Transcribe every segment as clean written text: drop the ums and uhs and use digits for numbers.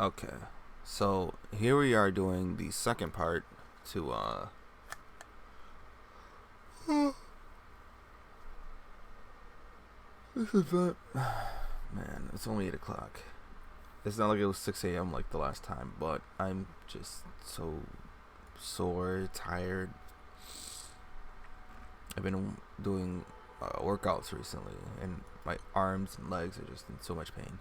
Okay, so here we are doing the second part to this event. Man, it's only 8 o'clock. It's not like it was 6 a.m. like the last time, but I'm just so sore, tired. I've been doing workouts recently, and my arms and legs are just in so much pain.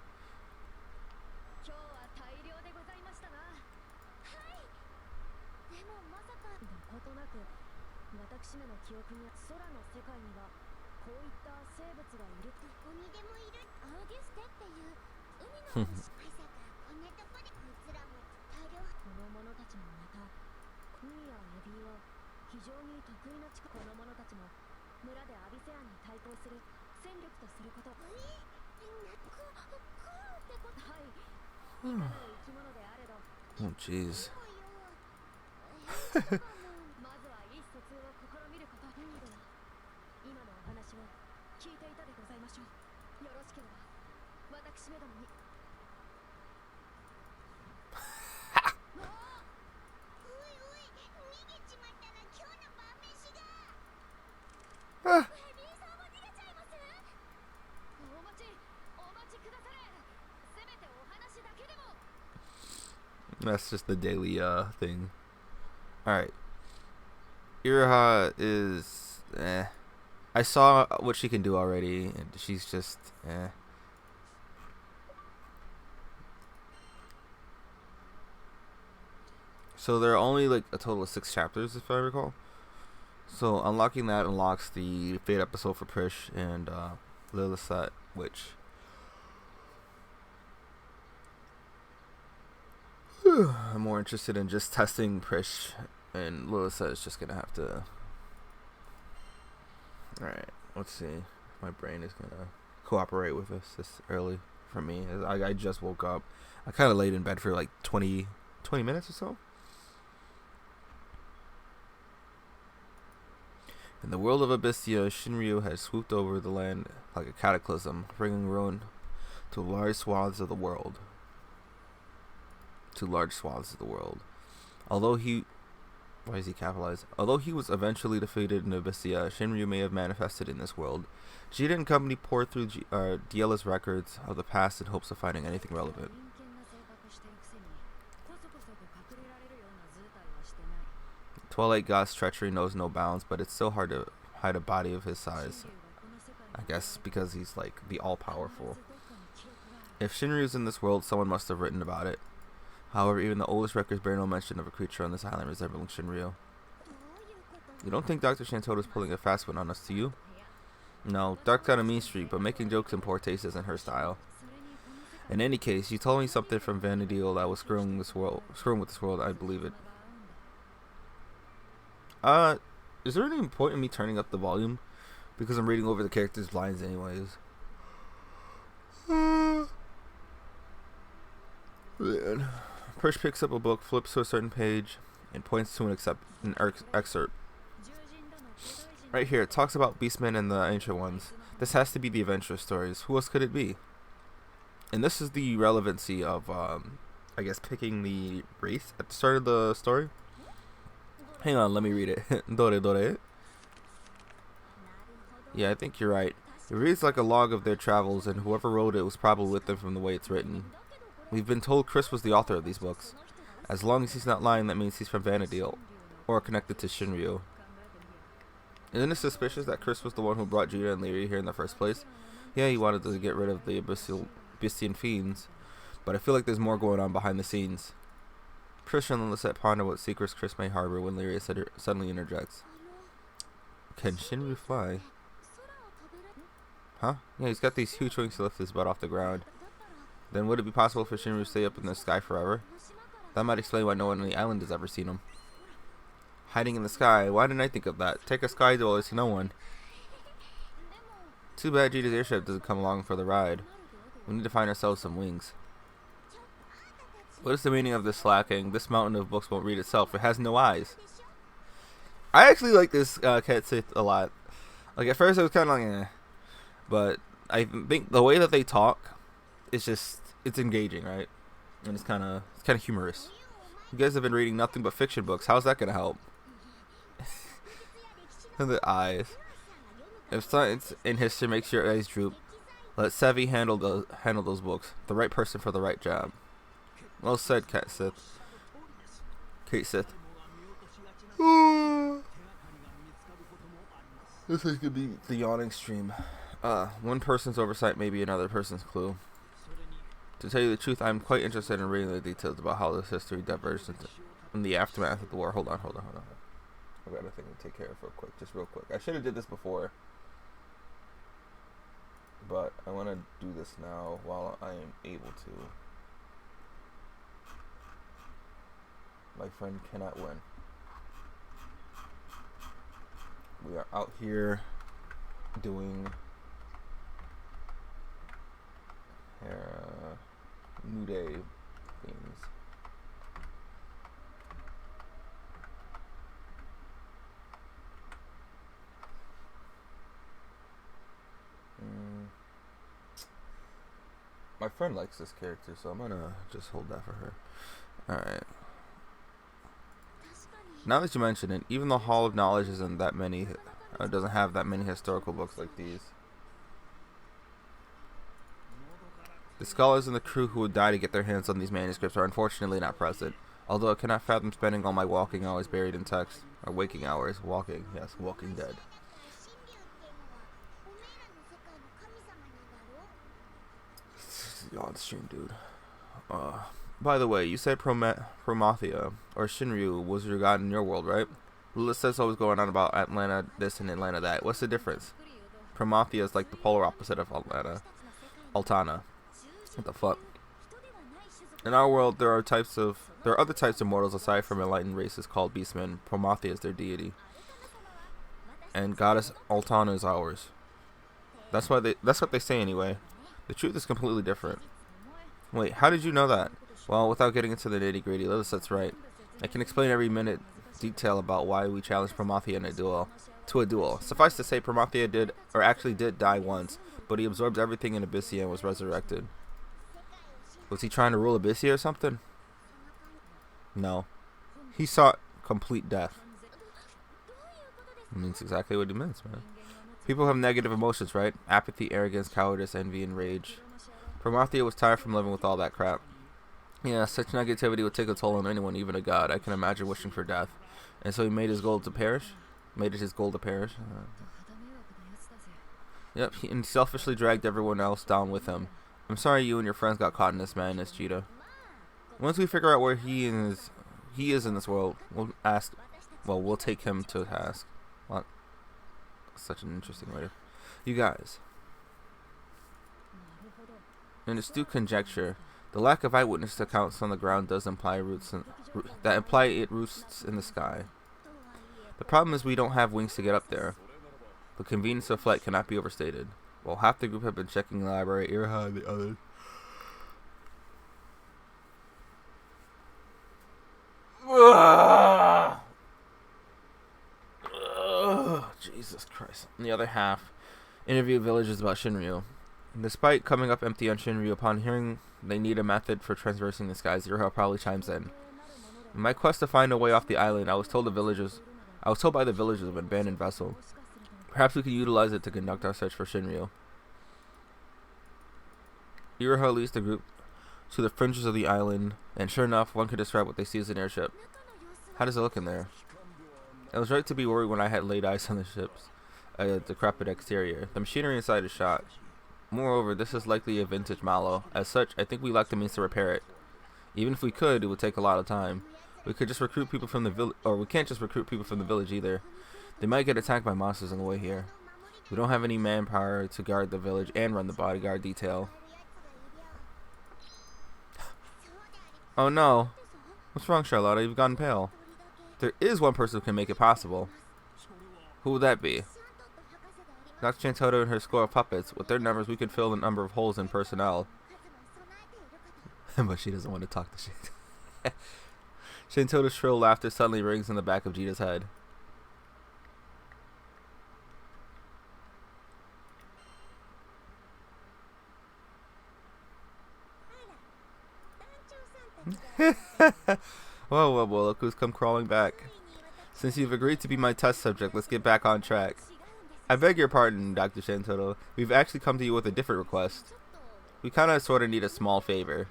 Oh jeez. That's just the daily thing. Alright. Iraha is I saw what she can do already, and she's just So there are only like a total of 6 chapters, if I recall. So unlocking that unlocks the Fate episode for Prish and Lilithset, which I'm more interested in just testing Prish, and Lilithset is just gonna have to. Alright, let's see. My brain is gonna cooperate with this early for me. I just woke up. I kind of laid in bed for like 20 minutes or so. In the world of Abyssia, Shinryu has swooped over the land like a cataclysm, bringing ruin to large swaths of the world. Although he... Why is he capitalized? Although he was eventually defeated in Abyssia, Shinryu may have manifested in this world. Jita and company poured through Diela's records of the past in hopes of finding anything relevant. Twilight God's treachery knows no bounds, but it's still hard to hide a body of his size. I guess because he's like the all-powerful. If Shinryu's in this world, someone must have written about it. However, even the oldest records bear no mention of a creature on this island resembling Shinryu. You don't think Dr. Shantoda's pulling a fast one on us, do you? No, Dark's got a mean streak, but making jokes in poor taste isn't her style. In any case, you told me something from Vanadil that was screwing with this world. I believe it. Is there any point in me turning up the volume? Because I'm reading over the characters' lines anyways. Man. Prish picks up a book, flips to a certain page, and points to an excerpt. Right here, it talks about Beastmen and the Ancient Ones. This has to be the adventure stories. Who else could it be? And this is the relevancy of, I guess, picking the race at the start of the story. Hang on, let me read it. Dore. Yeah, I think you're right. It reads like a log of their travels, and whoever wrote it was probably with them from the way it's written. We've been told Chris was the author of these books. As long as he's not lying, that means he's from Vanadil, or connected to Shinryu. Isn't it suspicious that Chris was the one who brought Jita and Lyria here in the first place? Yeah, he wanted to get rid of the Abyssean fiends, but I feel like there's more going on behind the scenes. Prish and Lilithset ponder what secrets Chris may harbor when Lyria suddenly interjects. Can Shinryu fly? Huh? Yeah, he's got these huge wings to lift his butt off the ground. Then would it be possible for Shinryu to stay up in the sky forever? That might explain why no one on the island has ever seen him. Hiding in the sky? Why didn't I think of that? Take a sky dweller to no one. Too bad Jita's airship doesn't come along for the ride. We need to find ourselves some wings. What is the meaning of this slacking? This mountain of books won't read itself. It has no eyes. I actually like this Cat Sith a lot. Like at first I was kind of like, eh. But I think the way that they talk, it's engaging, right? and it's kind of humorous. You guys have been reading nothing but fiction books. How's that gonna help? The eyes. If science and history makes your eyes droop, let Sevi handle those books. The right person for the right job. Well said, Kate Sith. This is gonna be the yawning stream. One person's oversight may be another person's clue. To tell you the truth, I'm quite interested in reading the details about how this history diverged in the aftermath of the war. Hold on. I've got a thing to take care of real quick. I should have did this before, but I want to do this now while I am able to. My friend cannot win. We are out here doing New Day things. My friend likes this character, so I'm gonna just hold that for her. Alright. Now that you mention it, even the Hall of Knowledge isn't that many, doesn't have that many historical books like these. The scholars and the crew who would die to get their hands on these manuscripts are unfortunately not present, although I cannot fathom spending all my waking hours buried in text. Or waking hours. Walking. Yes, Walking Dead. On stream, dude. By the way, you said Promathia, or Shinryu, was your god in your world, right? Lilith says always going on about Atlanta this and Atlanta that. What's the difference? Promathia is like the polar opposite of Altana. What the fuck? In our world, there are other types of mortals aside from enlightened races called beastmen. Promathia is their deity, and goddess Altana is ours. That's what they say anyway. The truth is completely different. Wait, how did you know that? Well, without getting into the nitty-gritty, Lilith, that's right. I can explain every minute detail about why we challenged Promathia in a duel. Suffice to say, Promathia did die once, but he absorbed everything in Abyssia and was resurrected. Was he trying to rule Abyssia or something? No. He sought complete death. It means exactly what he means, man. People have negative emotions, right? Apathy, arrogance, cowardice, envy, and rage. Promathia was tired from living with all that crap. Yeah, such negativity would take a toll on anyone, even a god. I can imagine wishing for death. And so he made his goal to perish? Made it his goal to perish? Yep, and selfishly dragged everyone else down with him. I'm sorry you and your friends got caught in this madness, Cheetah. Once we figure out where he is in this world, we'll take him to task. What? Such an interesting way to... You guys. In astute conjecture, the lack of eyewitness accounts on the ground does imply it roosts in the sky. The problem is we don't have wings to get up there. The convenience of flight cannot be overstated. While half the group have been checking the library, Iraha and the others. Jesus Christ. And the other half interviewed villagers about Shinryu. Despite coming up empty on Shinryu, upon hearing they need a method for traversing the skies, Iraha probably chimes in. In my quest to find a way off the island, I was told by the villagers of an abandoned vessel. Perhaps we could utilize it to conduct our search for Shinryu. Iraha leads the group to the fringes of the island, and sure enough, one could describe what they see as an airship. How does it look in there? I was right to be worried when I had laid eyes on the ship's decrepit exterior. The machinery inside is shot. Moreover, this is likely a vintage Malo. As such, I think we lack the means to repair it. Even if we could, it would take a lot of time. We could just recruit people from the village, or we can't just recruit people from the village either. They might get attacked by monsters on the way here. We don't have any manpower to guard the village and run the bodyguard detail. Oh no. What's wrong, Charlotta? You've gone pale. There is one person who can make it possible. Who would that be? Dr. Chantoto and her score of puppets. With their numbers, we could fill the number of holes in personnel. But she doesn't want to talk to shit. Chantoto's shrill laughter suddenly rings in the back of Jita's head. Whoa, look who's come crawling back. Since you've agreed to be my test subject, let's get back on track. I beg your pardon, Dr. Shantotto. We've actually come to you with a different request. We kinda sorta need a small favor.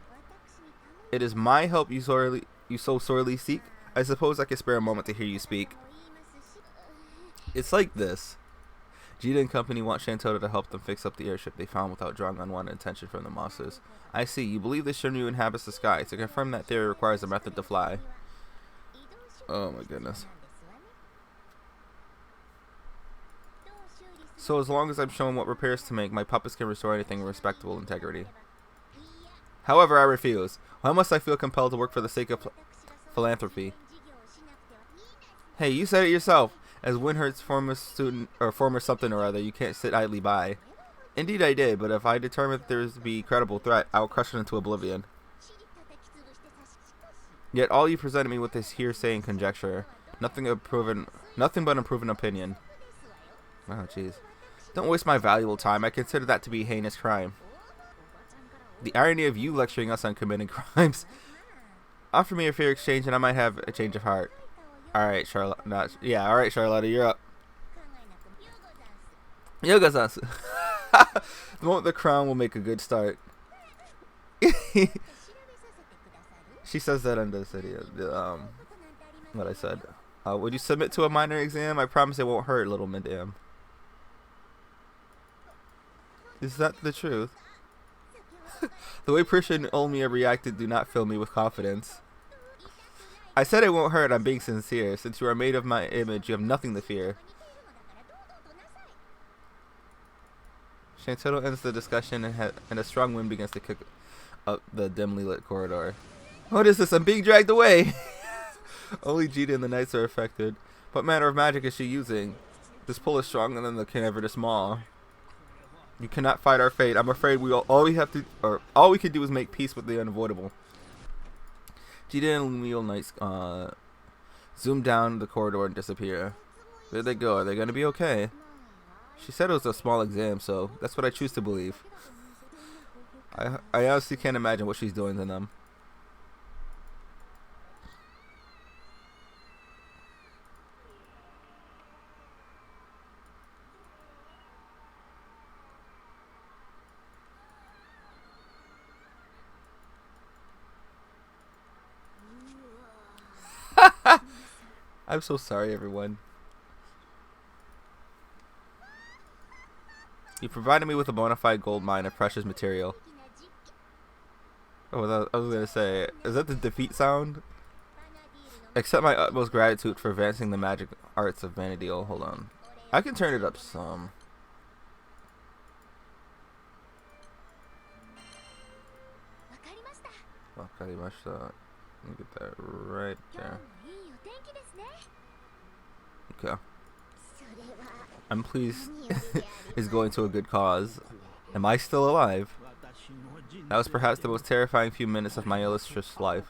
It is my help you so sorely seek. I suppose I could spare a moment to hear you speak. It's like this. Jita and company want Shantotto to help them fix up the airship they found without drawing unwanted attention from the monsters. I see. You believe this Shiryu inhabits the sky. To confirm that theory requires a method to fly. Oh my goodness. So as long as I'm shown what repairs to make, my puppets can restore anything in respectable integrity. However, I refuse. Why must I feel compelled to work for the sake of philanthropy? Hey, you said it yourself. As Winhurt's former student, or former something or other, you can't sit idly by. Indeed I did, but if I determine that there is to be a credible threat, I will crush it into oblivion. Yet all you presented me with is hearsay and conjecture. Nothing but a proven opinion. Oh, jeez. Don't waste my valuable time. I consider that to be a heinous crime. The irony of you lecturing us on committing crimes. Offer me a fair exchange and I might have a change of heart. Alright, Charlotte. Alright, Charlotte, you're up. Yoga-san. The moment the crown will make a good start. She says that in the video. What I said. Would you submit to a minor exam? I promise it won't hurt, little madam. Is that the truth? The way Prisha and Olmia reacted do not fill me with confidence. I said it won't hurt, I'm being sincere. Since you are made of my image, you have nothing to fear. Shantotto ends the discussion and a strong wind begins to kick up the dimly lit corridor. What is this? I'm being dragged away! Only Jita and the knights are affected. What manner of magic is she using? This pull is stronger than the Canaverous Maw. You cannot fight our fate. I'm afraid all we can do is make peace with the unavoidable. Jita and Leal Knights zoom down the corridor and disappear. Where'd they go? Are they gonna be okay? She said it was a small exam, so that's what I choose to believe. I honestly can't imagine what she's doing to them. I'm so sorry, everyone. You provided me with a bona fide gold mine of precious material. Oh, I was gonna say, is that the defeat sound? Accept my utmost gratitude for advancing the magic arts of Vanadiel. Hold on. I can turn it up some. Wakarimashita. Let me get that right there. Okay. I'm pleased is going to a good cause. Am I still alive? That was perhaps the most terrifying few minutes of my illustrious life.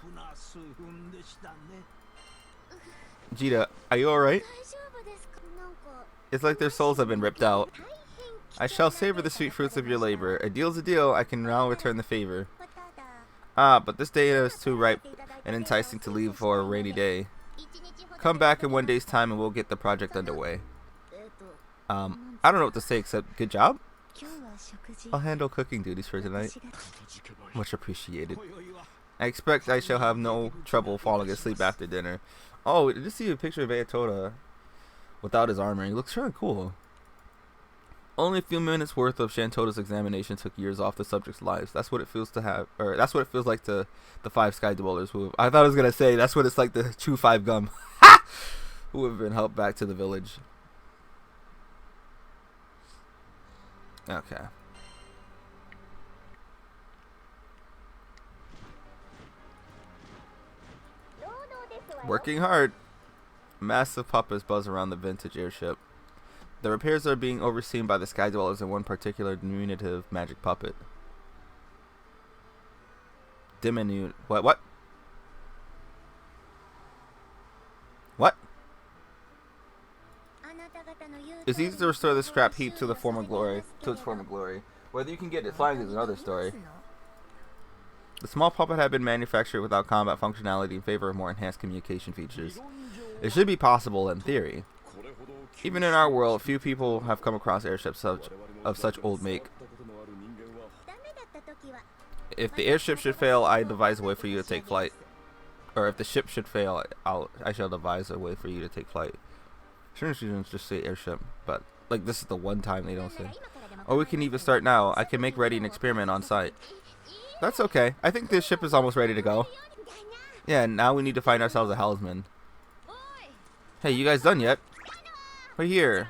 Jita, are you alright? It's like their souls have been ripped out. I shall savor the sweet fruits of your labor. A deal's a deal. I can now return the favor. Ah, but this day is too ripe and enticing to leave for a rainy day. Come back in 1 day's time and we'll get the project underway. I don't know what to say except good job. I'll handle cooking duties for tonight. Much appreciated. I expect I shall have no trouble falling asleep after dinner. Oh, did you see a picture of Ayatollah without his armor? He looks really cool. Only a few minutes worth of Shantotto's examination took years off the subject's lives. That's what it feels to have, or that's what it feels like to the 5 Sky Dwellers who have, I thought I was gonna say that's what it's like to True 5 Gum, who have been helped back to the village. Okay. Working hard. Massive puppets buzz around the vintage airship. The repairs are being overseen by the Sky Dwellers and one particular diminutive magic puppet. Diminutive. What? What? It's easy to restore the scrap heap to its former glory. Whether you can get it flying is another story. The small puppet had been manufactured without combat functionality in favor of more enhanced communication features. It should be possible in theory. Even in our world, few people have come across airships of such old make. If the airship should fail, I devise a way for you to take flight. Or if the ship should fail, I shall devise a way for you to take flight. Shouldn't you just say airship? But like this is the one time they don't say. Or we can even start now. I can make ready an experiment on site. That's okay. I think this ship is almost ready to go. Yeah, now we need to find ourselves a helmsman. Hey, you guys done yet? We're here.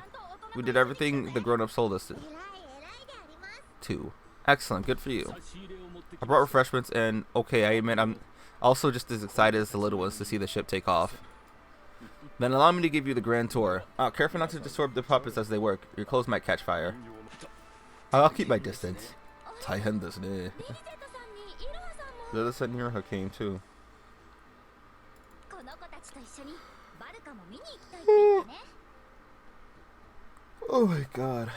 We did everything the grown-ups told us to. Excellent, good for you. I brought refreshments and okay, I admit I'm also just as excited as the little ones to see the ship take off. Then allow me to give you the grand tour. Careful not to disturb the puppets as they work. Your clothes might catch fire. I'll keep my distance. 大変ですね. Lilith and Mirage came too. Oh my god.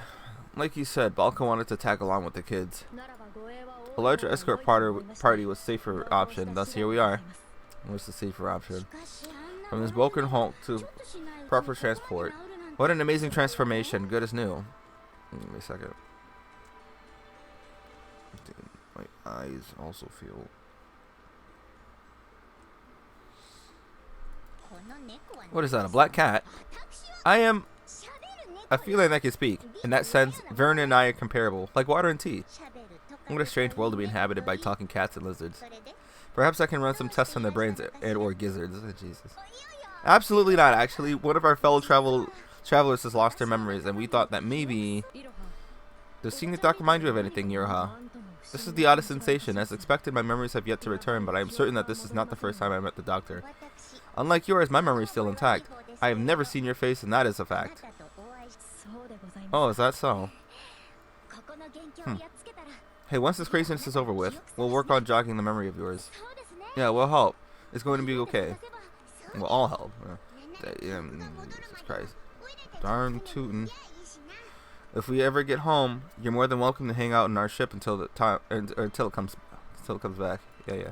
Like you said, Balka wanted to tag along with the kids. A larger escort party was safer option, thus here we are. What's the safer option? From this broken Hulk to proper transport. What an amazing transformation, good as new. Give me a second. My eyes also feel... What is that, a black cat? I am a feline that can speak. In that sense, Vern and I are comparable, like water and tea. What a strange world to be inhabited by talking cats and lizards. Perhaps I can run some tests on their brains and or gizzards. Oh, Jesus. Absolutely not, actually. One of our fellow travelers has lost their memories, and we thought that maybe... Does seeing the doc remind you of anything, Iroha? This is the oddest sensation. As expected, my memories have yet to return, but I am certain that this is not the first time I met the doctor. Unlike yours, my memory is still intact. I have never seen your face, and that is a fact. Oh, is that so? Hey, once this craziness is over with, we'll work on jogging the memory of yours. Yeah, we'll help. It's going to be okay. We'll all help. Jesus Christ. Darn tootin'. If we ever get home, you're more than welcome to hang out in our ship until the time, or until it comes back. Yeah.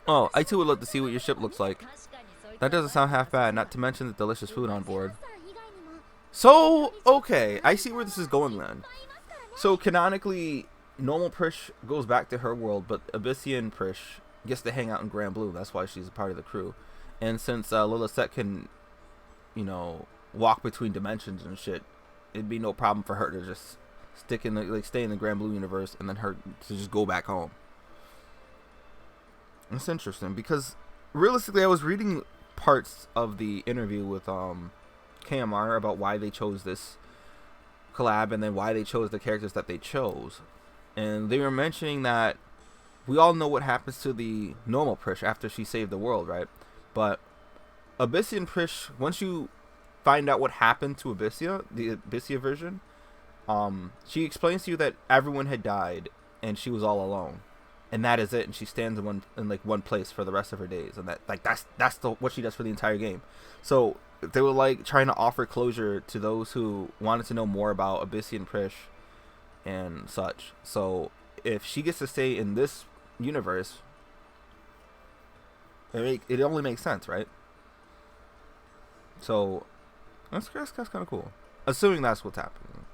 Oh, I too would love to see what your ship looks like. That doesn't sound half bad, not to mention the delicious food on board. So, okay, I see where this is going then. So, canonically, normal Prish goes back to her world, but Abyssian Prish gets to hang out in Granblue. That's why she's a part of the crew. And since Lilith can, you know, walk between dimensions and shit, it'd be no problem for her to just stay in the Granblue universe and then her to just go back home. It's interesting because realistically, I was reading parts of the interview with KMR about why they chose this collab and then why they chose the characters that they chose, and they were mentioning that we all know what happens to the normal Prish after she saved the world, right? But Abyssian Prish, once you find out what happened to Abyssia, the Abyssia version, she explains to you that everyone had died and she was all alone. And that is it, and she stands in one place for the rest of her days, and that's what she does for the entire game. So they were like trying to offer closure to those who wanted to know more about Abyssian Prish and such. So if she gets to stay in this universe, it only makes sense, right? So that's kind of cool, assuming that's what's happening.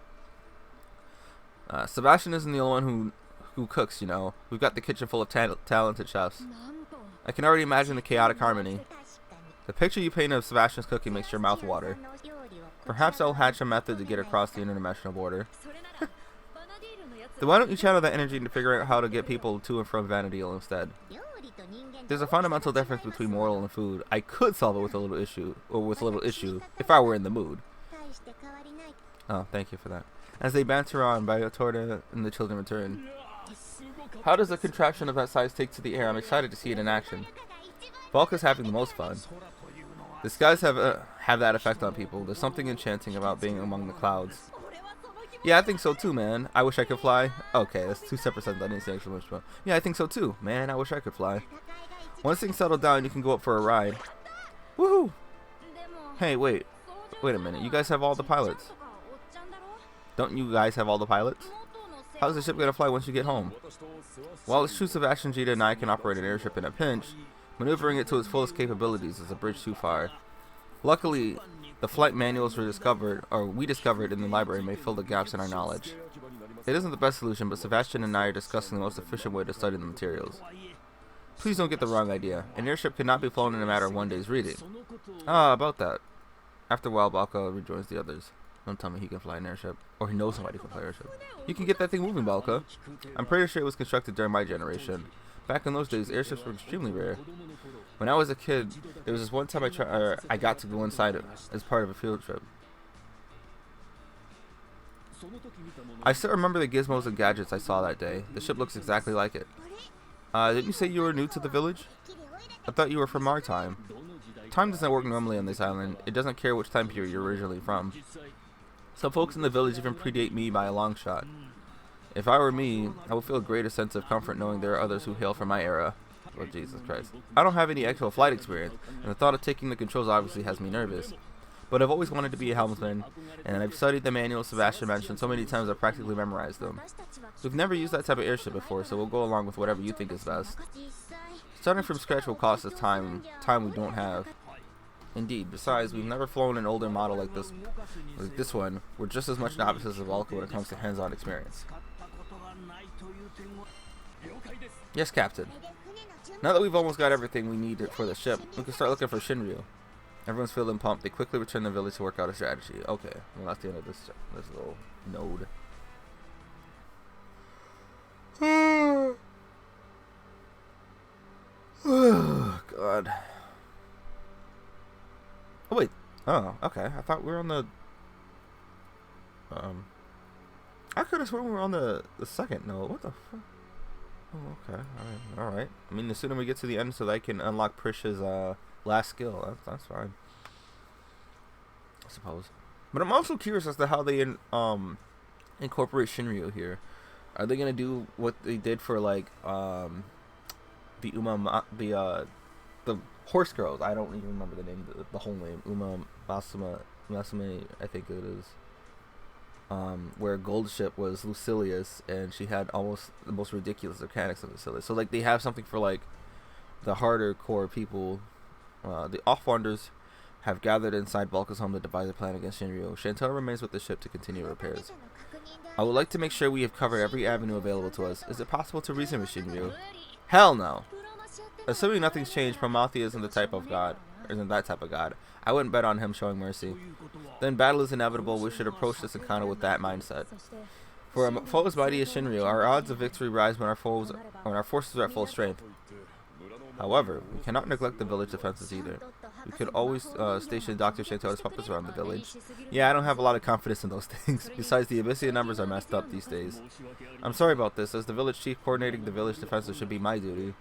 Sebastian isn't the only one who cooks, you know. We've got the kitchen full of talented chefs. I can already imagine the chaotic harmony. The picture you paint of Sebastian's cooking makes your mouth water. Perhaps I'll hatch a method to get across the international border. Then why don't you channel that energy into figuring out how to get people to and from Vanadil instead? There's a fundamental difference between mortal and food. I could solve it with a little issue, if I were in the mood. Oh, thank you for that. As they banter on, Biotorda and the children return. How does a contraption of that size take to the air? I'm excited to see it in action. Balka's having the most fun. The skies have that effect on people. There's something enchanting about being among the clouds. Yeah, I think so too, man. I wish I could fly. Okay, that's two separate sentences. I didn't say extra much, but yeah, I think so too, man. I wish I could fly. Once things settle down, you can go up for a ride. Woohoo! Hey, wait a minute. You guys have all the pilots. Don't you guys have all the pilots? How's the ship gonna fly once you get home? While it's true Sebastian, Gita, and I can operate an airship in a pinch, maneuvering it to its fullest capabilities is a bridge too far. Luckily, the flight manuals we discovered in the library may fill the gaps in our knowledge. It isn't the best solution, but Sebastian and I are discussing the most efficient way to study the materials. Please don't get the wrong idea. An airship cannot be flown in a matter of one day's reading. Ah, about that. After a while, Balka rejoins the others. Don't tell me he can fly an airship. Or he knows somebody can fly an airship. You can get that thing moving, Balka. I'm pretty sure it was constructed during my generation. Back in those days, airships were extremely rare. When I was a kid, there was this one time I got to go inside it as part of a field trip. I still remember the gizmos and gadgets I saw that day. The ship looks exactly like it. Didn't you say you were new to the village? I thought you were from our time. Time doesn't work normally on this island. It doesn't care which time period you're originally from. Some folks in the village even predate me by a long shot. If I were me, I would feel a greater sense of comfort knowing there are others who hail from my era. Oh, Jesus Christ. I don't have any actual flight experience, and the thought of taking the controls obviously has me nervous. But I've always wanted to be a helmsman, and I've studied the manuals Sebastian mentioned so many times I've practically memorized them. We've never used that type of airship before, so we'll go along with whatever you think is best. Starting from scratch will cost us time we don't have. Indeed, besides, we've never flown an older model like this one. We're just as much novices as Valka when it comes to hands-on experience. Yes, Captain. Now that we've almost got everything we need for the ship, we can start looking for Shinryu. Everyone's feeling pumped. They quickly return to the village to work out a strategy. Okay, well that's the end of this little node. Oh, God. Oh, wait. Oh, okay. I thought we were on the... I could have sworn we were on the second node. What the fuck? Oh, okay. Alright. I mean, the sooner we get to the end so that I can unlock Prish's last skill, that's fine. I suppose. But I'm also curious as to how they incorporate Shinryu here. Are they gonna do what they did for like the horse girls? I don't even remember the name, the whole name. Masame, I think it is. Where Gold Ship was Lucilius, and she had almost the most ridiculous mechanics of Lucilius. So like they have something for like the harder core people. The Offwanders have gathered inside Valka's home to devise a plan against Shinryu. Chantel remains with the ship to continue repairs. I would like to make sure we have covered every avenue available to us. Is it possible to reason with Shinryu? Hell no. Assuming nothing's changed, Prometheus isn't that type of god. I wouldn't bet on him showing mercy. Then battle is inevitable. We should approach this encounter with that mindset. For a foe as mighty as Shinryu, our odds of victory rise when our forces are at full strength. However, we cannot neglect the village defenses either. We could always station Dr. Chantel's puppets around the village. Yeah, I don't have a lot of confidence in those things. Besides, the Abyssian numbers are messed up these days. I'm sorry about this. As the village chief, coordinating the village defenses should be my duty.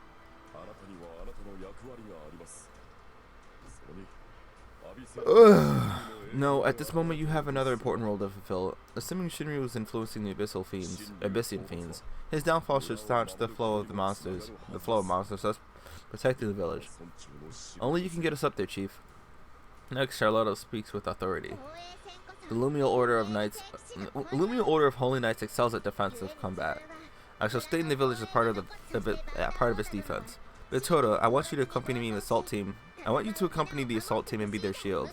No, at this moment you have another important role to fulfill. Assuming Shinryu is influencing the Abyssian fiends, his downfall should staunch the flow of monsters, thus protecting the village. Only you can get us up there, Chief. Next, Charlotta speaks with authority. The Lumial Order of Holy Knights excels at defensive combat. I shall stay in the village as part of its defense. Betoda, I want you to accompany me in the assault team. I want you to accompany the assault team and be their shield.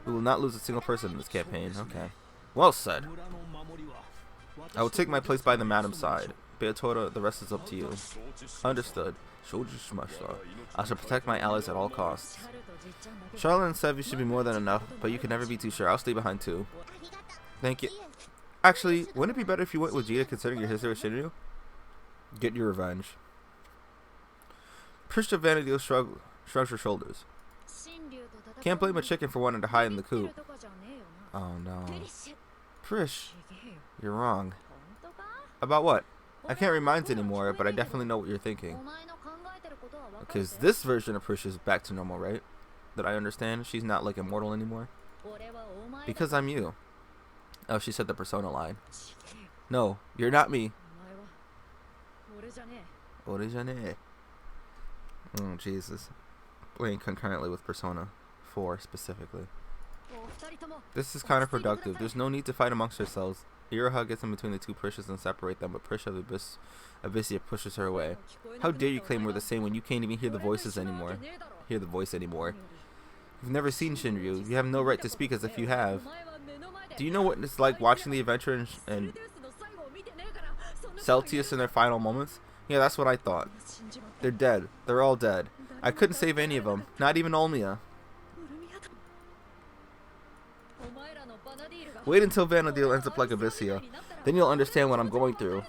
We will not lose a single person in this campaign. Okay. Well said. I will take my place by the madam's side. Betoda, the rest is up to you. Understood. I shall protect my allies at all costs. Charlotte and Sevi should be more than enough, but you can never be too sure. I'll stay behind too. Thank you. Actually, wouldn't it be better if you went with Gita considering your history with Shinryu? Get your revenge. Prishta Vanadil shrugs her shoulders. Can't blame a chicken for wanting to hide in the coop. Oh no. Prish, you're wrong. About what? I can't remind anymore, but I definitely know what you're thinking. Because this version of Prish is back to normal, right? That I understand. She's not like immortal anymore. Because I'm you. Oh, she said the persona line. No, you're not me. Orejane. Oh, Jesus. Playing concurrently with Persona 4 specifically. This is counterproductive. There's no need to fight amongst yourselves. Iroha gets in between the two Prishas and separate them, but Prisha of Abyssia pushes her away. How dare you claim we're the same when you can't even hear the voice anymore? You've never seen Shinryu. You have no right to speak as if you have. Do you know what it's like watching the adventure and Celtius in their final moments? Yeah, that's what I thought. They're dead. They're all dead. I couldn't save any of them. Not even Olmia. Wait until Vanadil ends up like Abyssia. Then you'll understand what I'm going through.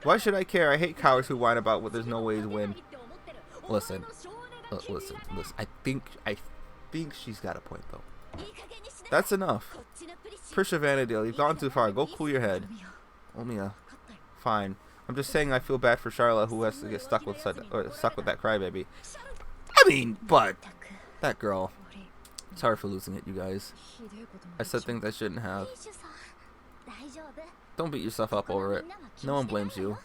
Why should I care? I hate cowards who whine about what there's no way to win. Listen. Listen. I think she's got a point, though. That's enough. Prisha Vanadil, you've gone too far. Go cool your head. Olmia. Fine. I'm just saying I feel bad for Charlotte, who has to get stuck with that crybaby. I mean, but that girl. Sorry for losing it, you guys. I said things I shouldn't have. Don't beat yourself up over it. No one blames you.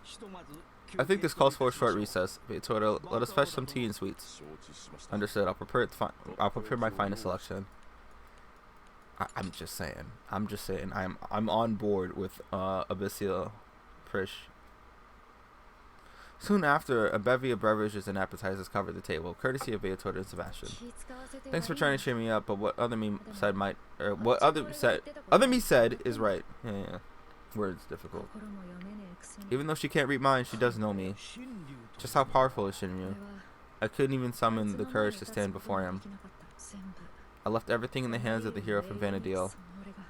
I think this calls for a short recess. Beatora, let us fetch some tea and sweets. Understood. I'll prepare my finest selection. I'm just saying. I'm on board with Abyssia Prish. Soon after, a bevy of beverages and appetizers covered the table, courtesy of Beatora and Sebastian. Thanks for trying to cheer me up, but what other me said is right. Yeah. Words difficult. Even though she can't read minds, she does know me. Just how powerful is Shinryu? I couldn't even summon the courage to stand before him. I left everything in the hands of the hero from Vanadil.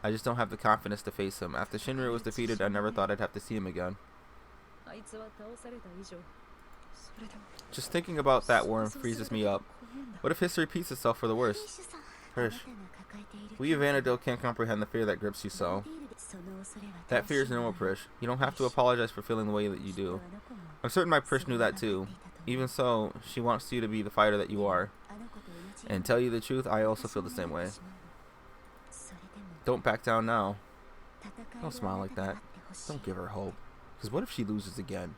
I just don't have the confidence to face him. After Shinryu was defeated, I never thought I'd have to see him again. Just thinking about that worm freezes me up. What if history repeats itself for the worst? Hirsch, we of Vanadil can't comprehend the fear that grips you so. That fear is normal, Prish. You don't have to apologize for feeling the way that you do. I'm certain my Prish knew that too. Even so, she wants you to be the fighter that you are. And tell you the truth, I also feel the same way. Don't back down now. Don't smile like that. Don't give her hope. Because what if she loses again?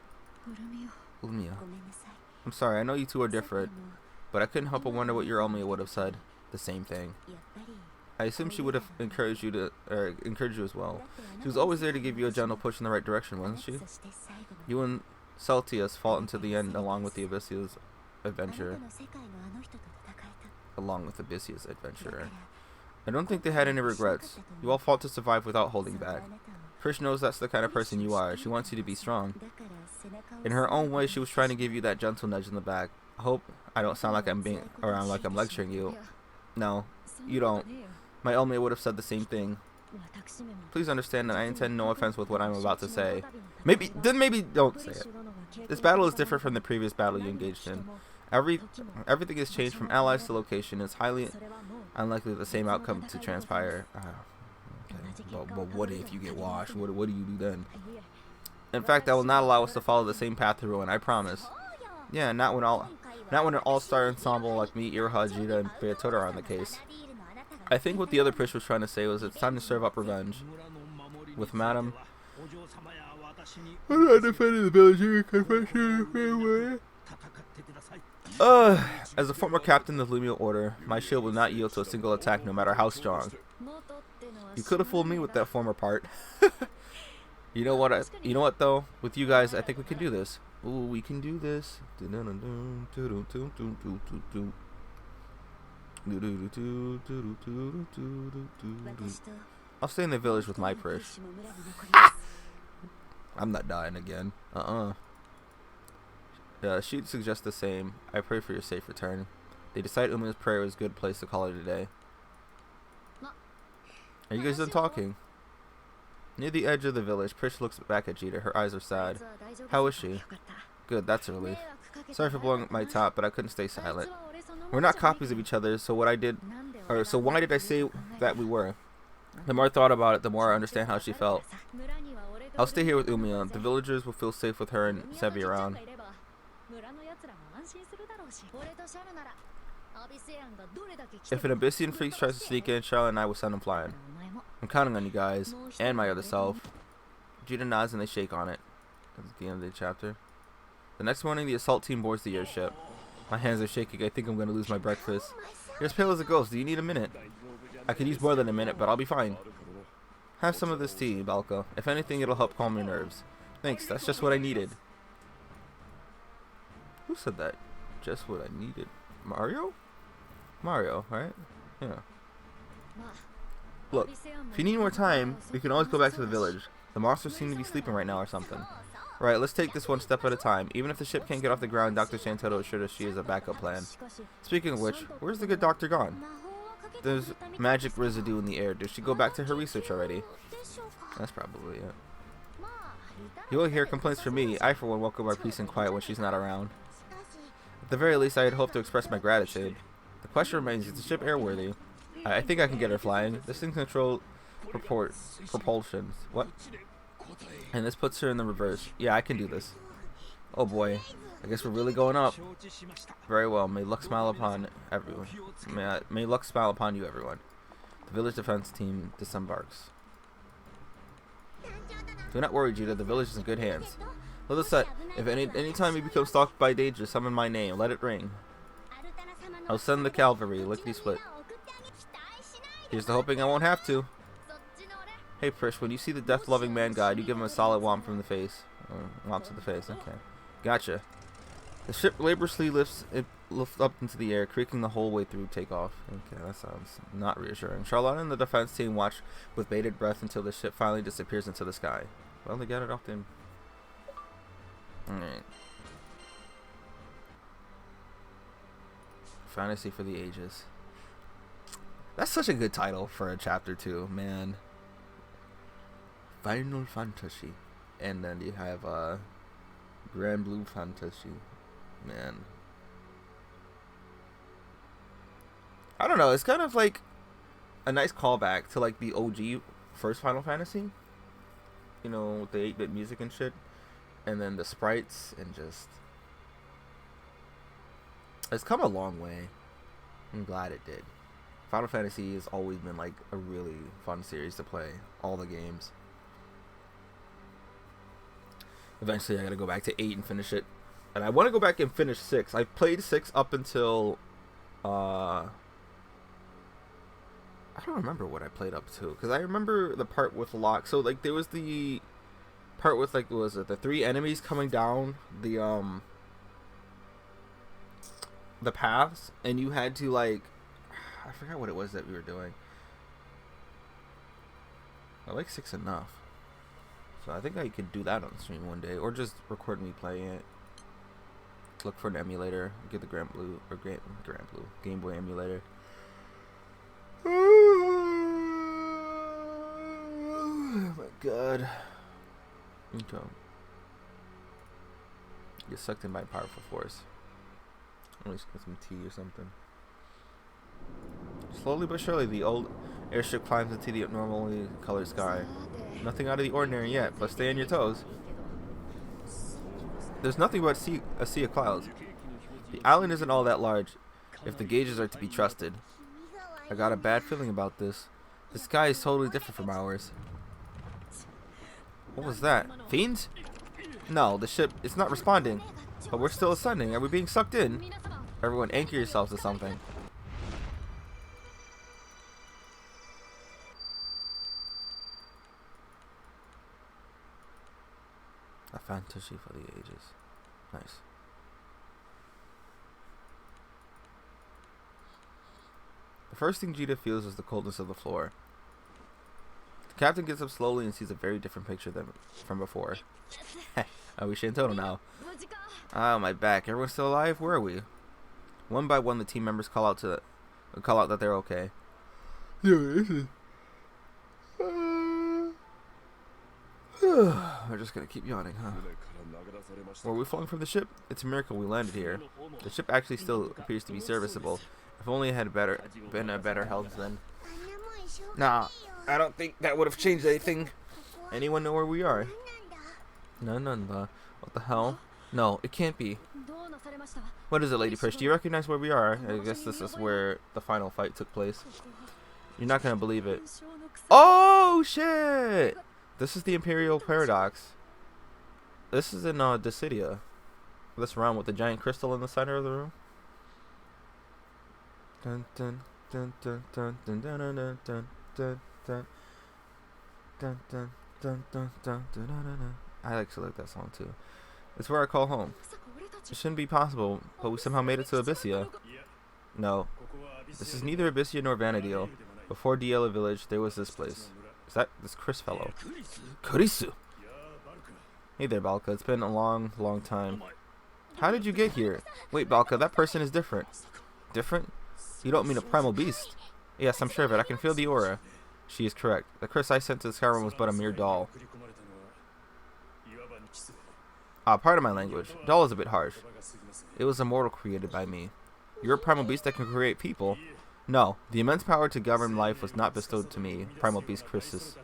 Olmia. I'm sorry, I know you two are different, but I couldn't help but wonder what your Olmia would have said. The same thing. I assume she would have encouraged you as well. She was always there to give you a gentle push in the right direction, wasn't she? You and Celtius fought until the end along with Abyssia's adventurer. I don't think they had any regrets. You all fought to survive without holding back. Prish knows that's the kind of person you are. She wants you to be strong. In her own way, she was trying to give you that gentle nudge in the back. I hope I don't sound like I'm being around like I'm lecturing you. No, you don't. My Olmia would have said the same thing. Please understand that I intend no offense with what I'm about to say. Maybe don't say it. This battle is different from the previous battle you engaged in. Everything has changed from allies to location. It's highly unlikely the same outcome to transpire. Okay. But what if you get washed? What do you do then? In fact, that will not allow us to follow the same path to ruin, I promise. Yeah, not when an all-star ensemble like me, Iroha, Jita, and Beatora are on the case. I think what the other Prish was trying to say was it's time to serve up revenge. With Madam, I'm not defending the village confession. As a former captain of the Lumio Order, my shield will not yield to a single attack, no matter how strong. You could have fooled me with that former part. You know what though? With you guys, I think we can do this. Ooh, we can do this. I'll stay in the village with my Prish. I'm not dying again. She'd suggest the same. I pray for your safe return. They decide Umi's prayer is a good place to call it a day. Are you guys done talking? Near the edge of the village, Prish looks back at Jita. Her eyes are sad. How is she? Good, that's a relief. Sorry for blowing up my top, but I couldn't stay silent. We're not copies of each other, so why did I say that we were? The more I thought about it, the more I understand how she felt. I'll stay here with Umiya. The villagers will feel safe with her and Sevi around. If an Abyssian freak tries to sneak in, Charlotte and I will send him flying. I'm counting on you guys, and my other self. Jita nods and they shake on it. That's the end of the chapter. The next morning, the assault team boards the airship. My hands are shaking. I think I'm going to lose my breakfast. You're as pale as a ghost. Do you need a minute? I could use more than a minute, but I'll be fine. Have some of this tea, Balka. If anything, it'll help calm your nerves. Thanks, that's just what I needed. Who said that? Just what I needed. Mario? Mario, right? Yeah. Look, if you need more time, we can always go back to the village. The monsters seem to be sleeping right now or something. Right, let's take this one step at a time. Even if the ship can't get off the ground, Dr. Santoro assured us she has a backup plan. Speaking of which, where's the good doctor gone? There's magic residue in the air. Did she go back to her research already? That's probably it. You will hear complaints from me. I, for one, welcome our peace and quiet when she's not around. At the very least, I had hoped to express my gratitude. The question remains, is the ship airworthy? I think I can get her flying. This thing controls propulsion. What? And this puts her in the reverse. Yeah, I can do this. Oh boy. I guess we're really going up. Very well. May luck smile upon everyone. May luck smile upon you, everyone. The village defense team disembarks. Do not worry, Judah. The village is in good hands. Let us set. If any time you become stalked by danger, summon my name. Let it ring. I'll send the cavalry. Lickety split. Here's to hoping I won't have to. Hey, Prish, when you see the death-loving man god, you give him a solid whomp from the face. Whomp to the face. Okay. Gotcha. The ship laboriously lifts up into the air, creaking the whole way through takeoff. Okay, that sounds not reassuring. Charlotte and the defense team watch with bated breath until the ship finally disappears into the sky. Well, they got it off them. Alright. Fantasy for the ages. That's such a good title for a chapter 2, man. Final Fantasy. And then you have Granblue Fantasy. Man. I don't know, it's kind of like a nice callback to like the OG first Final Fantasy. You know, with the 8-bit music and shit. And then the sprites and just... It's come a long way. I'm glad it did. Final Fantasy has always been like a really fun series to play. All the games. Eventually I gotta go back to 8 and finish it. And I want to go back and finish 6. I played 6 up until... I don't remember what I played up to. Because I remember the part with Locke. So like there was the part with like, what was it? The 3 enemies coming down the paths. And you had to like... I forgot what it was that we were doing. I like 6 enough. So I think I could do that on the stream one day. Or just record me playing it. Look for an emulator. Get the Granblue or Granblue Game Boy emulator. Oh my god. Okay. Get sucked in by a powerful force. At least get some tea or something. Slowly but surely, the old airship climbs into the abnormally colored sky. Nothing out of the ordinary yet, but stay on your toes. There's nothing but a sea of clouds. The island isn't all that large, if the gauges are to be trusted. I got a bad feeling about this. The sky is totally different from ours. What was that? Fiends? No, the ship is not responding. But we're still ascending. Are we being sucked in? Everyone anchor yourselves to something. A fantasy for the ages. Nice. The first thing Jita feels is the coldness of the floor. The captain gets up slowly and sees a very different picture than from before. Are we Shantono now? Ah, my back. Everyone's still alive? Where are we? One by one, the team members call out that they're okay. We're just gonna keep yawning, huh? Were we falling from the ship? It's a miracle we landed here. The ship actually still appears to be serviceable. If only it had been a better health then. Nah, I don't think that would have changed anything. Anyone know where we are? No. What the hell? No, it can't be. What is it, Lady Prish? Do you recognize where we are? I guess this is where the final fight took place. You're not gonna believe it. Oh, shit! This is the Imperial Paradox. This is in Dissidia. This realm with the giant crystal in the center of the room. Dun, dun, dun, dun, dun, dun, dun, dun, dun, dun, dun. Dun, dun, dun, dun, dun, dun, dun, dun, dun. I actually like that song too. It's where I call home. It shouldn't be possible, but we somehow made it to Abyssia. No, this is neither Abyssia nor Vanadil. Before Diela village, there was this place. Is that this Chris fellow? Kurisu! Hey there, Balka. It's been a long, long time. How did you get here? Wait, Balka, that person is different. Different? You don't mean a primal beast? Yes, I'm sure of it. I can feel the aura. She is correct. The Chris I sent to the Skyrim was but a mere doll. Pardon my language. Doll is a bit harsh. It was a mortal created by me. You're a primal beast that can create people? No, the immense power to govern life was not bestowed to me, primal beast Chrysis.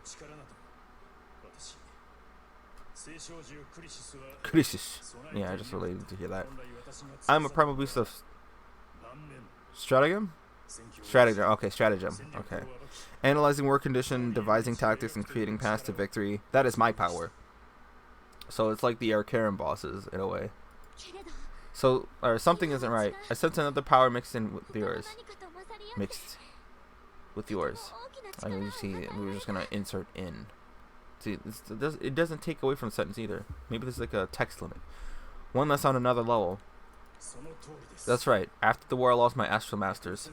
Chrysis. Yeah, I just related to hear that. I'm a primal beast of stratagem? Stratagem, okay, stratagem, okay. Analyzing war condition, devising tactics, and creating paths to victory. That is my power. So it's like the Arcaran bosses, in a way. So, or something isn't right. I sense another power mixed in with yours. Mixed with yours. I mean, you see, we were just gonna insert in. See, it doesn't take away from the sentence either. Maybe there's like a text limit. One less on another level. That's right. After the war, I lost my astral masters.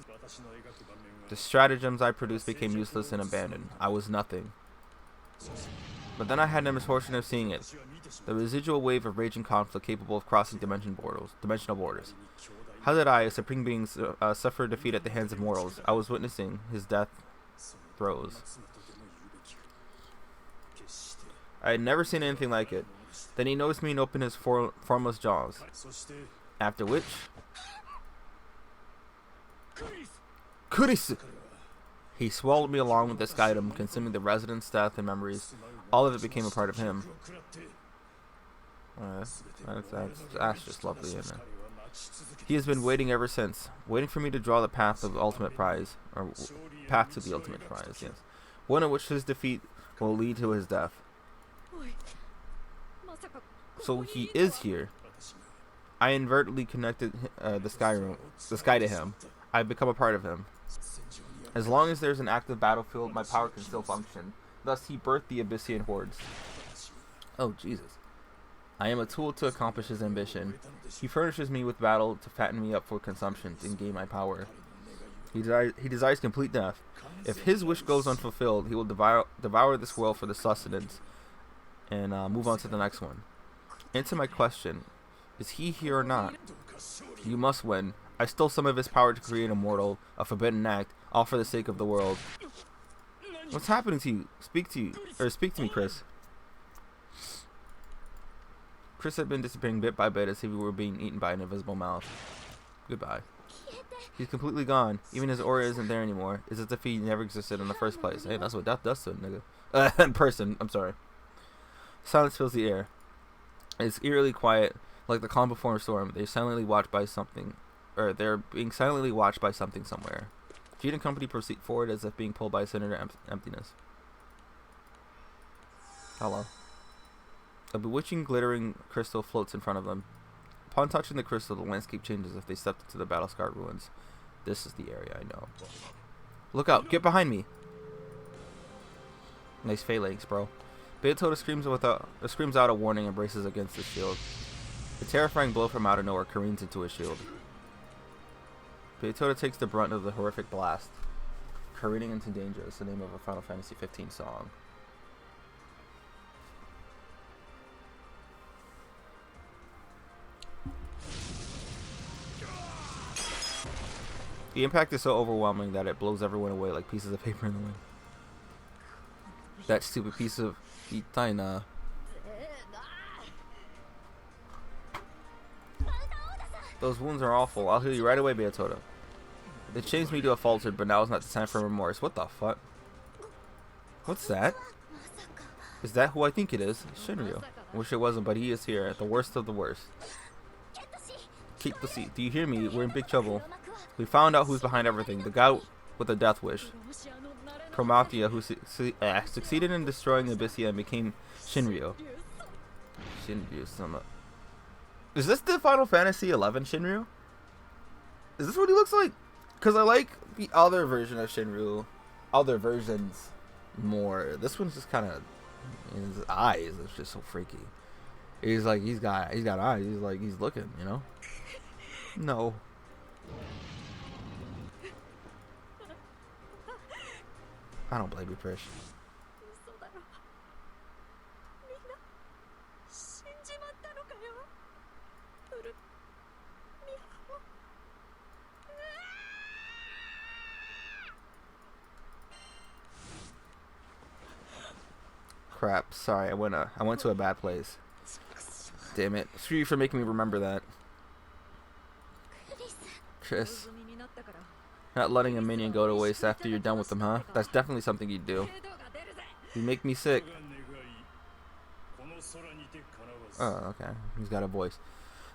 The stratagems I produced became useless and abandoned. I was nothing. But then I had the misfortune of seeing it. The residual wave of raging conflict capable of crossing dimensional borders. How did I, a supreme being, suffer defeat at the hands of mortals? I was witnessing his death throes. I had never seen anything like it. Then he noticed me and opened his formless jaws. After which... Kurisu! He swallowed me along with this item, consuming the residence, death, and memories. All of it became a part of him. That's just lovely, isn't it? He has been waiting ever since, waiting for me to draw the path of the ultimate prize, or path to the ultimate prize, yes. One in which his defeat will lead to his death. So he is here. I inadvertently connected the sky to him. I've become a part of him. As long as there's an active battlefield, my power can still function. Thus, he birthed the Abyssian hordes. Oh, Jesus. I am a tool to accomplish his ambition. He furnishes me with battle to fatten me up for consumption and gain my power. He desires complete death. If his wish goes unfulfilled, he will devour this world for the sustenance and move on to the next one. Answer my question. Is he here or not? You must win. I stole some of his power to create a mortal, a forbidden act, all for the sake of the world. What's happening to you? Speak to me, Chris. Chris had been disappearing bit by bit as if he were being eaten by an invisible mouth. Goodbye. He's completely gone. Even his aura isn't there anymore. It's as if he never existed in the first place. Hey, that's what death does to a nigga. In person, I'm sorry. Silence fills the air. It's eerily quiet, like the calm before a storm. They're silently watched by something, or they're being silently watched by something somewhere. Feet and company proceed forward as if being pulled by a sinister emptiness. Hello. A bewitching, glittering crystal floats in front of them. Upon touching the crystal, the landscape changes if they stepped into the battle-scarred ruins. This is the area I know. Look out! Get behind me! Nice phalanx, bro. Beatoda screams out a warning and braces against the shield. A terrifying blow from out of nowhere careens into his shield. Beatoda takes the brunt of the horrific blast. Careening into danger is the name of a Final Fantasy 15 song. The impact is so overwhelming that it blows everyone away like pieces of paper in the wind. That stupid piece of Itaina. Those wounds are awful. I'll heal you right away, Beatoda. They changed me to a faltered, but now is not the time for remorse. What the fuck? What's that? Is that who I think it is? Shinryu. Wish it wasn't, but he is here. The worst of the worst. Keep the seat. Do you hear me? We're in big trouble. We found out who's behind everything. The guy with a death wish. Promathia, who succeeded in destroying Abyssia and became Shinryu. Shinryu. Is this the Final Fantasy 11 Shinryu? Is this what he looks like? Because I like the other version of Shinryu. Other versions. more. This one's just kind of, his eyes is just so freaky. He's like, he's got eyes. He's like, he's looking, you know? No. I don't blame you, Prish. Crap, sorry, I went to a bad place. Damn it. Screw you for making me remember that. Chris. Not letting a minion go to waste after you're done with them, huh? That's definitely something you'd do. You make me sick. Oh, okay. He's got a voice.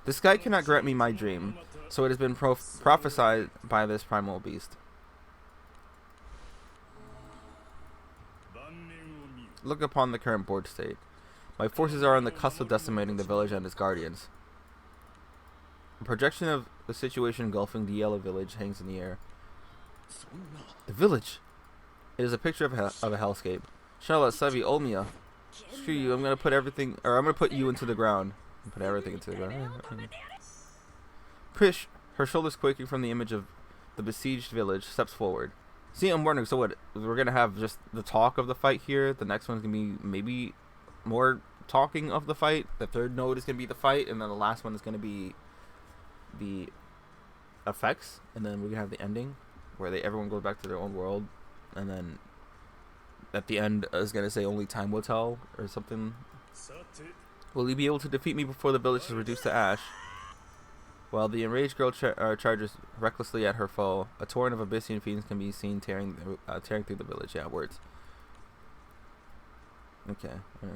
The sky cannot grant me my dream, so it has been prophesied by this primal beast. Look upon the current board state. My forces are on the cusp of decimating the village and its guardians. A projection of the situation engulfing the yellow village hangs in the air. The village! It is a picture of a hellscape. Charlotte, Sevi, Olmia. Screw you, I'm gonna put you into the ground. Put everything into the ground. Prish, her shoulders quaking from the image of the besieged village, steps forward. See, I'm wondering, so what, we're gonna have just the talk of the fight here, the next one's gonna be maybe more talking of the fight, the third node is gonna be the fight, and then the last one is gonna be the effects, and then we're gonna have the ending, where everyone goes back to their own world, and then at the end is gonna say only time will tell, or something. Will you be able to defeat me before the village is reduced to ash? While the enraged girl charges recklessly at her foe, a torrent of Abyssian fiends can be seen tearing through the village. Yeah, words. Okay. Yeah.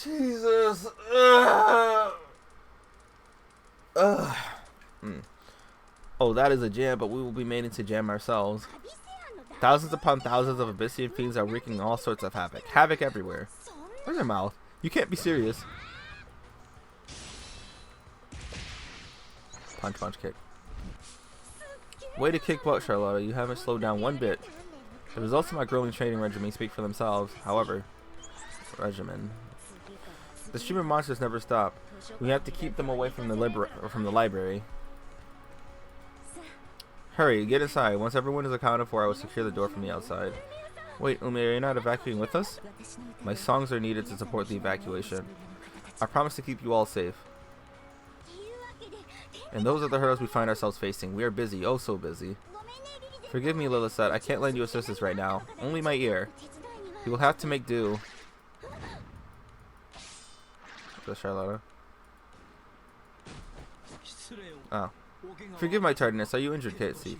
Jesus. Oh, that is a jam, but we will be made into jam ourselves. Thousands upon thousands of Abyssian fiends are wreaking all sorts of havoc. Havoc everywhere. Where's your mouth? You can't be serious. Punch, punch, kick. Way to kick butt, Charlotta. You haven't slowed down one bit. The results of my growing training regimen speak for themselves. However, the stream of monsters never stop. We have to keep them away from the library. Hurry, get inside. Once everyone is accounted for, I will secure the door from the outside. Wait, Umi, are you not evacuating with us? My songs are needed to support the evacuation. I promise to keep you all safe. And those are the hurdles we find ourselves facing. We are busy, oh so busy. Forgive me, Lilithette, I can't lend you assistance right now. Only my ear. You will have to make do. Charlotta. Oh. Forgive my tardiness. Are you injured, Casey?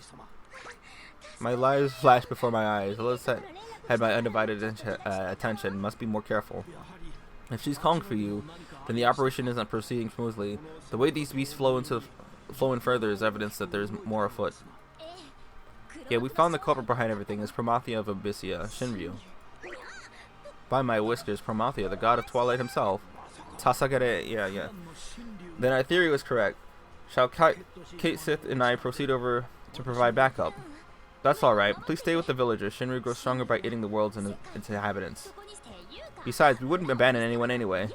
My lives flashed before my eyes. Lilithette had my undivided attention. Must be more careful. If she's calling for you, then the operation isn't proceeding smoothly. The way these beasts flow in further is evidence that there's more afoot. Yeah, we found the culprit behind everything. Is Promathia of Abyssia, Shinryu. By my whiskers, Promathia, the god of twilight himself. Tasagare, yeah. Then our theory was correct. Shall Kate Sith and I proceed over to provide backup? That's alright. Please stay with the villagers. Shinryu grows stronger by eating the world's inhabitants. Besides, we wouldn't abandon anyone anyway.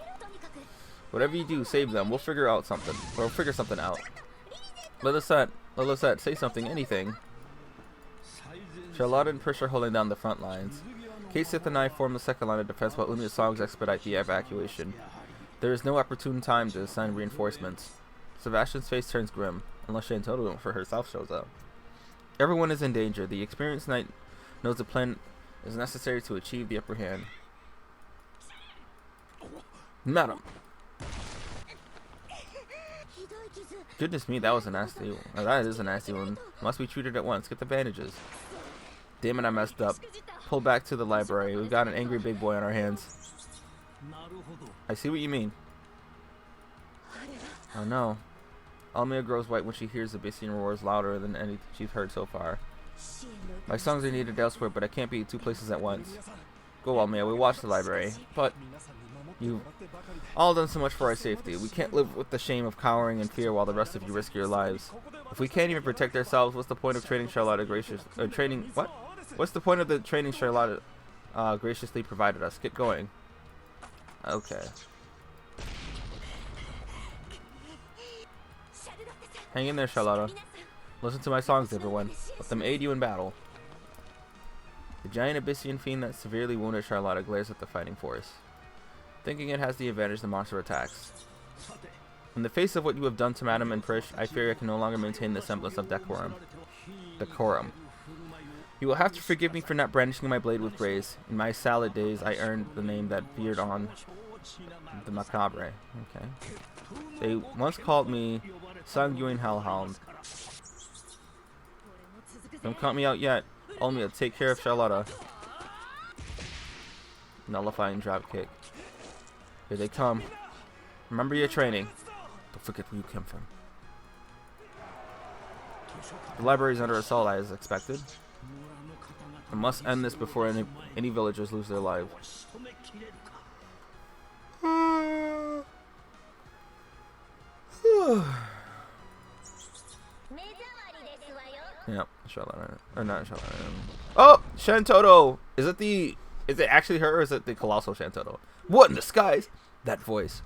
Whatever you do, save them. We'll figure something out. Lilithette, say something, anything. Charlotta and Prish are holding down the front lines. Kate Sith and I form the second line of defense while Umia's songs expedite the evacuation. There is no opportune time to assign reinforcements. Sebastian's face turns grim, unless Shantoto for herself shows up. Everyone is in danger. The experienced knight knows the plan is necessary to achieve the upper hand. Madam! Goodness me, that was a nasty one. That is a nasty one. Must be treated at once. Get the bandages. Damn it, I messed up. Pull back to the library. We've got an angry big boy on our hands. I see what you mean. Oh no. Almia grows white when she hears the Abyssian roars louder than any she's heard so far. My songs are needed elsewhere, but I can't be in two places at once. go well, Mia. We watched the library, but you've all done so much for our safety. We can't live with the shame of cowering in fear while the rest of you risk your lives. If we can't even protect ourselves, what's the point of training Charlotta what? What's the point of the training Charlotta graciously provided us? Get going. Okay. Hang in there, Charlotta. Listen to my songs, everyone. Let them aid you in battle. The giant Abyssian fiend that severely wounded Charlotta glares at the fighting force, thinking it has the advantage the monster attacks. In the face of what you have done to Madame and Prish, I fear I can no longer maintain the semblance of decorum. You will have to forgive me for not brandishing my blade with grace. In my salad days, I earned the name that veered on the macabre. Okay. They once called me Sanguine Hellhound. Don't count me out yet. Olmia, take care of Charlotta. Nullifying drop kick. Here they come. Remember your training. Don't forget where you came from. The library is under assault, as expected. I must end this before any villagers lose their lives. Yep, Charlotte. Or not Charlotte. Oh! Shantoto! Is it actually her or is it the colossal Shantoto? What in the skies? That voice.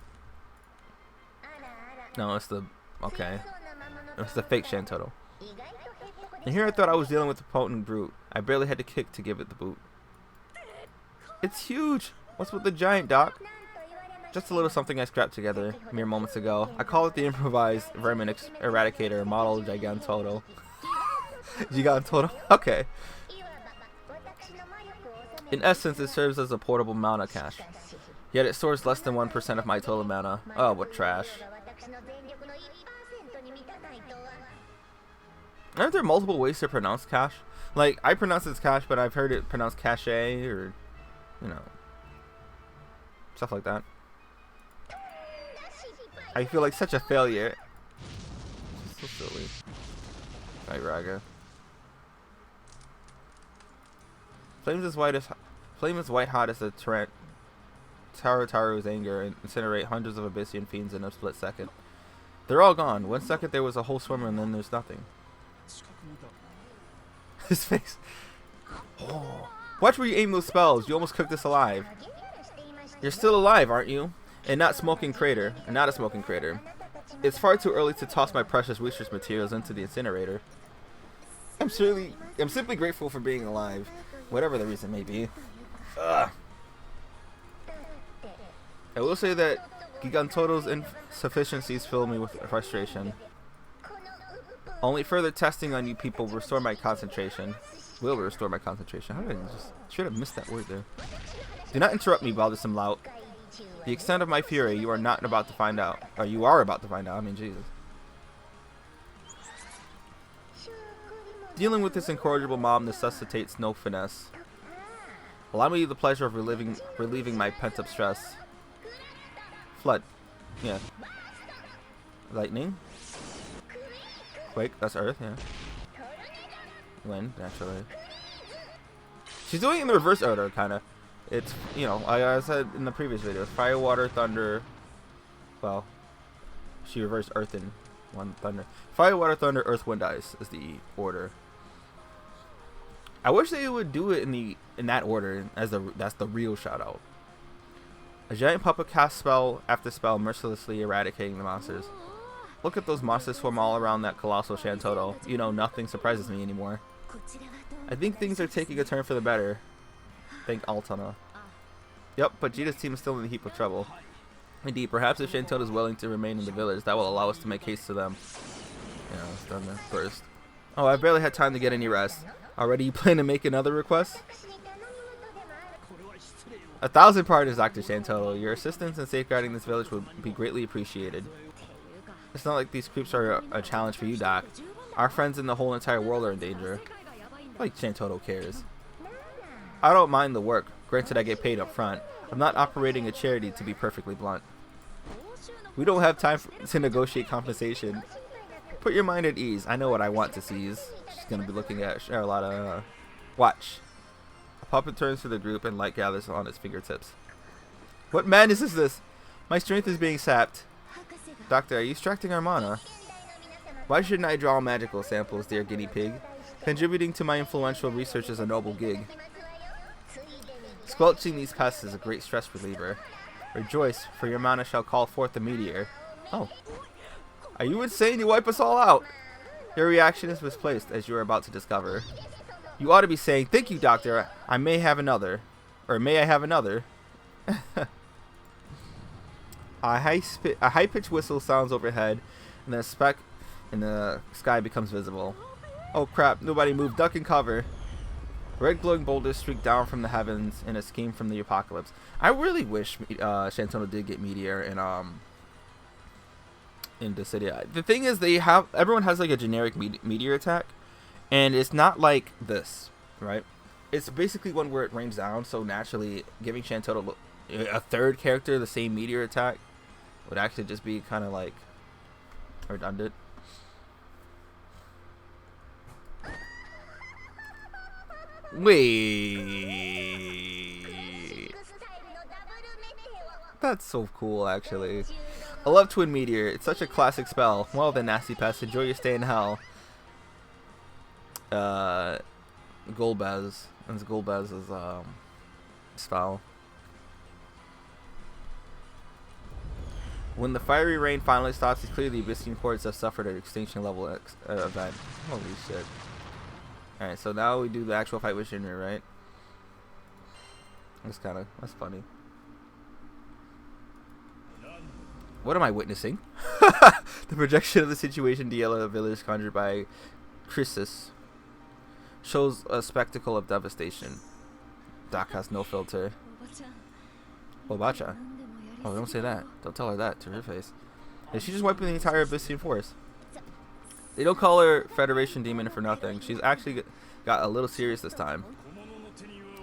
No, it's the... Okay. It's the fake Shantoto. And here I thought I was dealing with a potent brute. I barely had to kick to give it the boot. It's huge! What's with the giant, Doc? Just a little something I scrapped together mere moments ago. I call it the improvised vermin eradicator model Gigantoto. Gigantoto? Okay. In essence, it serves as a portable mana cache. Yet it stores less than 1% of my total mana. Oh, what trash. Aren't there multiple ways to pronounce cache? Like, I pronounce it cache, but I've heard it pronounced cache, or, you know, stuff like that. I feel like such a failure. So silly. Right, Raga. Flame is white hot as the Taru's anger and incinerate hundreds of Abyssian fiends in a split second. They're all gone. 1 second there was a whole swarm and then there's nothing. His face. Oh. Watch where you aim those spells. You almost cooked us alive. You're still alive, aren't you? And not a smoking crater. It's far too early to toss my precious research materials into the incinerator. I'm simply grateful for being alive, whatever the reason may be. Ugh. I will say that Gigantoto's insufficiencies fill me with frustration. Only further testing on you people will restore my concentration. How did I just should have missed that word there? Do not interrupt me, bothersome lout. The extent of my fury you are about to find out. Or you are about to find out, I mean Jesus. Dealing with this incorrigible mob necessitates no finesse. Allow me the pleasure of relieving my pent-up stress. Flood. Yeah. Lightning. Quake, that's earth, yeah. Wind, naturally. She's doing it in the reverse order, kinda. It's, you know, I said in the previous videos, fire, water, thunder. Well, she reversed earth in one thunder. Fire, water, thunder, earth, wind, ice is the order. I wish they would do it in that order, as that's the real shout out. A giant puppet casts spell after spell, mercilessly eradicating the monsters. Look at those monsters swarm all around that colossal Shantoto. You know, nothing surprises me anymore. I think things are taking a turn for the better. Thank Altana. Yep, but Jita's team is still in a heap of trouble. Indeed, perhaps if Shantoto is willing to remain in the village, that will allow us to make haste to them. Yeah, it's done there first. Oh, I've barely had time to get any rest. Already you plan to make another request? 1,000 pardons, Dr. Shantoto. Your assistance in safeguarding this village would be greatly appreciated. It's not like these creeps are a challenge for you, Doc. Our friends in the whole entire world are in danger. Like Shantoto cares. I don't mind the work. Granted, I get paid up front. I'm not operating a charity, to be perfectly blunt. We don't have time to negotiate compensation. Put your mind at ease. I know what I want to seize. She's gonna be looking at Charlotta. Watch. puppet turns to the group and light gathers on its fingertips. What madness is this? My strength is being sapped. Doctor, are you extracting our mana? Why shouldn't I draw magical samples, dear guinea pig? Contributing to my influential research is a noble gig. Squelching these pests is a great stress reliever. Rejoice, for your mana shall call forth the meteor. Oh. Are you insane? You wipe us all out! Your reaction is misplaced, as you are about to discover. You ought to be saying, thank you, Doctor. I may have another. Or may I have another? A high-pitched whistle sounds overhead, and then a speck in the sky becomes visible. Oh crap, nobody move, duck and cover. Red glowing boulders streak down from the heavens in a scheme from the apocalypse. I really wish Shantono did get Meteor in the city. The thing is, everyone has like a generic Meteor attack, and it's not like this, right? It's basically one where it rains down, so naturally giving Shantono a third character the same Meteor attack would actually just be kind of like redundant. Wait. That's so cool, actually. I love Twin Meteor. It's such a classic spell. Well then, nasty pest, enjoy your stay in hell. Golbez. That's Golbez's spell. When the fiery rain finally stops, it's clear the Abyssinian hordes have suffered an extinction level event. Holy shit. Alright, so now we do the actual fight with Shinra, right? That's funny. What am I witnessing? The projection of the situation Diela village conjured by Chrysis shows a spectacle of devastation. Doc has no filter. Obacha. Oh, don't say that. Don't tell her that to her face. Is she just wiping the entire Abyssinian force? They don't call her Federation Demon for nothing. She's actually got a little serious this time.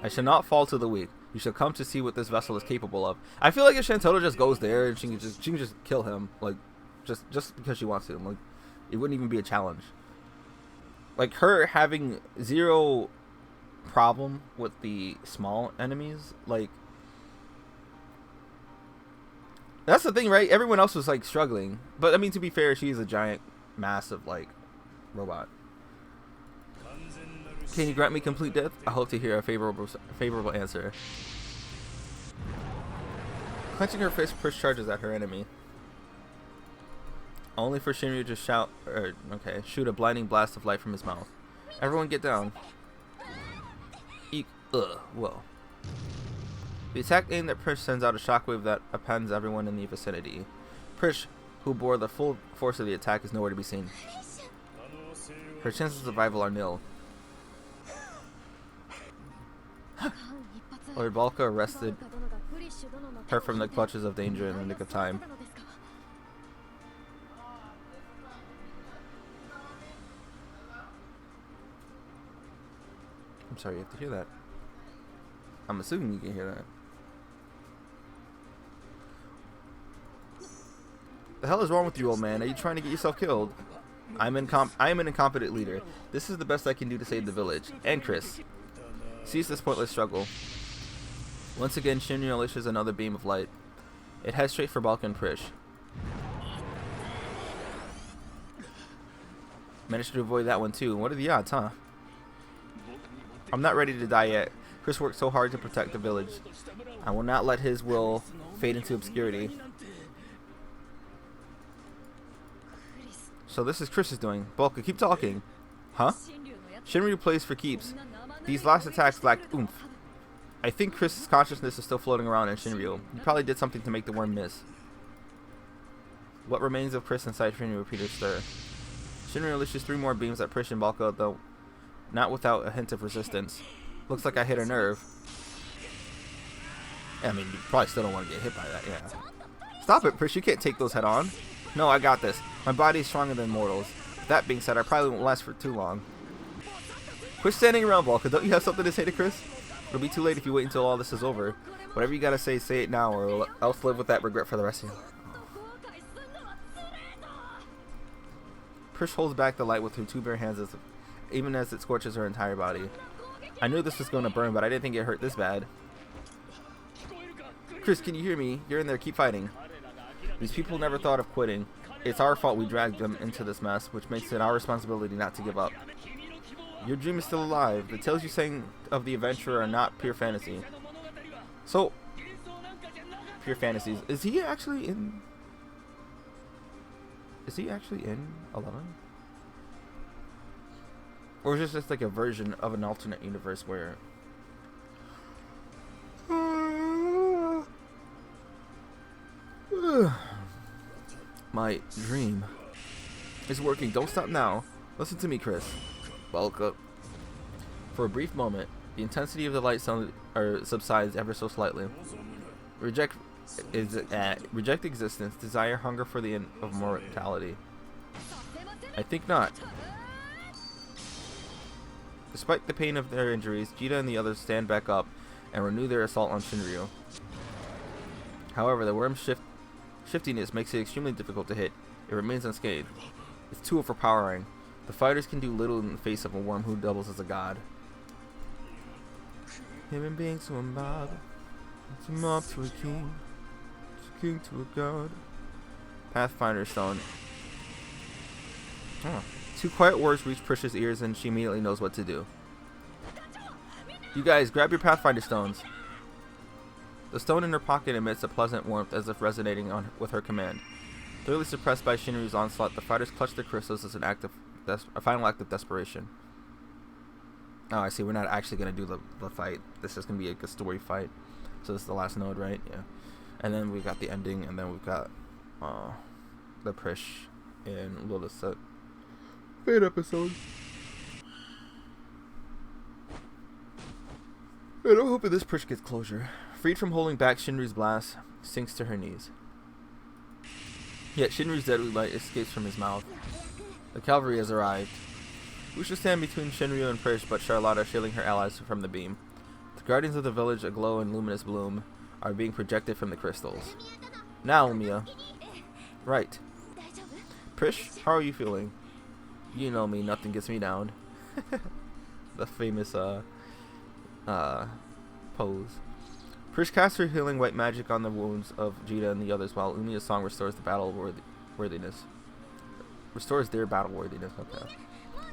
I shall not fall to the weak. You shall come to see what this vessel is capable of. I feel like if Shantono just goes there and she can just kill him, like just because she wants to. Like, it wouldn't even be a challenge. Like, her having zero problem with the small enemies, like, that's the thing, right? Everyone else was like struggling, but I mean, to be fair, she's a giant, massive like robot. Can you grant me complete death? I hope to hear a favorable answer. Clenching her fist, Push charges at her enemy. Only for Shinryu to shoot a blinding blast of light from his mouth. Everyone get down. Whoa. The attack aimed at Prish sends out a shockwave that appends everyone in the vicinity. Prish, who bore the full force of the attack, is nowhere to be seen. Her chances of survival are nil. Lord Balka arrested her from the clutches of danger in the nick of time. I'm sorry you have to hear that. I'm assuming you can hear that. The hell is wrong with you, old man? Are you trying to get yourself killed? I am an incompetent leader. This is the best I can do to save the village. And Chris. Cease this pointless struggle. Once again, Shinryu unleashes another beam of light. It heads straight for Balkan Prish. Managed to avoid that one too. What are the odds, huh? I'm not ready to die yet. Chris worked so hard to protect the village. I will not let his will fade into obscurity. So this is Chris's doing. Balka, keep talking. Huh? Shinryu plays for keeps. These last attacks lacked oomph. I think Chris's consciousness is still floating around in Shinryu. He probably did something to make the worm miss. What remains of Chris inside Shinryu repeated stir. Shinryu unleashes 3 more beams at Prish and Balka, though not without a hint of resistance. Looks like I hit a nerve. I mean, you probably still don't want to get hit by that, yeah. Stop it, Prish, you can't take those head on. No, I got this. My body is stronger than mortals. That being said, I probably won't last for too long. Quit standing around, Balka. Don't you have something to say to Chris? It'll be too late if you wait until all this is over. Whatever you gotta say it now, or else live with that regret for the rest of your life. Prish holds back the light with her 2 bare hands, even as it scorches her entire body. I knew this was going to burn, but I didn't think it hurt this bad. Chris, can you hear me? You're in there. Keep fighting. These people never thought of quitting. It's our fault we dragged them into this mess, which makes it our responsibility not to give up. Your dream is still alive. The tales you sang of the adventurer are not pure fantasy. So, pure fantasies. Is he actually in 11? Or is this just like a version of an alternate universe where... My dream is working. Don't stop now. Listen to me, Chris. Bulk up. For a brief moment, the intensity of the light subsides ever so slightly. Reject existence. Desire, hunger for the end of mortality. I think not. Despite the pain of their injuries, Jita and the others stand back up and renew their assault on Shinryu. However, the worm's shiftiness makes it extremely difficult to hit. It remains unscathed. It's too overpowering. The fighters can do little in the face of a worm who doubles as a god. Human beings to a mob, to a mob to a king to a god. Pathfinder Stone. Oh. Two quiet words reach Prish's ears and she immediately knows what to do. You guys, grab your Pathfinder Stones. The stone in her pocket emits a pleasant warmth as if resonating with her command. Thoroughly suppressed by Shinryu's onslaught, the fighters clutch their crystals as a final act of desperation. Oh, I see. We're not actually going to do the fight. This is going to be like a story fight. So this is the last node, right? Yeah. And then we got the ending, and then we've got the Prish and Lotus set. Fate episode. And I'm hoping this Prish gets closure. Freed from holding back Shinryu's blast, sinks to her knees. Yet Shinryu's deadly light escapes from his mouth. The cavalry has arrived. Who should stand between Shinryu and Prish but Charlotta, shielding her allies from the beam? The guardians of the village, aglow in luminous bloom, are being projected from the crystals. Now, Mia. Right. Prish, how are you feeling? You know me, nothing gets me down. The famous pose. Prish casts her healing white magic on the wounds of Jita and the others, while Umiya's song restores the battle worthiness. Restores their battle worthiness. Okay.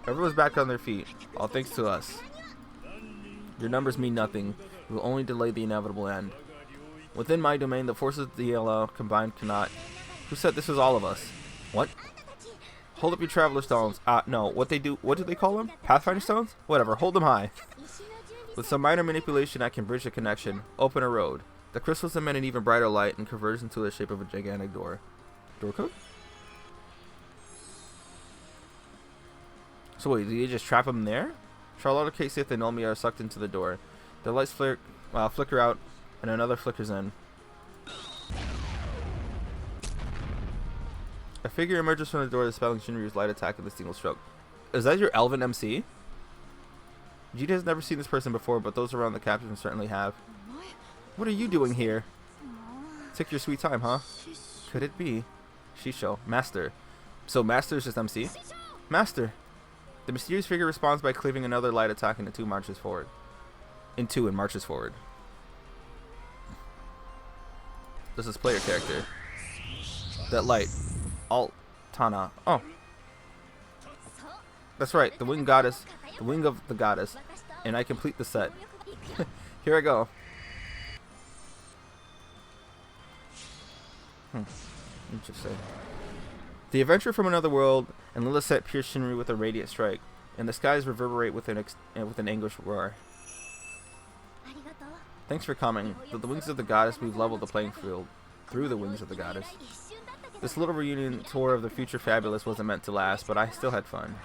Everyone's back on their feet, all thanks to us. Your numbers mean nothing. We will only delay the inevitable end. Within my domain, the forces of the DLL combined cannot. Who said this was all of us? What? Hold up your traveler stones. No. What do they call them? Pathfinder stones? Whatever. Hold them high. With some minor manipulation, I can bridge a connection. Open a road. The crystals emit an even brighter light and converge into the shape of a gigantic door. Door code? So wait, did you just trap them there? Charlotta, Casey, and Olmia are sucked into the door. The lights flicker out, and another flickers in. A figure emerges from the door, dispelling Shinryu's light attack with a single stroke. Is that your elven MC? Jita has never seen this person before, but those around the captain certainly have. What are you doing here? Take your sweet time, huh? Could it be? Shisho. Master. So Master is just MC? Master! The mysterious figure responds by cleaving another light attack into two and marches forward. This is player character. That light. Alt-Tana. Oh. That's right, the wing goddess. The wing of the goddess. And I complete the set. Here I go. Interesting. The adventure from another world, and Lilith pierce Shinryu with a radiant strike, and the skies reverberate with an anguished roar. Thanks for coming. With the wings of the goddess, we've leveled the playing field. Through the wings of the goddess. This little reunion tour of the future fabulous wasn't meant to last, but I still had fun.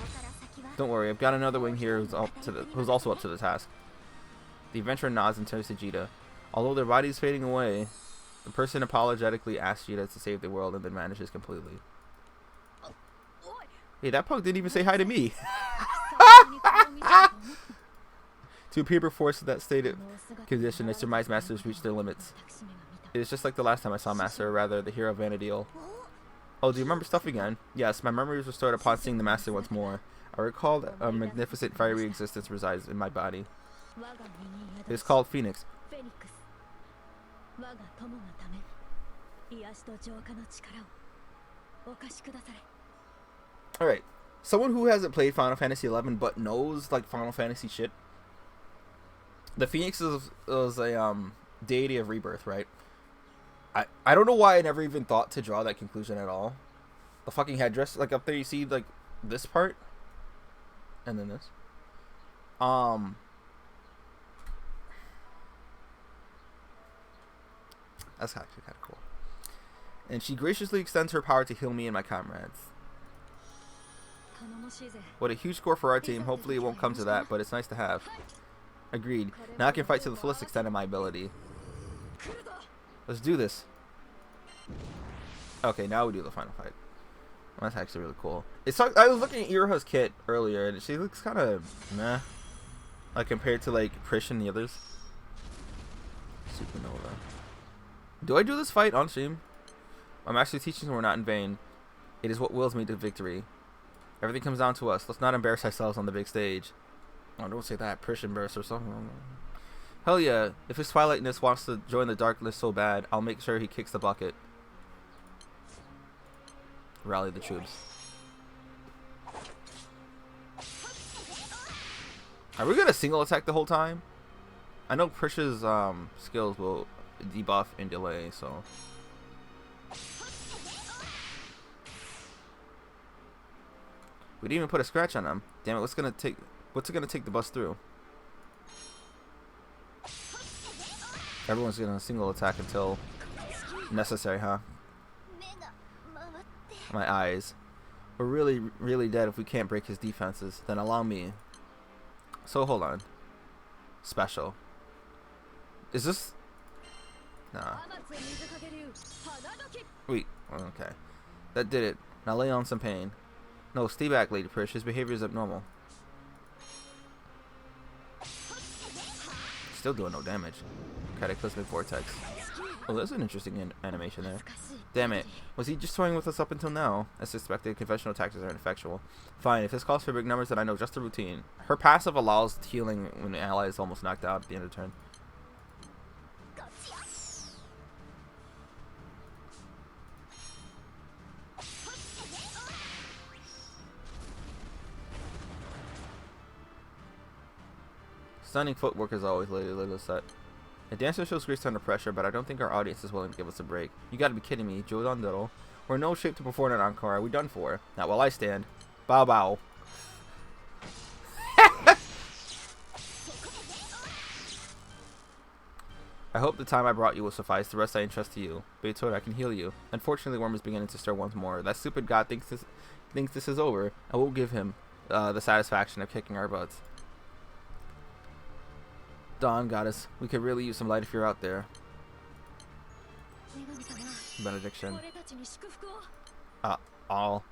Don't worry, I've got another wing here who's also up to the task. The adventurer nods and turns to Jita. Although their body is fading away, the person apologetically asks Jita to save the world and then vanishes completely. Hey, that punk didn't even say hi to me. To appear before that stated condition, I surmise masters reach their limits. It is just like the last time I saw Master, or rather, the hero of Vanadiel. Oh, do you remember stuff again? Yes, my memory was restored upon seeing the Master once more. I recall that a magnificent fiery existence resides in my body. It's called Phoenix. Alright. Someone who hasn't played Final Fantasy 11 but knows like Final Fantasy shit. The Phoenix is a deity of rebirth, right? I don't know why I never even thought to draw that conclusion at all. The fucking headdress, like up there you see like this part and then this. That's actually kind of cool. And she graciously extends her power to heal me and my comrades. What a huge score for our team. Hopefully it won't come to that, but it's nice to have. Agreed. Now I can fight to the fullest extent of my ability. Let's do this. Okay, now we do the final fight. Well, that's actually really cool. I was looking at Iroha's kit earlier, and she looks kind of meh, like compared to like Prish and the others. Supernova. Do I do this fight on stream? I'm actually teaching we're not in vain. It is what wills me to victory. Everything comes down to us. Let's not embarrass ourselves on the big stage. Oh, don't say that. Prish embarrassed or something. Hell yeah. If his Twilightness wants to join the darkness so bad, I'll make sure he kicks the bucket. Rally the troops. Are we gonna single attack the whole time? I know Prish's skills will debuff and delay, so. We didn't even put a scratch on him. Damn it! What's it gonna take the bus through? Everyone's gonna single attack until necessary, huh? My eyes. We're really, really dead if we can't break his defenses. Then allow me. So hold on. Special. Is this? Nah. Wait. Okay. That did it. Now lay on some pain. No, stay back, Lady Prish. His behavior is abnormal. Still doing no damage. Cataclysmic Vortex. Well, there's an interesting animation there. Damn it. Was he just toying with us up until now? As expected, conventional tactics are ineffectual. Fine, if this calls for big numbers, then I know just the routine. Her passive allows healing when the ally is almost knocked out at the end of the turn. Stunning footwork is always Lady set. A dancer shows grace under pressure, but I don't think our audience is willing to give us a break. You gotta be kidding me, Jodan Diddle. We're in no shape to perform an encore. Are we done for? Not while I stand. Bow bow. I hope the time I brought you will suffice. The rest I entrust to you. Beethoven, I can heal you. Unfortunately, Worm is beginning to stir once more. That stupid god thinks this is over. I will give him the satisfaction of kicking our butts. Dawn, goddess, we could really use some light if you're out there. Benediction. All.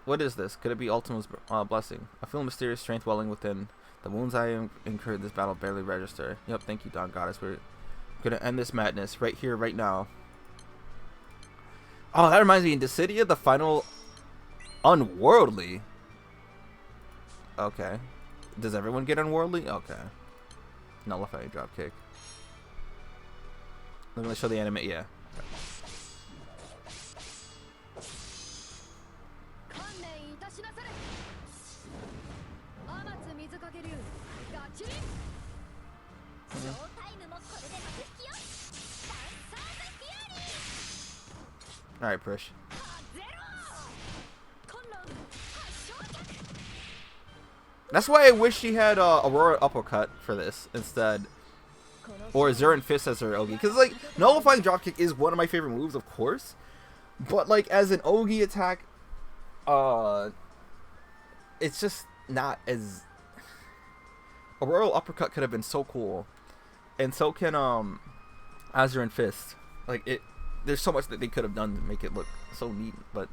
What is this? Could it be Ultima's blessing? I feel mysterious strength welling within. The wounds I incurred this battle barely register. Yep, thank you, Dawn, goddess. We're gonna end this madness right here, right now. Oh, that reminds me, in Dissidia, the final unworldly. Okay. Does everyone get unworldly? Okay. Nullify dropkick. I'm gonna show the anime. Yeah. All right, Prish. That's why I wish she had Aurora Uppercut for this instead. Or Zurin Fist as her Ogi. Because, like, Nullifying Dropkick is one of my favorite moves, of course. But, like, as an Ogi attack, it's just not as... Aurora Uppercut could have been so cool. And so can, Azurin Fist. Like, there's so much that they could have done to make it look so neat. But,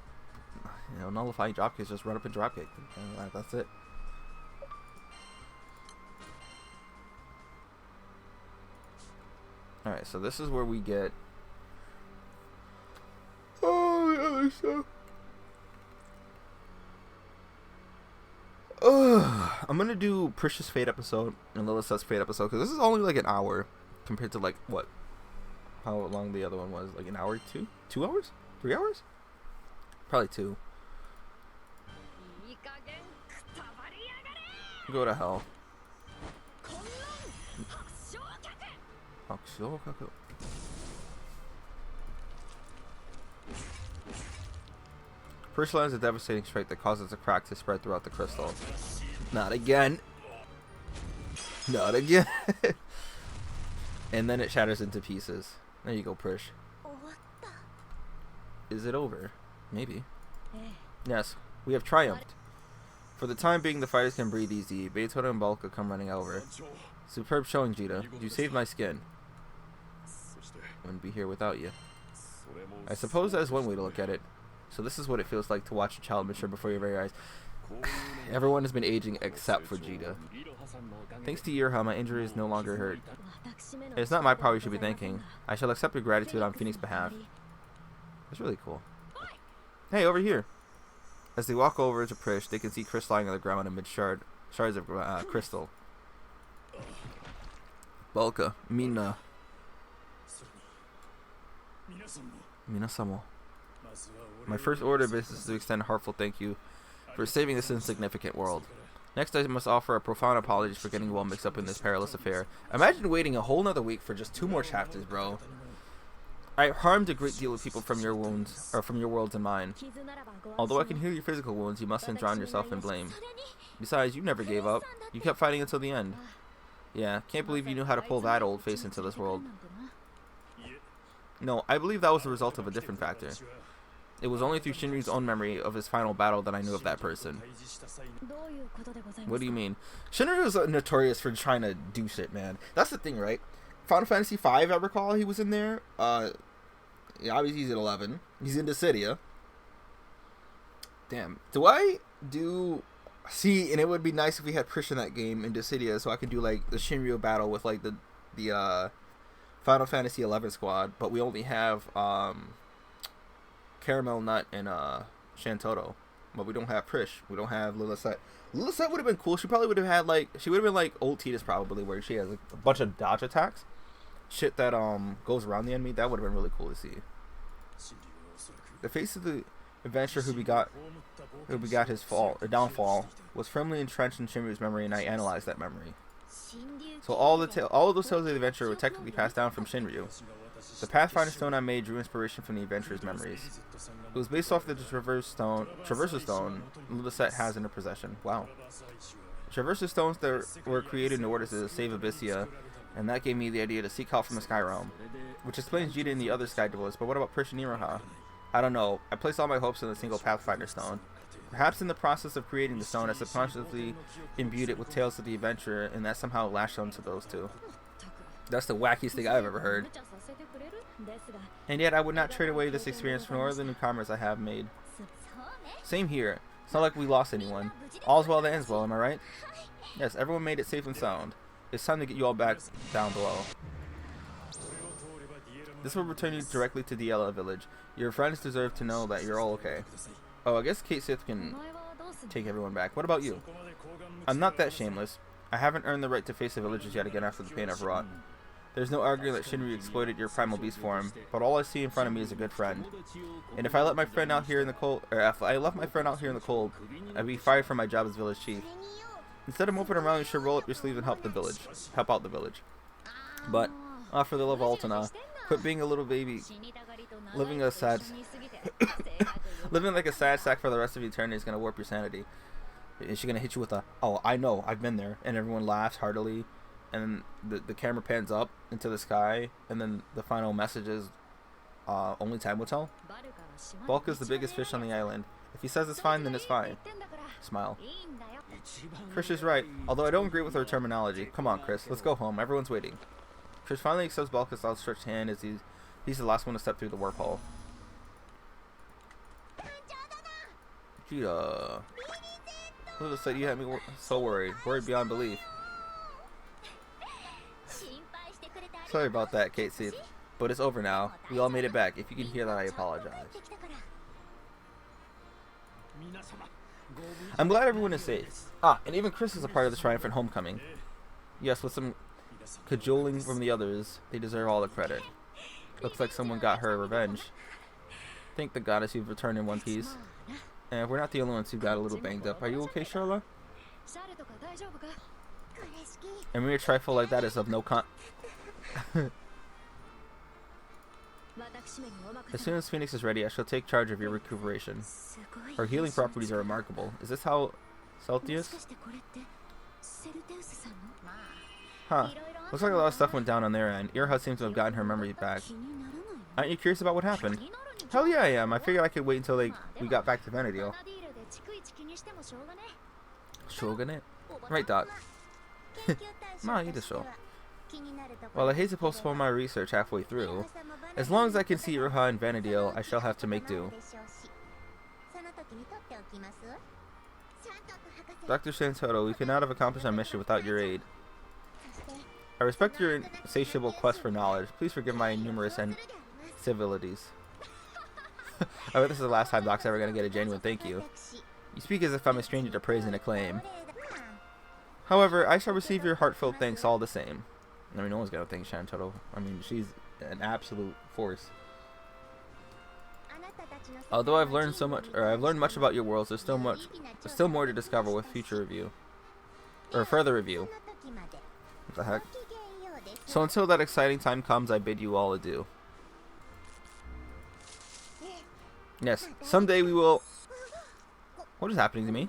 you know, Nullifying Dropkick is just run up and dropkick. And that's it. Alright, so this is where we get... Oh, the other stuff. I'm gonna do Precious Fate episode and Lilith's Fate episode because this is only like an hour compared to like what? How long the other one was? Like an hour, 2 hours, 3 hours? Probably 2. Go to hell. First line is a devastating strike that causes a crack to spread throughout the crystal. Not again. Not again. And then it shatters into pieces. There you go, Prish. Is it over? Maybe. Yes, we have triumphed. For the time being, the fighters can breathe easy. Beethoven and Balka come running over. Superb showing, Jita. You saved my skin. I wouldn't be here without you. I suppose that is one way to look at it. So this is what it feels like to watch a child mature before your very eyes. Everyone has been aging except for Jita. Thanks to Yurha, my injury is no longer hurt. It's not my power you should be thanking. I shall accept your gratitude on Phoenix's behalf. That's really cool. Hey, over here. As they walk over to Prish, they can see Chris lying on the ground amid shards of crystal. Balka, Mina. Minasamo. My first order of business is to extend a heartfelt thank you for saving this insignificant world. Next, I must offer a profound apology for getting well mixed up in this perilous affair. Imagine waiting a whole nother week for just 2 more chapters, bro. I harmed a great deal of people from your wounds, or from your worlds and mine. Although I can heal your physical wounds, you mustn't drown yourself in blame. Besides, you never gave up. You kept fighting until the end. Yeah, can't believe you knew how to pull that old face into this world. No, I believe that was the result of a different factor. It was only through Shinryu's own memory of his final battle that I knew of that person. What do you mean? Shinryu is notorious for trying to do shit, man. That's the thing, right? Final Fantasy V, I recall he was in there. Yeah, obviously he's at 11. He's in Dissidia. Damn. See, and it would be nice if we had Prish in that game in Dissidia, so I could do like the Shinryu battle with like the Final Fantasy 11 squad, but we only have Caramel Nut and Shantoto, but we don't have Prish. We don't have Lilith. Lilith would have been cool. She probably would have had like been like old Tidus probably, where she has like a bunch of dodge attacks, shit that goes around the enemy. That would have been really cool to see. The face of the adventurer who begot his downfall was firmly entrenched in Shinryu's memory, and I analyzed that memory. So all of those tales of the adventurer were technically passed down from Shinryu. The Pathfinder Stone I made drew inspiration from the adventurer's memories. It was based off the Traversal Stone Lilith has in her possession. Wow. Traversal Stones that were created in order to save Abyssia, and that gave me the idea to seek help from the Sky Realm. Which explains Jita and the other Sky Dwellers, but what about Prish and Iroha? I don't know. I placed all my hopes in a single Pathfinder Stone. Perhaps in the process of creating the stone, I subconsciously imbued it with tales of the adventurer, and that somehow lashed onto those two. That's the wackiest thing I've ever heard. And yet I would not trade away this experience for nor the new commerce I have made. Same here. It's not like we lost anyone. All's well that ends well, am I right? Yes, everyone made it safe and sound. It's time to get you all back down below. This will return you directly to Diela village. Your friends deserve to know that you're all okay. Oh, I guess Kate Sith can take everyone back. What about you? I'm not that shameless. I haven't earned the right to face the villagers yet again after the pain I've wrought. There's no arguing that Shinryu exploited your primal beast form, but all I see in front of me is a good friend. And if I let my friend out here in the cold, I'd be fired from my job as village chief. Instead of moping around, you should roll up your sleeves and help out the village. But, for the love of Altana, quit being a little baby, living like a sad sack for the rest of eternity is gonna warp your sanity. Is she gonna hit you with a, oh, I know, I've been there, and everyone laughs heartily, and the camera pans up into the sky, and then the final message is, only time will tell? Bulk is the biggest fish on the island. If he says it's fine, then it's fine. Smile. Chris is right, although I don't agree with her terminology. Come on, Chris, let's go home. Everyone's waiting. Chris finally accepts Balka's outstretched hand as he's the last one to step through the warp hole. Jita. Lilith said you had me so worried beyond belief. Sorry about that, Kate Sith, but it's over now. We all made it back. If you can hear that, I apologize. I'm glad everyone is safe. Ah, and even Chris is a part of this triumphant homecoming. Yes, with some cajoling from the others, they deserve all the credit. Looks like someone got her revenge. Thank the goddess you've returned in one piece. And we're not the only ones who got a little banged up. Are you okay, Charla? A mere trifle like that is of no As soon as Phoenix is ready, I shall take charge of your recuperation. Her healing properties are remarkable. Is this how Celtius? Huh. Looks like a lot of stuff went down on their end. Iroha seems to have gotten her memory back. Aren't you curious about what happened? Hell yeah, I am. I figured I could wait until we got back to Vanadil. Shogunate? Right, Doc. Ma, you just show. Well, I hate to postpone my research halfway through. As long as I can see Iroha and Vanadil, I shall have to make do. Dr. Santoro, we could not have accomplished our mission without your aid. I respect your insatiable quest for knowledge. Please forgive my numerous civilities. I bet this is the last time Doc's ever going to get a genuine thank you. You speak as if I'm a stranger to praise and acclaim. However, I shall receive your heartfelt thanks all the same. I mean, no one's going to thank Santoro. I mean, she's an absolute force. Although I've learned much about your worlds, there's still more to discover with future review. Or further review. What the heck? So until that exciting time comes, I bid you all adieu. Yes, someday we will... What is happening to me?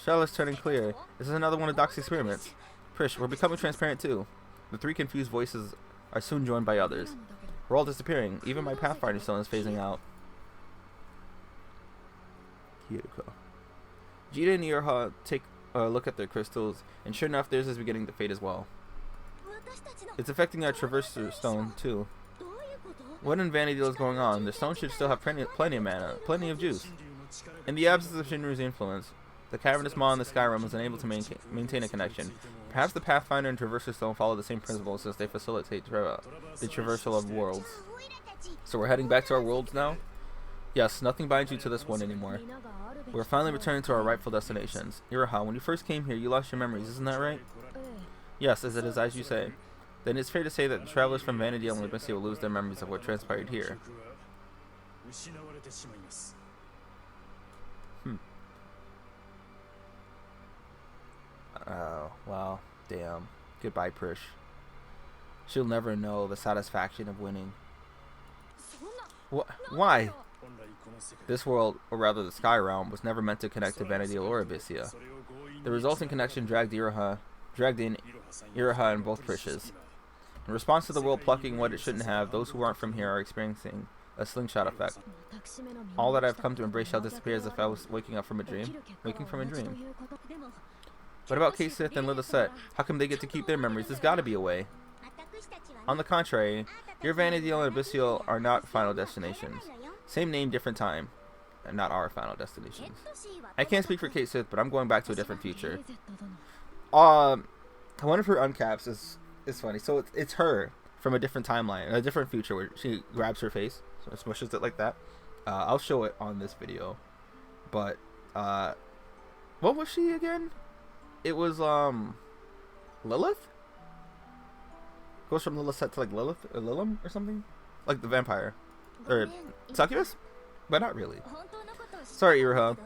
Shell is turning clear. This is another one of Doc's experiments. Prish, we're becoming transparent too. The three confused voices are soon joined by others. We're all disappearing. Even my Pathfinder Stone is phasing out. Jita and Iroha take a look at their crystals, and sure enough, theirs is beginning to fade as well. It's affecting our Traverser Stone too. What in Vanadil is going on? The stone should still have plenty of mana, plenty of juice. In the absence of Shinru's influence, the cavernous maw in the Skyrim was unable to maintain a connection. Perhaps the Pathfinder and Traverser Stone follow the same principles as they facilitate the traversal of worlds. So we're heading back to our worlds now? Yes, nothing binds you to this one anymore. We're finally returning to our rightful destinations. Iroha, when you first came here, you lost your memories, isn't that right? Yes, as it is as you say. Then it's fair to say that the travelers from Vanadil and Libessia will lose their memories of what transpired here. Oh, well, damn. Goodbye, Prish. She'll never know the satisfaction of winning. Why? This world, or rather the Sky Realm, was never meant to connect to Vanadil or Abyssia. The resulting connection dragged in Iroha and both Prishes. In response to the world plucking what it shouldn't have, those who aren't from here are experiencing a slingshot effect. All that I've come to embrace shall disappear as if I was waking from a dream. What about K-Sith and Lilithset? How come they get to keep their memories? There's gotta be a way. On the contrary, your Vanadil and Abyssal are not final destinations. Same name, different time. And not our final destinations. I can't speak for K-Sith, but I'm going back to a different future. One of her uncaps is funny. So it's her from a different timeline, a different future where she grabs her face, so smushes it like that. I'll show it on this video. But what was she again? It was Lilith? Goes from Lilithset to like Lilith or Lilim or something? Like the vampire. Or succubus? But not really. Sorry, Iroha.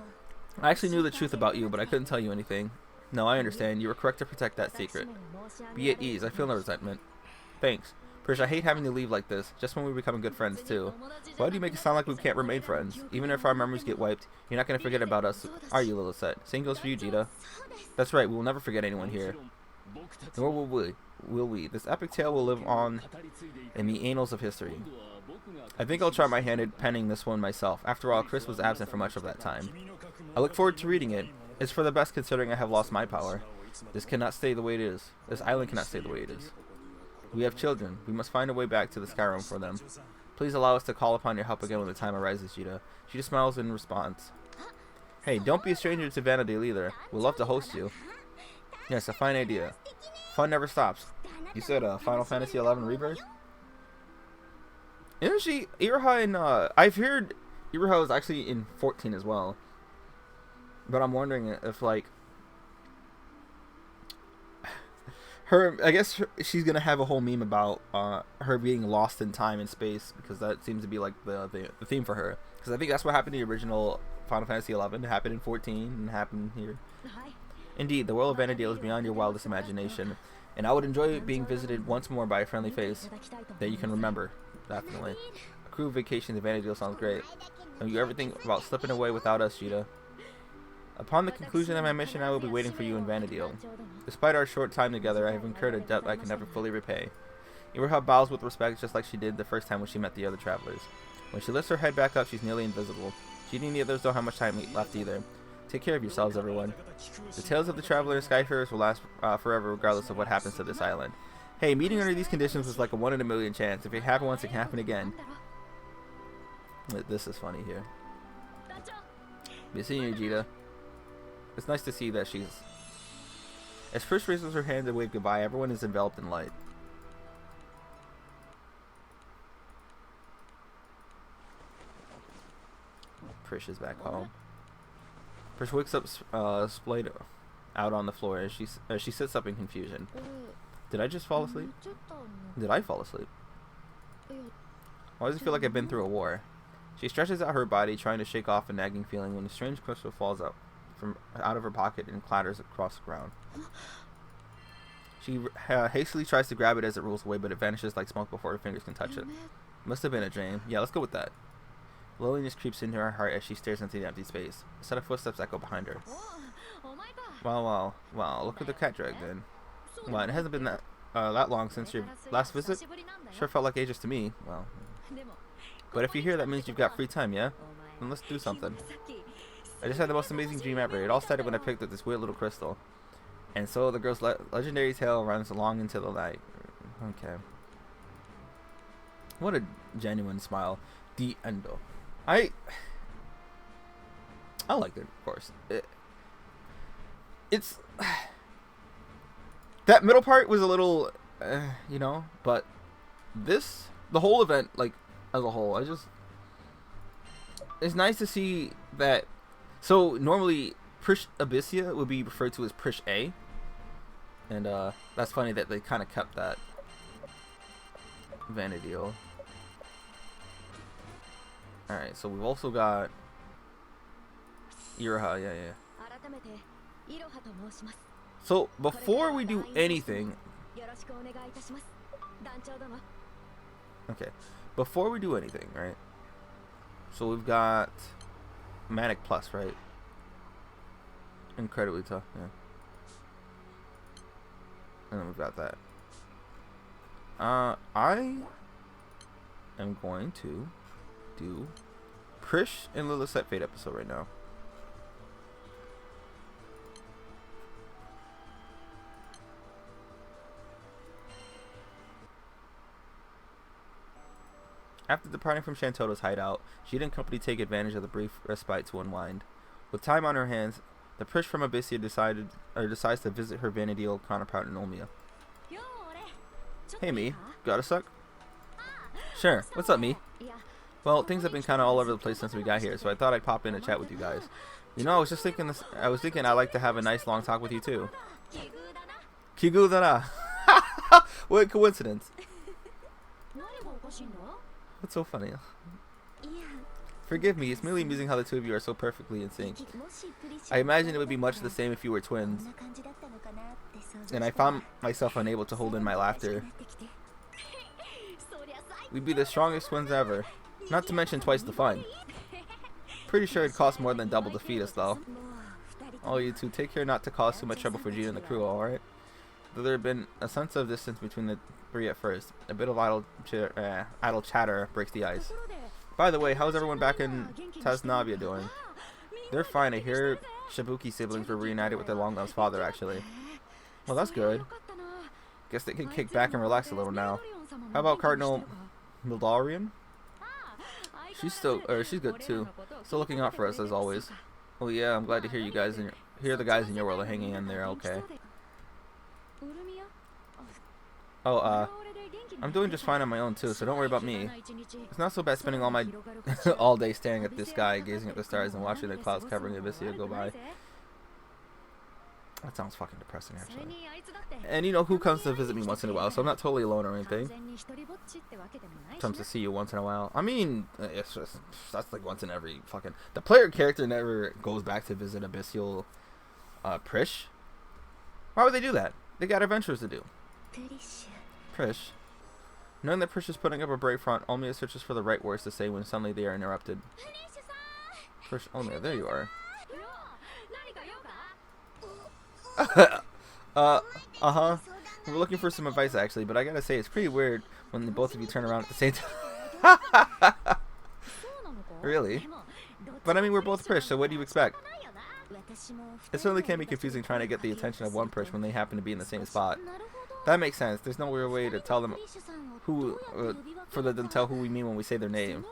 I actually knew the truth about you, but I couldn't tell you anything. No, I understand. You were correct to protect that secret. Be at ease. I feel no resentment. Thanks. Prish, I hate having to leave like this, just when we're becoming good friends, too. Why do you make it sound like we can't remain friends? Even if our memories get wiped, you're not going to forget about us, are you, Lilithset? Same goes for you, Jita. That's right, we will never forget anyone here. Nor will we. This epic tale will live on in the annals of history. I think I'll try my hand at penning this one myself. After all, Chris was absent for much of that time. I look forward to reading it. It's for the best considering I have lost my power. This cannot stay the way it is. This island cannot stay the way it is. We have children. We must find a way back to the Skyrim for them. Please allow us to call upon your help again when the time arises, Jita. Jita smiles in response. Hey, don't be a stranger to Vanadil either. We'd love to host you. Yes, a fine idea. Fun never stops. You said Final Fantasy XI Rebirth? Isn't she Iroha in I've heard Iroha is actually in 14 as well. But I'm wondering if, like, her, I guess she's gonna have a whole meme about her being lost in time and space, because that seems to be like the theme for her. Because I think that's what happened in the original Final Fantasy XI. It happened in 14 and happened here. Indeed, the world of Vana'diel is beyond your wildest imagination, and I would enjoy being visited once more by a friendly face that you can remember. Definitely. A crew vacation to Vana'diel sounds great. And you ever think about slipping away without us, Jita? Upon the conclusion of my mission, I will be waiting for you in Vana'diel. Despite our short time together, I have incurred a debt I can never fully repay. Iroha bows with respect just like she did the first time when she met the other travelers. When she lifts her head back up, she's nearly invisible. She and the others don't have much time left either. Take care of yourselves, everyone. The tales of the traveler and skyfarers will last forever regardless of what happens to this island. Hey, meeting under these conditions was like a 1 in a million chance. If it happened once, it can happen again. This is funny here. Be seeing you, Jita. It's nice to see that she's... As Prish raises her hand to wave goodbye, everyone is enveloped in light. Prish is back home. Prish wakes up splayed out on the floor as she sits up in confusion. Did I just fall asleep? Did I fall asleep? Why does it feel like I've been through a war? She stretches out her body, trying to shake off a nagging feeling when a strange crystal falls out of her pocket and clatters across the ground. She hastily tries to grab it as it rolls away, but it vanishes like smoke before her fingers can touch it. Must have been a dream. Yeah, let's go with that. Loneliness creeps into her heart as she stares into the empty space. A set of footsteps echo behind her. Wow, look at the cat dragged in. Well, it hasn't been that long since your last visit. Sure felt like ages to me. Well, but if you're here, that means you've got free time, yeah? Then let's do something. I just had the most amazing dream ever. It all started when I picked up this weird little crystal. And so the girl's legendary tale runs along into the night. Okay. What a genuine smile. The endo. I liked it, of course. It's... That middle part was a little, you know, but the whole event, like, as a whole, it's nice to see that. So normally Prish Abyssia would be referred to as Prish A, and that's funny that they kind of kept that. Vana'diel. All right, so we've also got Iroha, yeah. So before we do anything, okay, before we do anything, right? So we've got Manic Plus, right? Incredibly tough, yeah. And then we've got that. I am going to do Prish and Lilith Set Fate episode right now. After departing from Shantoto's hideout, Jita and company take advantage of the brief respite to unwind. With time on her hands, the Prish from Abyssia decides to visit her Vana'diel counterpart in Olmia. Hey, me. Got a sec? Sure. What's up, me? Well, things have been kind of all over the place since we got here, so I thought I'd pop in and chat with you guys. You know, I was thinking I'd like to have a nice long talk with you too. Kigu dara. What coincidence. What's so funny? Forgive me, it's merely amusing how the two of you are so perfectly in sync. I imagine it would be much the same if you were twins. And I found myself unable to hold in my laughter. We'd be the strongest twins ever. Not to mention twice the fun. Pretty sure it'd cost more than double to feed us though. Oh, you two, take care not to cause too much trouble for Jita and the crew, alright? Though there had been a sense of distance between the three at first, a bit of idle chatter breaks the ice. By the way, how's everyone back in Tasnavia doing? They're fine. I hear Shibuki siblings were reunited with their long-lost father, actually. Well, that's good. Guess they can kick back and relax a little now. How about Cardinal Mildarian? She's good too. Still looking out for us as always. Oh yeah, I'm glad to hear you guys and the guys in your world are hanging in there okay. Oh, I'm doing just fine on my own too, so don't worry about me. It's not so bad spending all my all day staring at this sky, gazing at the stars, and watching the clouds covering Abyssia go by. That sounds fucking depressing, actually. And you know who comes to visit me once in a while, so I'm not totally alone or anything. Comes to see you once in a while. I mean, it's just, that's like once in every fucking... The player character never goes back to visit Abyssal Prish. Why would they do that? They got adventures to do. Prish. Knowing that Prish is putting up a brave front, Olmia searches for the right words to say when suddenly they are interrupted. Prish, Olmia, there you are. Uh-huh. We're looking for some advice, actually, but I gotta say, it's pretty weird when both of you turn around at the same time. Really? But I mean, we're both Prish, so what do you expect? It certainly can be confusing trying to get the attention of one Prish when they happen to be in the same spot. That makes sense. There's no real way to tell them who, for them to tell who we mean when we say their name.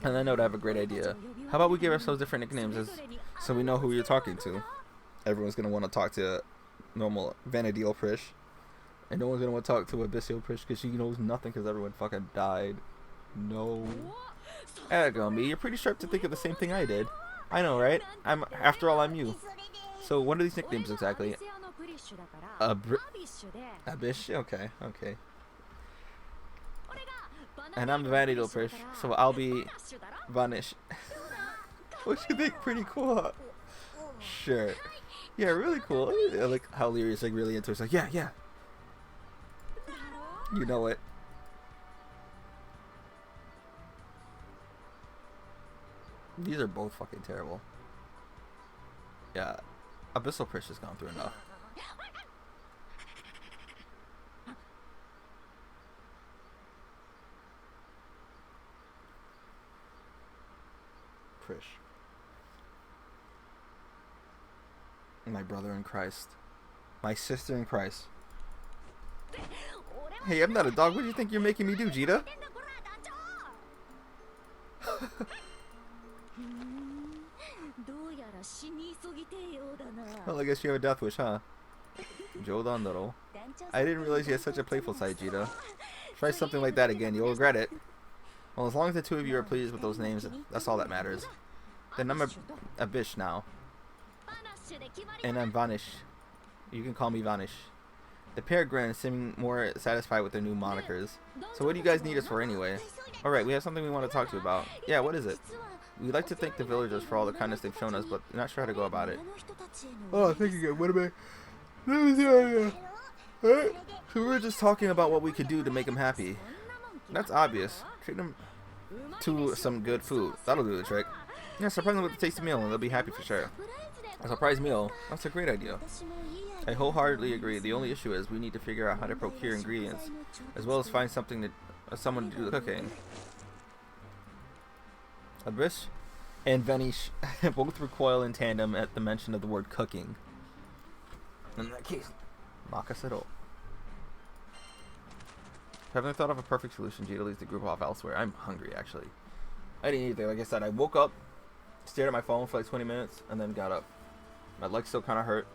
And I know to have a great idea. How about we give ourselves different nicknames so we know who you're talking to? Everyone's going to want to talk to normal Vanadil Prish. And no one's going to want to talk to Abyssal Prish because she knows nothing because everyone fucking died. No. There you go, me. You're pretty sharp to think of the same thing I did. I know, right? After all, I'm you. So what are these nicknames exactly? Abyss? Okay, okay. And I'm the Vanadil Prish, so I'll be Vanish. What you think? Pretty cool. Sure. Yeah, really cool. I like how Lyria's like really into it. It's like, yeah, yeah. You know it. These are both fucking terrible. Yeah. Abyssal Prish has gone through enough. Prish. My brother in Christ. My sister in Christ. Hey, I'm not a dog. What do you think you're making me do, Jita? Well, I guess you have a death wish, huh? Jodandaro. I didn't realize you had such a playful side, Jita. Try something like that again, you'll regret it. Well, as long as the two of you are pleased with those names, that's all that matters. Then I'm a Bish now. And I'm Vanish. You can call me Vanish. The pair grinned, seeming more satisfied with their new monikers. So what do you guys need us for anyway? Alright, we have something we want to talk to you about. Yeah, what is it? We'd like to thank the villagers for all the kindness they've shown us, but we're not sure how to go about it. Oh, thank you again. What am I... Alright, so we were just talking about what we could do to make them happy. That's obvious. Treat them to some good food. That'll do the trick. Yeah, surprise them with a tasty meal and they'll be happy for sure. A surprise meal? That's a great idea. I wholeheartedly agree. The only issue is we need to figure out how to procure ingredients, as well as find something to someone to do the cooking. Abyss and Vanish both recoil in tandem at the mention of the word cooking. In that case, Makasero. Haven't thought of a perfect solution. Jita leads the group off elsewhere. I'm hungry, actually. I didn't eat anything. Like I said, I woke up, stared at my phone for like 20 minutes, and then got up. My legs still kind of hurt.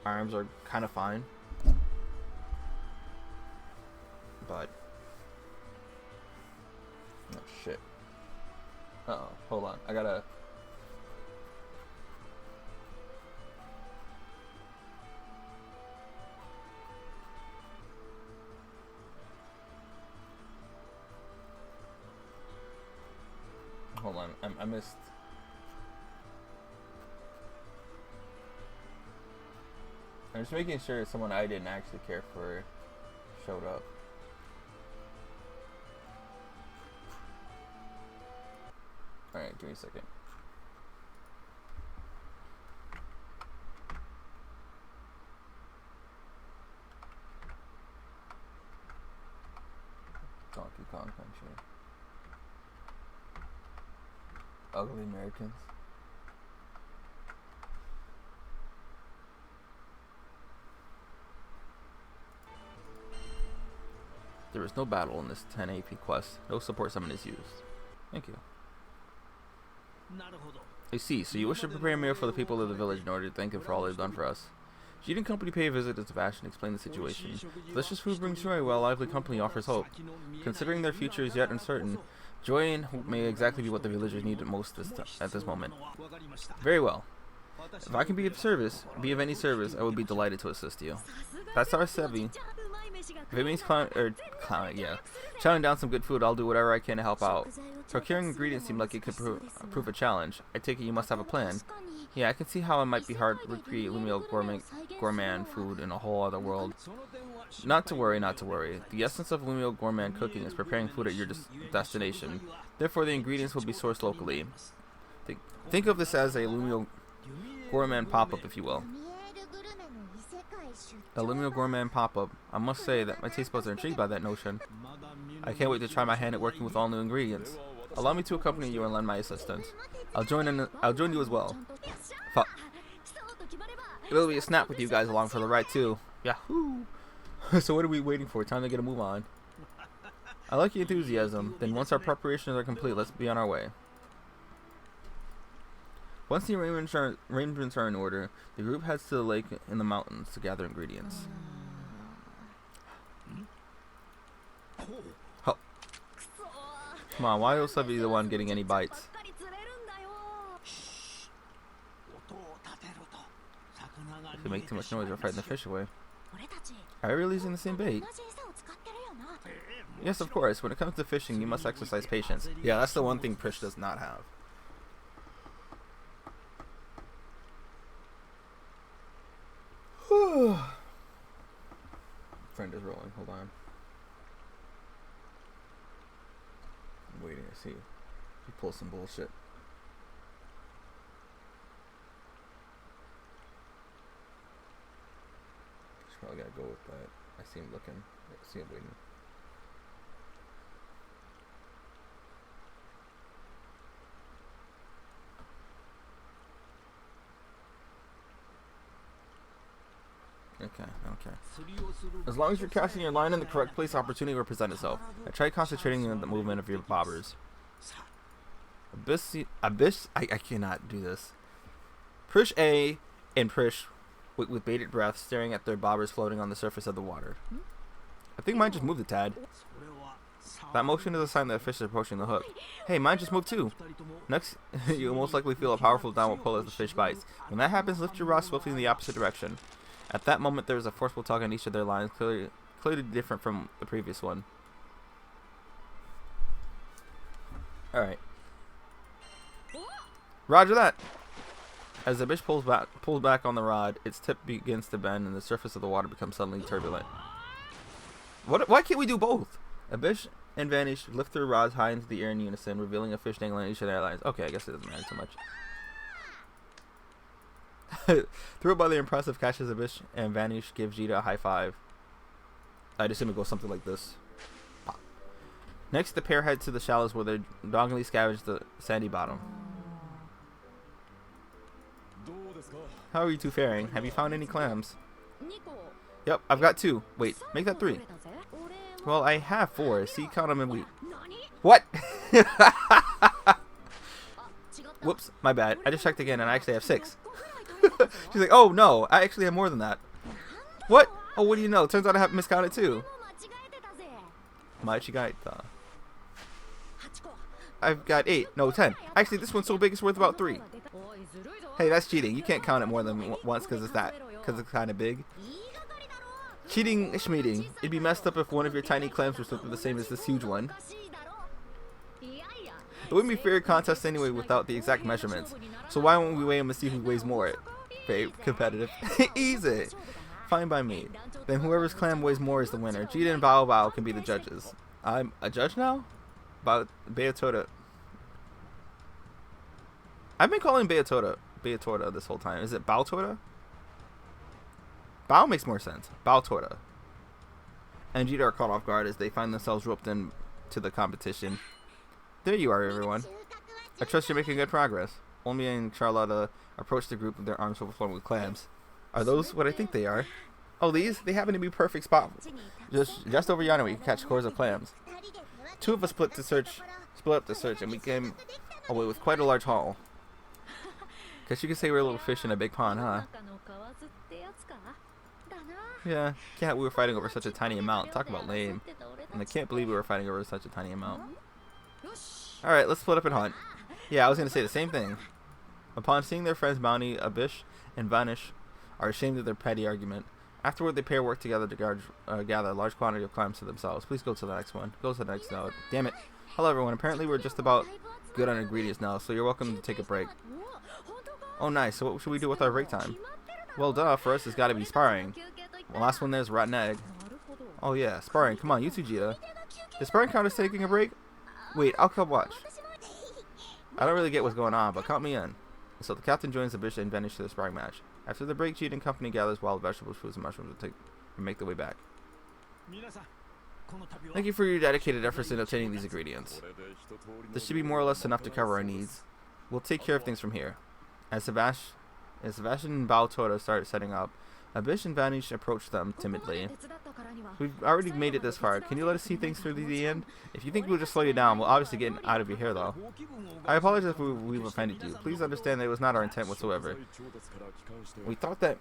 My arms are kind of fine. But... oh, shit. Uh-oh. Hold on. I gotta... hold on. I missed... I'm just making sure someone I didn't actually care for showed up. Alright, give me a second. Donkey Kong Country. Ugly Americans. There is no battle in this 10 AP quest. No support summon is used. Thank you. I see. So you wish to prepare a meal for the people of the village in order to thank them for all they've done for us. Jeet and company pay a visit to Sebastian and explain the situation. Delicious food brings joy, while lively company offers hope. Considering their future is yet uncertain, joy and hope may exactly be what the villagers need most at this moment. Very well. If I can be of any service, I would be delighted to assist you. That's our Sevi. If it means chowing down some good food, I'll do whatever I can to help out. Procuring ingredients seemed like it could prove a challenge. I take it you must have a plan. Yeah, I can see how it might be hard to recreate Lumio gourmand food in a whole other world. Not to worry, not to worry. The essence of Lumio gourmand cooking is preparing food at your destination. Therefore, the ingredients will be sourced locally. Think of this as a Lumio gourmand pop-up, if you will. A Lumio gourmand pop-up. I must say that my taste buds are intrigued by that notion. I can't wait to try my hand at working with all new ingredients. Allow me to accompany you and lend my assistance. I'll join you as well. It'll be a snap with you guys along for the ride too. Yahoo! So what are we waiting for? Time to get a move on. I like your enthusiasm. Then once our preparations are complete, let's be on our way. Once the arrangements are in order, the group heads to the lake in the mountains to gather ingredients. Oh. Come on, why will Sevi be the one getting any bites? If you make too much noise, we'll frighten the fish away. Are you really using the same bait? Yes, of course. When it comes to fishing, you must exercise patience. Yeah, that's the one thing Prish does not have. Friend is rolling. Hold on. I'm waiting to see if he pulls some bullshit. Just probably gotta go with that. I see him looking. I see him waiting. Okay. As long as you're casting your line in the correct place, opportunity will present itself. I try concentrating on the movement of your bobbers. Abyss, I cannot do this. Prish A and Prish with bated breath staring at their bobbers floating on the surface of the water. I think mine just moved a tad. That motion is a sign that a fish is approaching the hook. Hey, mine just moved too. Next, you'll most likely feel a powerful downward pull as the fish bites. When that happens, lift your rod swiftly in the opposite direction. At that moment, there is a forceful tug on each of their lines, clearly different from the previous one. Alright. Roger that! As the fish pulls back on the rod, its tip begins to bend and the surface of the water becomes suddenly turbulent. Why can't we do both? Abyss and Vanish lift their rods high into the air in unison, revealing a fish dangling on each of their lines. Okay, I guess it doesn't matter too much. Thrilled by the impressive catches, Abyss and Vanish give Jita a high five. I'd assume it goes something like this. Pop. Next, the pair head to the shallows where they doggedly scavenge the sandy bottom. How are you two faring? Have you found any clams? Yep, I've got 2. Wait, make that 3. Well, I have 4. See, count them and wait. What? Whoops, my bad. I just checked again and I actually have 6. She's like, oh no, I actually have more than that. What? Oh, what do you know? Turns out I have miscounted too. Machigaita. I've got 8. No, 10. Actually, this one's so big it's worth about 3. Hey, that's cheating. You can't count it more than once because it's kind of big. Cheating schmeating. It'd be messed up if one of your tiny clams was something the same as this huge one. It wouldn't be fair contest anyway without the exact measurements. So why won't we weigh them and see who weighs more? Very competitive. Easy. Fine by me. Then whoever's clam weighs more is the winner. Jita and Bao Bao can be the judges. I'm a judge now? Beatorda. I've been calling Beatorda this whole time. Is it Bao-Torda? Bao makes more sense. Bao-Torda. And Jita are caught off guard as they find themselves roped in to the competition. There you are, everyone. I trust you're making good progress. Olmi and Charlotta approach the group with their arms overflowing with clams. Are those what I think they are? Oh, these? They happen to be perfect spot. Just over yonder we can catch scores of clams. 2 of us split up the search, and we came away with quite a large haul. Guess you could say we're a little fish in a big pond, huh? Yeah, can't we were fighting over such a tiny amount. Talk about lame. And I can't believe we were fighting over such a tiny amount. Alright, let's split up and hunt. Yeah, I was going to say the same thing. Upon seeing their friends Bounty, Abish, and Vanish are ashamed of their petty argument. Afterward, the pair work together to gather a large quantity of clams to themselves. Please go to the next one. Go to the next node. Damn it. Hello, everyone. Apparently, we're just about good on ingredients now, so you're welcome to take a break. Oh, nice. So what should we do with our break time? Well, duh. For us, it's got to be sparring. Well, last one there's rotten egg. Oh, yeah. Sparring. Come on, you two, Jita. Is sparring count as taking a break? Wait, I'll come watch. I don't really get what's going on, but count me in. So the captain joins the Bishop and Vanish to the sparring match. After the break, Jita and company gathers wild vegetables, fruits, and mushrooms to make their way back. Thank you for your dedicated efforts in obtaining these ingredients. This should be more or less enough to cover our needs. We'll take care of things from here. As Sebastian and Baotora started setting up, Abish and Vanish approached them timidly. We've already made it this far. Can you let us see things through to the end? If you think we'll just slow you down, we'll obviously get out of your hair, though. I apologize if we've offended you. Please understand that it was not our intent whatsoever. We thought that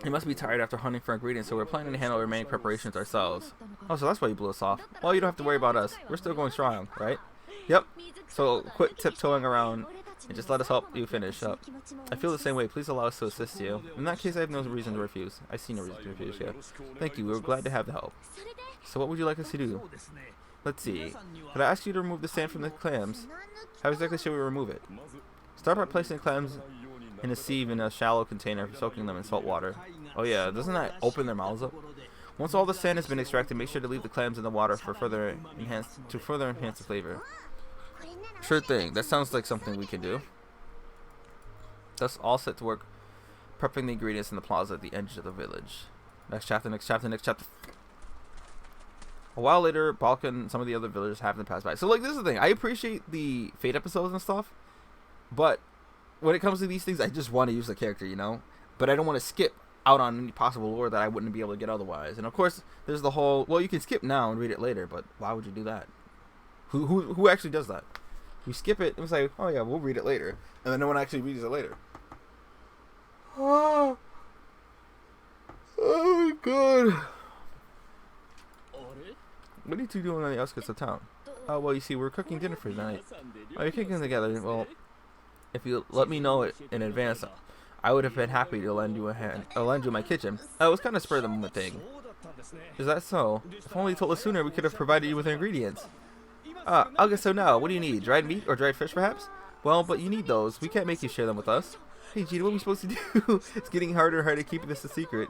you must be tired after hunting for ingredients, so we're planning to handle the remaining preparations ourselves. Oh, so that's why you blew us off. Well, you don't have to worry about us. We're still going strong, right? Yep. So quit tiptoeing around and just let us help you finish up. I feel the same way. Please allow us to assist you. In that case, I have no reason to refuse. I see no reason to refuse, yeah. Thank you. We were glad to have the help. So what would you like us to do? Let's see. Could I ask you to remove the sand from the clams? How exactly should we remove it? Start by placing the clams in a sieve in a shallow container, soaking them in salt water. Oh yeah, doesn't that open their mouths up? Once all the sand has been extracted, make sure to leave the clams in the water for further enhance the flavor. Sure thing. That sounds like something we can do. Thus, all set to work, prepping the ingredients in the plaza at the edge of the village. Next chapter, next chapter, next chapter. A while later, Balkan and some of the other villagers happen to pass by. So, like, this is the thing. I appreciate the Fate episodes and stuff, but when it comes to these things, I just want to use the character, you know? But I don't want to skip out on any possible lore that I wouldn't be able to get otherwise. And, of course, there's the whole, well, you can skip now and read it later, but why would you do that? Who actually does that? You skip it and it's like, oh yeah, we'll read it later, and then no one actually reads it later. Oh god. What are you two doing on the outskirts of town? Oh well, you see, we're cooking dinner for tonight. Oh, you're cooking together. Well, if you let me know it in advance, I would have been happy to lend you a hand. I'll lend you my kitchen. It was kind of spur of the moment thing. Is that so? If only you told us sooner, we could have provided you with ingredients. I'll guess so now. What do you need? Dried meat or dried fish, perhaps? Well, but you need those. We can't make you share them with us. Hey, Gita, what are we supposed to do? It's getting harder and harder keeping this a secret.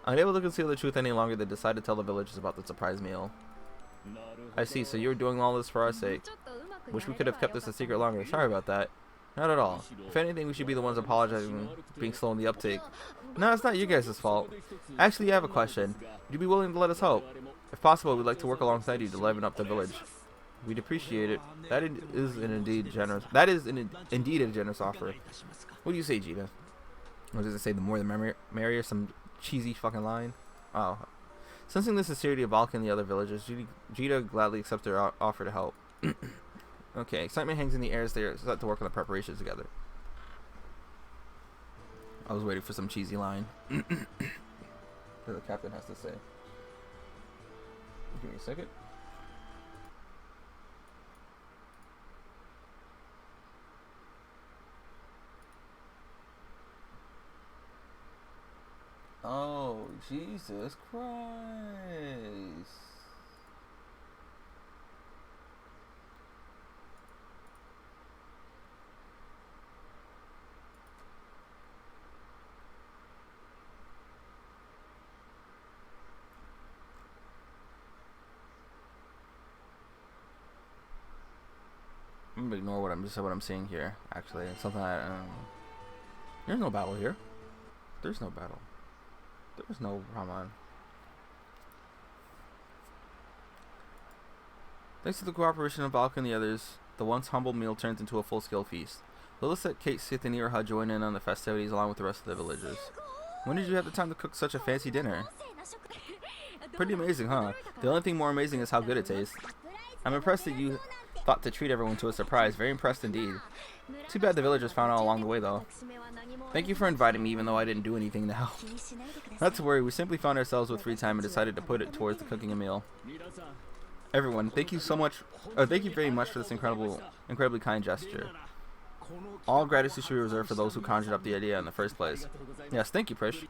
Unable to conceal the truth any longer, they decided to tell the villagers about the surprise meal. I see, so you're doing all this for our sake. Wish we could have kept this a secret longer. Sorry about that. Not at all. If anything, we should be the ones apologizing for being slow in the uptake. No, it's not you guys' fault. Actually, I have a question. Would you be willing to let us help? If possible, we'd like to work alongside you to liven up the village. We'd appreciate it. That is indeed a generous offer. What do you say, Jita? What does it say? The more the merrier. Some cheesy fucking line. Oh. Sensing the sincerity of Balkan and the other villagers, Jita gladly accepts their offer to help. Okay, excitement hangs in the air as they are set to work on the preparations together. I was waiting for some cheesy line. What the captain has to say. Give me a second. Oh, Jesus Christ. I'm gonna ignore what I'm seeing here. Actually, it's something there's no battle here. There's no battle. There's no Raman. Thanks to the cooperation of Balkan and the others, the once humble meal turns into a full-scale feast. Lilith let Kate, Sith, and Iraha join in on the festivities along with the rest of the villagers. When did you have the time to cook such a fancy dinner? Pretty amazing, huh? The only thing more amazing is how good it tastes. I'm impressed that you thought to treat everyone to a surprise. Very impressed indeed. Too bad the villagers found out along the way, though. Thank you for inviting me, even though I didn't do anything to help. Not to worry, we simply found ourselves with free time and decided to put it towards the cooking a meal. Everyone, thank you so much. Thank you very much for this incredibly kind gesture. All gratitude should be reserved for those who conjured up the idea in the first place. Yes, thank you, Prish.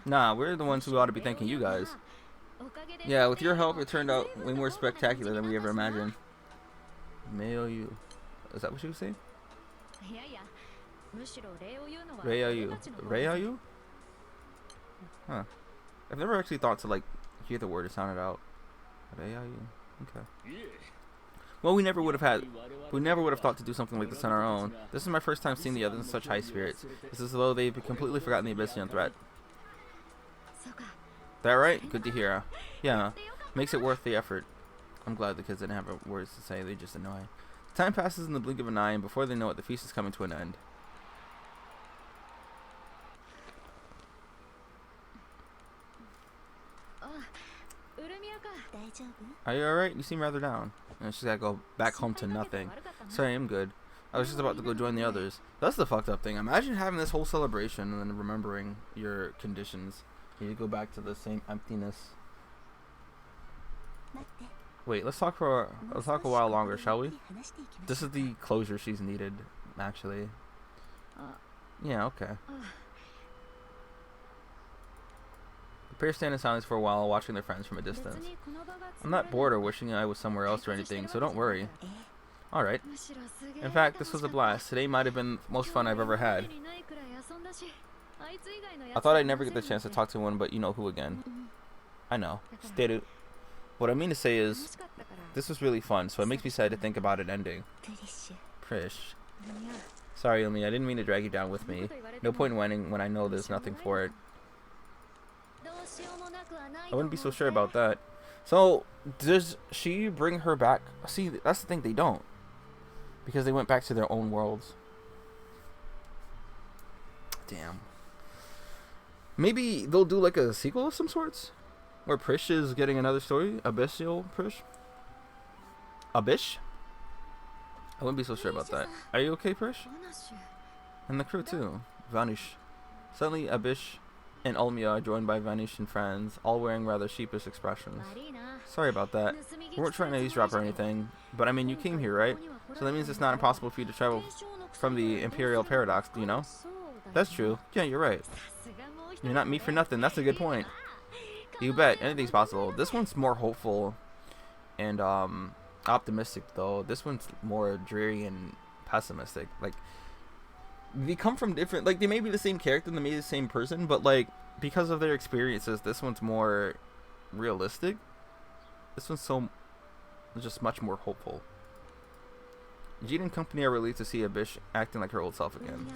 Nah, we're the ones who ought to be thanking you guys. Yeah, with your help, it turned out way more spectacular than we ever imagined. Mayo you. Is that what she was saying? Reayu. Reayu? Huh. I've never actually thought to, like, hear the word or sound it out. Reayu. Okay. Well, we never would have thought to do something like this on our own. This is my first time seeing the others in such high spirits. It's as though they've completely forgotten the Abyssinian threat. That right? Good to hear. Yeah, makes it worth the effort. I'm glad the kids didn't have words to say, they just annoy. Time passes in the blink of an eye, and before they know it, the feast is coming to an end. Are you alright? You seem rather down. And she's gotta go back home to nothing. Sorry, I'm good. I was just about to go join the others. That's the fucked up thing. Imagine having this whole celebration and then remembering your conditions. You go back to the same emptiness. Wait, let's talk a while longer, shall we? This is the closure she's needed, actually. Yeah, okay. The pair stand in silence for a while, watching their friends from a distance. I'm not bored or wishing I was somewhere else or anything, so don't worry. Alright. In fact, this was a blast. Today might have been the most fun I've ever had. I thought I'd never get the chance to talk to one, but you know who again. I know. Stated. What I mean to say is, this was really fun, so it makes me sad to think about it ending. Prish. Sorry, Umi, I didn't mean to drag you down with me. No point in whining when I know there's nothing for it. I wouldn't be so sure about that. So, does she bring her back? See, that's the thing, they don't. Because they went back to their own worlds. Damn. Maybe they'll do like a sequel of some sorts? Where Prish is getting another story? Abyssal Prish? Abysh? I wouldn't be so sure about that. Are you okay, Prish? And the crew too. Vanish. Suddenly, Abysh and Ulmia are joined by Vanish and friends, all wearing rather sheepish expressions. Sorry about that. We weren't trying to eavesdrop or anything, but I mean, you came here, right? So that means it's not impossible for you to travel from the Imperial Paradox, you know? That's true. Yeah, you're right. You're not me for nothing. That's a good point. You bet. Anything's possible. This one's more hopeful and optimistic, though. This one's more dreary and pessimistic. Like, they come from different, like, they may be the same character, they may be the same person, but, like, because of their experiences, this one's more realistic. This one's just much more hopeful. Jean and company are relieved to see Abysh acting like her old self again.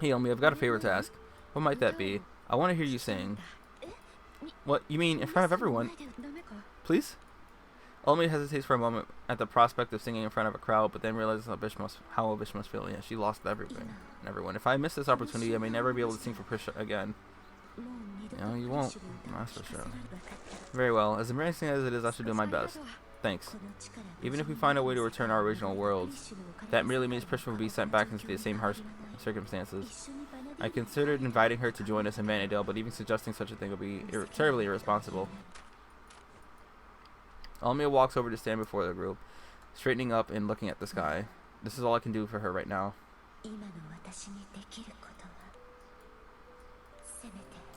Hey, Omi, I've got a favor to ask. What might that be? I want to hear you sing. What, you mean in front of everyone? Please? Omi hesitates for a moment at the prospect of singing in front of a crowd, but then realizes how Abysh must feel. Yeah, she lost everything and everyone. If I miss this opportunity, I may never be able to sing for Prish again. No, you won't. That's for sure. Very well. As embarrassing as it is, I should do my best. Thanks. Even if we find a way to return our original worlds, that merely means Prish will be sent back into the same harsh circumstances. I considered inviting her to join us in Vanadale, but even suggesting such a thing would be terribly irresponsible. Almia walks over to stand before the group, straightening up and looking at the sky. This is all I can do for her right now.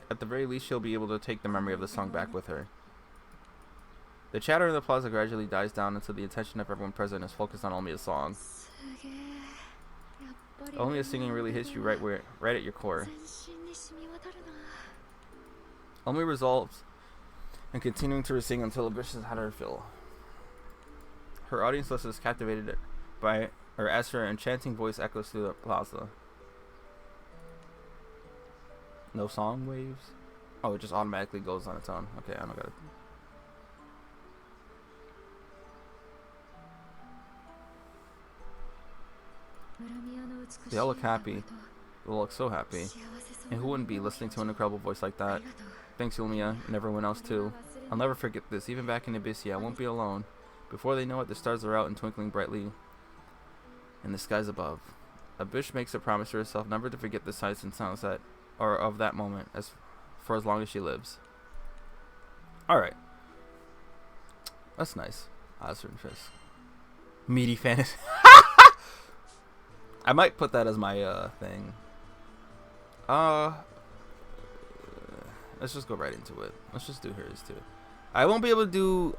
At the very least, she'll be able to take the memory of the song back with her. The chatter in the plaza gradually dies down until the attention of everyone present is focused on Almia's song. Almia's singing really hits you right at your core. Almia resolves and continuing to sing until Abysh has had her fill. Her audience list is captivated by her as her enchanting voice echoes through the plaza. No song waves? Oh, it just automatically goes on its own. Okay, I don't got it. They all look happy. They all look so happy. And who wouldn't be listening to an incredible voice like that? Thanks, Ulmia, and everyone else too. I'll never forget this. Even back in Abyssia, I won't be alone. Before they know it, the stars are out and twinkling brightly in the skies above. A bitch makes a promise to herself never to forget the sights and sounds that or of that moment for as long as she lives. Alright. That's nice. Oscar and Fisk. Meaty fantasy. I might put that as my thing. Let's just go right into it. Let's just do hers too. I won't be able to do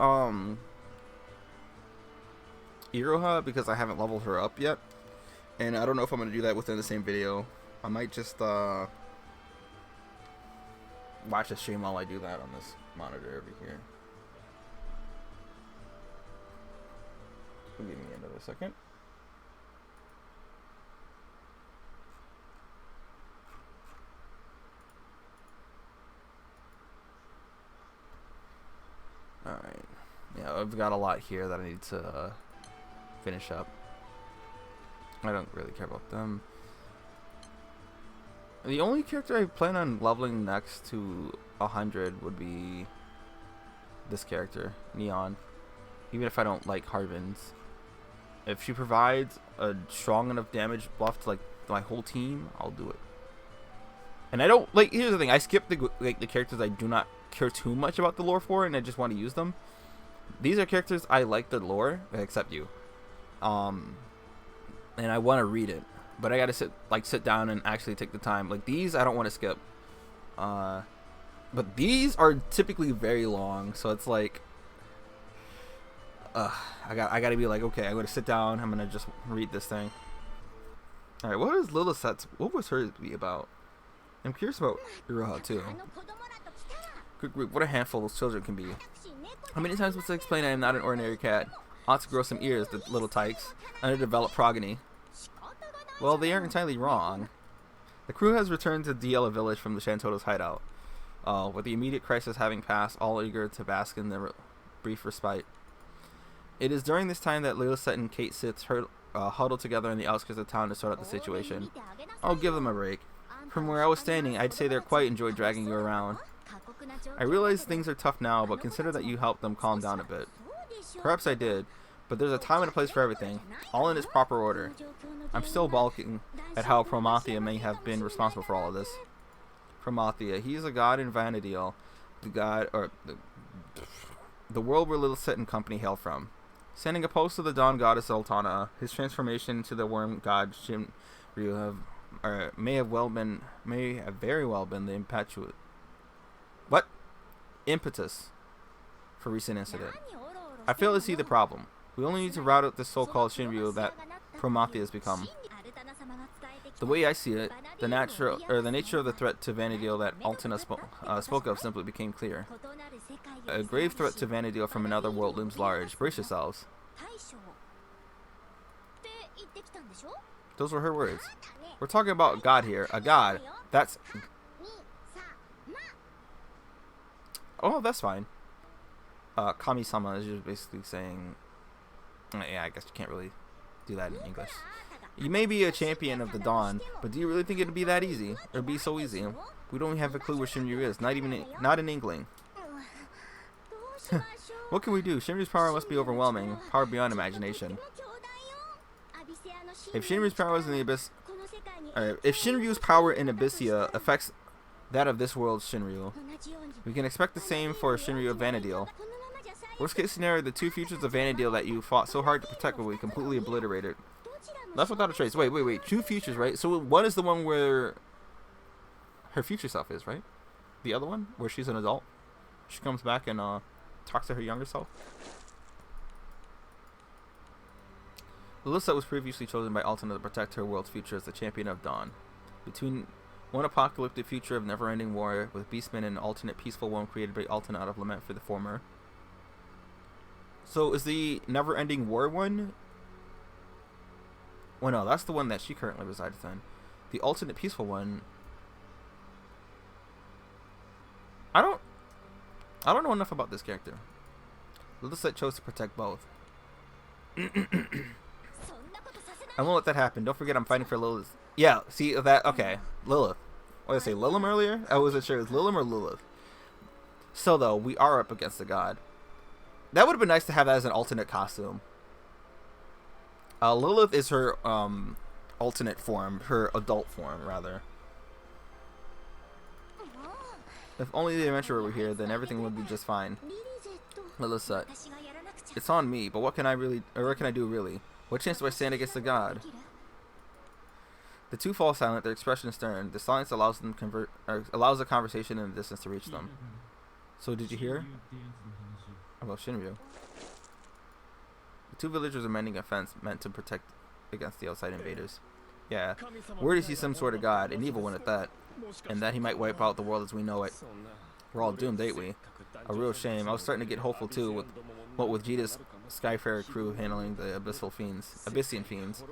Iroha because I haven't leveled her up yet. And I don't know if I'm going to do that within the same video. I might just watch a stream while I do that on this monitor over here. Give me another second. Alright. Yeah, I've got a lot here that I need to finish up. I don't really care about them. The only character I plan on leveling next to 100 would be this character, Neon. Even if I don't like Harvin's. If she provides a strong enough damage buff to like my whole team, I'll do it. And I don't like. Here's the thing: I skip the characters I do not care too much about the lore for, and I just want to use them. These are characters I like the lore, except you. And I want to read it, but I gotta sit down and actually take the time. Like these, I don't want to skip. But these are typically very long, so it's like, I gotta be like, okay, I'm gonna sit down. I'm gonna just read this thing. All right, what was hers be about? I'm curious about Iroha too. Good group, what a handful those children can be. How many times must I explain I am not an ordinary cat? Ought to grow some ears, the little tykes. Underdeveloped progeny. Well, they aren't entirely wrong. The crew has returned to Diela village from the Shantoto's hideout. With the immediate crisis having passed, all eager to bask in their brief respite. It is during this time that Lilith and Kate sits huddled together in the outskirts of town to sort out the situation. I'll give them a break. From where I was standing, I'd say they're quite enjoyed dragging you around. I realize things are tough now, but consider that you helped them calm down a bit. Perhaps I did, but there's a time and a place for everything, all in its proper order. I'm still balking at how Promathia may have been responsible for all of this. Promathia, he is a god in Vanadiel, the world where Lilith and company hail from. Standing opposed to the dawn goddess Zoltana, his transformation into the worm god Shinryu may have very well been the impetus for recent incident. I fail to see the problem. We only need to rout out this so-called Shinryu that Promathia has become. The way I see it, the nature of the threat to Vanadiel that Altena spoke of simply became clear. A grave threat to Vanadiel from another world looms large. Brace yourselves. Those were her words. We're talking about God here. A god. That's... Oh, that's fine. Kami-sama is just basically saying... Yeah, I guess you can't really do that in English. You may be a champion of the dawn, but do you really think it'd be that easy? It'd be so easy. We don't have a clue where Shinryu is. Not an inkling. What can we do? Shinryu's power must be overwhelming. Power beyond imagination. If Shinryu's power is in the abyss... if Shinryu's power in Abyssia affects that of this world's Shinryu, we can expect the same for Shinryu of Vanadiel. Worst case scenario, the two futures of Vanadiel that you fought so hard to protect will be completely obliterated. Left without a trace. Wait. Two futures, right? So one is the one where her future self is, right? The other one, where she's an adult. She comes back and talks to her younger self. Lilith was previously chosen by Altena to protect her world's future as the champion of Dawn. Between one apocalyptic future of never-ending war with Beastmen and an alternate peaceful one created by Altena out of lament for the former. So is the never-ending war one? Well, no, that's the one that she currently resides in. The alternate peaceful one... I don't know enough about this character. Lilith chose to protect both. I won't let that happen. Don't forget I'm fighting for Lilith. Yeah, see that? Okay. Lilith. What did I say? Lilim earlier? I wasn't sure it was Lilim or Lilith. So, though, we are up against the god. That would have been nice to have that as an alternate costume. Lilith is her alternate form, her adult form, rather. If only the adventurer were here, then everything would be just fine. Lilith said, "It's on me, but what can I do really? What chance do I stand against the god?" The two fall silent, their expression stern. The silence allows the conversation in the distance to reach them. So did you hear about Shinryu? The two villagers are mending a fence meant to protect against the outside invaders. Yeah, word is he's some sort of god, an evil one at that, and that he might wipe out the world as we know it. We're all doomed, ain't we? A real shame. I was starting to get hopeful too, with Jita's Skyfarer crew handling the Abyssian fiends.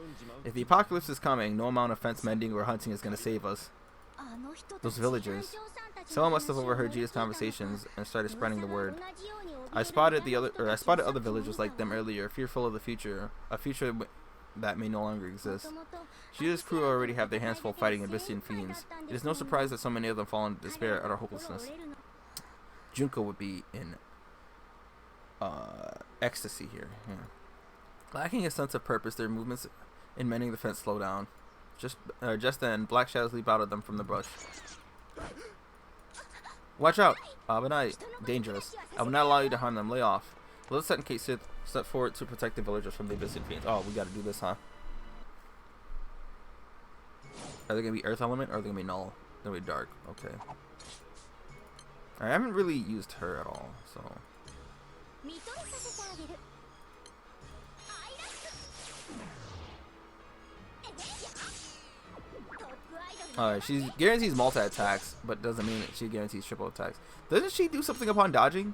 If the apocalypse is coming, no amount of fence mending or hunting is going to save us. Those villagers. Someone must have overheard Jita's conversations and started spreading the word. I spotted other villagers like them earlier, fearful of the future, a future that may no longer exist. Jita's crew already have their hands full fighting Abyssian fiends. It is no surprise that so many of them fall into despair at our hopelessness. Junko would be in ecstasy here. Yeah. Lacking a sense of purpose, their movements in mending the fence slow down. Just then, black shadows leap out of them from the brush. Watch out! Abenai, dangerous. I will not allow you to harm them. Lay off. Lilith and Kate step forward to protect the villagers from the Abyssian fiends. Oh, we gotta do this, huh? Are they gonna be earth element or are they gonna be null? They're gonna be dark. Okay. I haven't really used her at all, so. Alright, she guarantees multi-attacks, but doesn't mean that she guarantees triple attacks. Doesn't she do something upon dodging?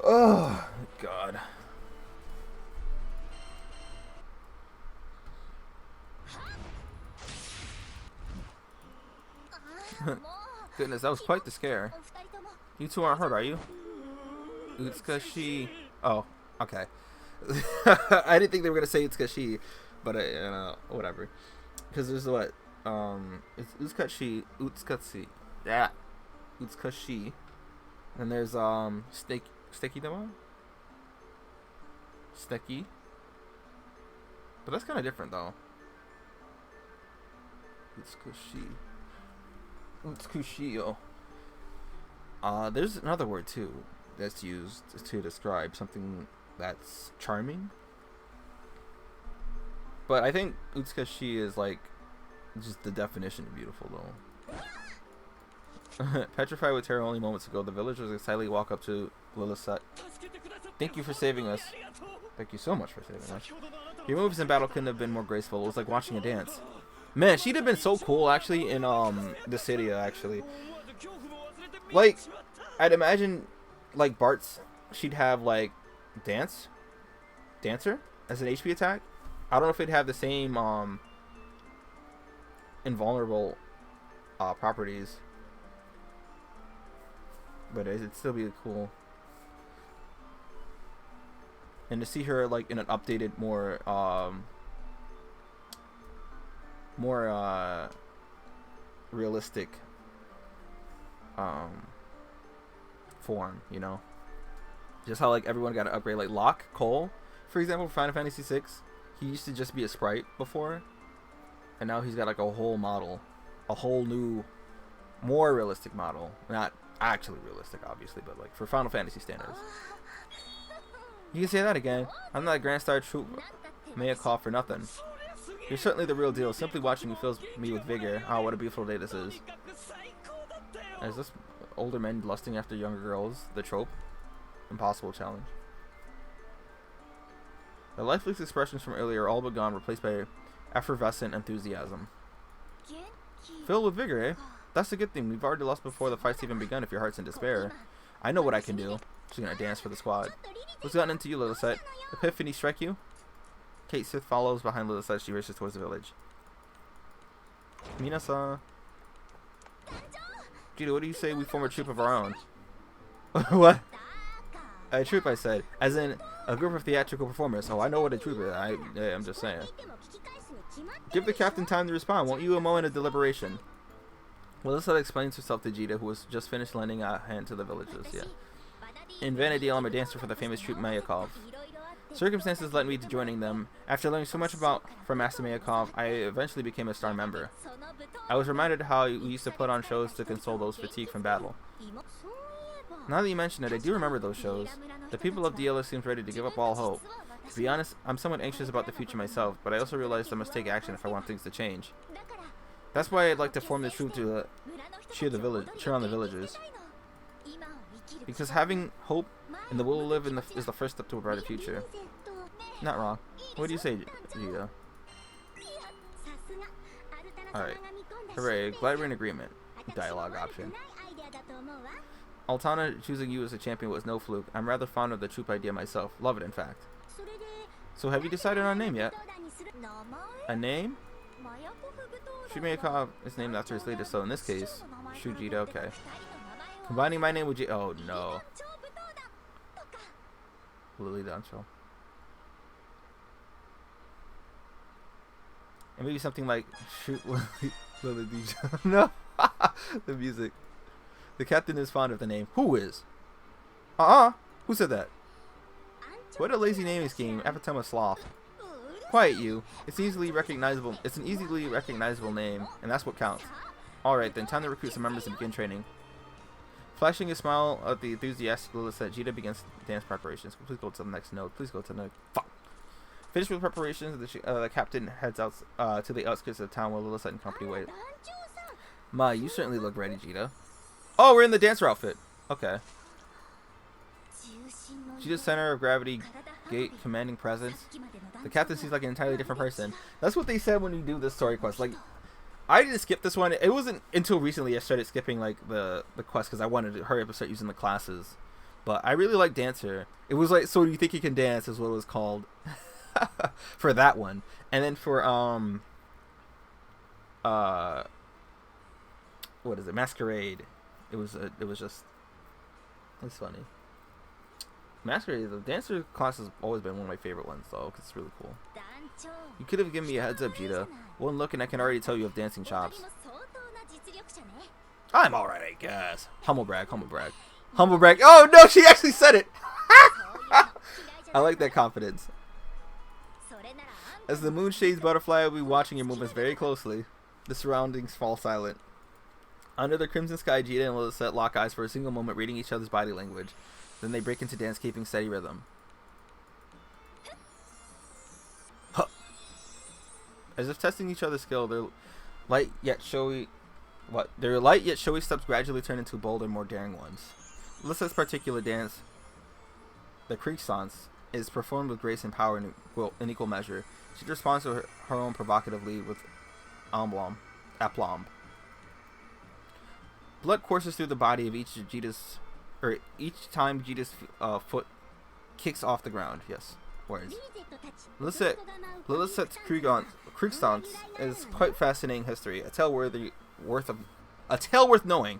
Oh, God. Goodness, that was quite the scare. You two aren't hurt, are you? It's cause she... Oh, okay. I didn't think they were gonna say it's cause she, but whatever. Cause there's what? It's Utsukashi. Yeah. Utsukashi. And there's Sticky Dama? Sticky. But that's kinda different though. Utsukushio. There's another word too that's used to describe something that's charming. But I think Utsukushi is like just the definition of beautiful though. Petrified with terror only moments ago, the villagers excitedly walk up to Lilith. Thank you for saving us. Thank you so much for saving us. Your moves in battle couldn't have been more graceful. It was like watching a dance. Man, she'd have been so cool actually in the city actually. Like, I'd imagine like Bart's, she'd have like Dancer as an HP attack. I don't know if it'd have the same invulnerable properties, but it'd still be cool. And to see her like in an updated, more realistic form, you know, just how like everyone got to upgrade. Like Locke Cole, for example, for Final Fantasy VI, he used to just be a sprite before, and now he's got like a whole model, a whole new, more realistic model. Not actually realistic, obviously, but like for Final Fantasy standards. You can say that again. I'm not a Grand Star Troop Mayakov for nothing. You're certainly the real deal. Simply watching you fills me with vigor. Oh, what a beautiful day this is. Is this older men lusting after younger girls? The trope? Impossible challenge. The lifeless expressions from earlier are all but gone, replaced by effervescent enthusiasm. Filled with vigor, eh? That's a good thing. We've already lost before the fight's even begun if your heart's in despair. I know what I can do. She's gonna dance for the squad. What's gotten into you, Lilith? Epiphany strike you? Kate Sith follows behind Lilith as she races towards the village. Mina-san. Jita, what do you say we form a troop of our own? What? A troupe, I said. As in, a group of theatrical performers. Oh, I know what a troupe is. I'm just saying. Give the captain time to respond. Won't you a moment of deliberation? Melissa explains herself to Jita, who was just finished lending a hand to the villagers. Yeah. In Vanadil, I'm a dancer for the famous troupe Mayakov. Circumstances led me to joining them. After learning so much from Master Mayakov, I eventually became a star member. I was reminded how we used to put on shows to console those fatigued from battle. Now that you mention it, I do remember those shows. The people of Diela seemed ready to give up all hope. To be honest, I'm somewhat anxious about the future myself, but I also realized I must take action if I want things to change. That's why I'd like to form the troupe to cheer on the villagers. Because having hope and the will to live is the first step to a brighter future. Not wrong. What do you say, Jita? Alright. Hooray, glad we're in agreement. Dialogue option. Altana choosing you as a champion was no fluke. I'm rather fond of the troupe idea myself. Love it, in fact. So have you decided on a name yet? A name? Shumeikov is named after his leader, so in this case, Shujita, okay. Combining my name with J. Oh no. Lily Doncho. And maybe something like shoot Lily Doncho. No. The music. The captain is fond of the name. Who is? Who said that? What a lazy naming scheme. Epitome of sloth. Quiet you. It's easily recognizable. It's an easily recognizable name, and that's what counts. Alright, then time to recruit some members and begin training. Flashing a smile at the enthusiastic Lilith, Jita begins dance preparations. Please go to the next note. Please go to the next. Fuck. Finished with preparations, the captain heads out to the outskirts of town where Lilith and company wait. Ma, you certainly look ready, Jita. Oh, we're in the dancer outfit. Okay. Jita's center of gravity, gate, commanding presence. The captain seems like an entirely different person. That's what they said when you do this story quest. Like, I didn't skip this one. It wasn't until recently I started skipping like the quest because I wanted to hurry up and start using the classes. But I really like Dancer. It was like, so do you think you can dance is what it was called for that one. And then for what is it? Masquerade. It was just, it's funny. Masquerade, the Dancer class has always been one of my favorite ones though, because it's really cool. You could have given me a heads up, Jita. One look and I can already tell you have dancing chops. I'm alright, I guess. Humble brag, humble brag. Humble brag. Oh no, she actually said it! I like that confidence. As the moon shades Butterfly will be watching your movements very closely. The surroundings fall silent. Under the crimson sky, Jita and Lilith lock eyes for a single moment, reading each other's body language. Then they break into dance, keeping steady rhythm. Huh. As if testing each other's skill, their light yet showy steps gradually turn into bolder, more daring ones. Lilith's particular dance, the Creek Stance, is performed with grace and power in equal measure. She responds to her own provocative lead with aplomb. Blood courses through the body of each time Jita's foot kicks off the ground. Yes, words. Lilith's Creek Stance is quite fascinating history. A tale worth knowing.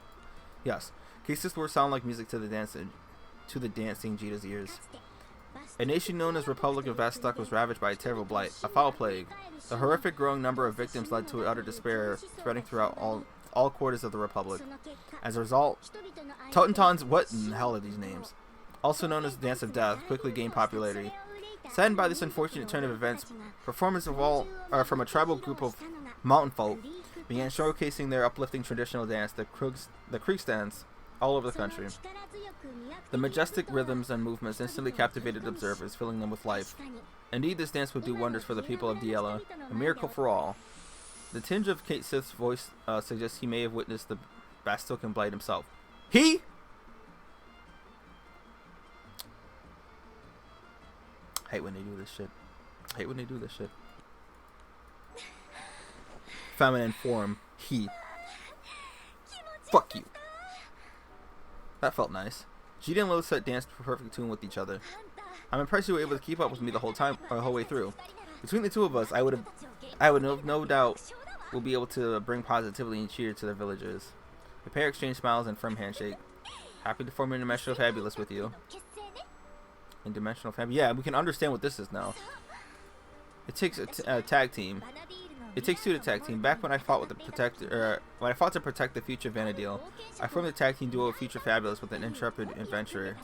Yes, cases words sound like music to the dancing Jita's ears. A nation known as Republic of Vastuk was ravaged by a terrible blight, a foul plague. The horrific growing number of victims led to utter despair, spreading throughout all quarters of the Republic. As a result, Totentons, what in the hell are these names? Also known as the Dance of Death, quickly gained popularity. Saddened by this unfortunate turn of events, performers from a tribal group of mountain folk began showcasing their uplifting traditional dance, the Creek Stance, all over the country. The majestic rhythms and movements instantly captivated observers, filling them with life. Indeed, this dance would do wonders for the people of Diela, a miracle for all. The tinge of Kate Sith's voice suggests he may have witnessed the Bastucan blight himself. He? Hate when they do this shit. Feminine form. He. Fuck you. That felt nice. Jita and Lilith danced to perfect tune with each other. I'm impressed you were able to keep up with me the whole way through. Between the two of us, I would have no doubt will be able to bring positivity and cheer to their villagers. The pair exchanged smiles and firm handshake. Happy to form an enmeshment fabulous with you. in dimensional family. Yeah, we can understand what this is now. It takes a tag team. It takes two to tag team. Back when I fought with the when I fought to protect the future Vanadil, I formed a tag team duo of Future Fabulous with an intrepid adventurer.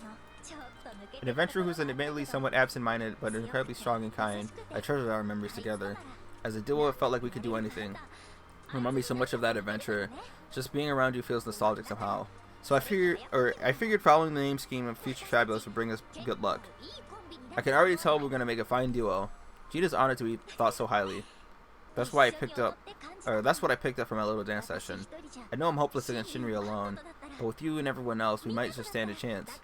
An adventurer who's admittedly somewhat absent-minded, but incredibly strong and kind. I treasure our memories together. As a duo, it felt like we could do anything. Remind me so much of that adventure. Just being around you feels nostalgic somehow. So I figured following the name scheme of Future Fabulous would bring us good luck. I can already tell we're gonna make a fine duo. Jita's honored to be thought so highly. That's what I picked up from my little dance session. I know I'm hopeless against Shinri alone, but with you and everyone else, we might just stand a chance.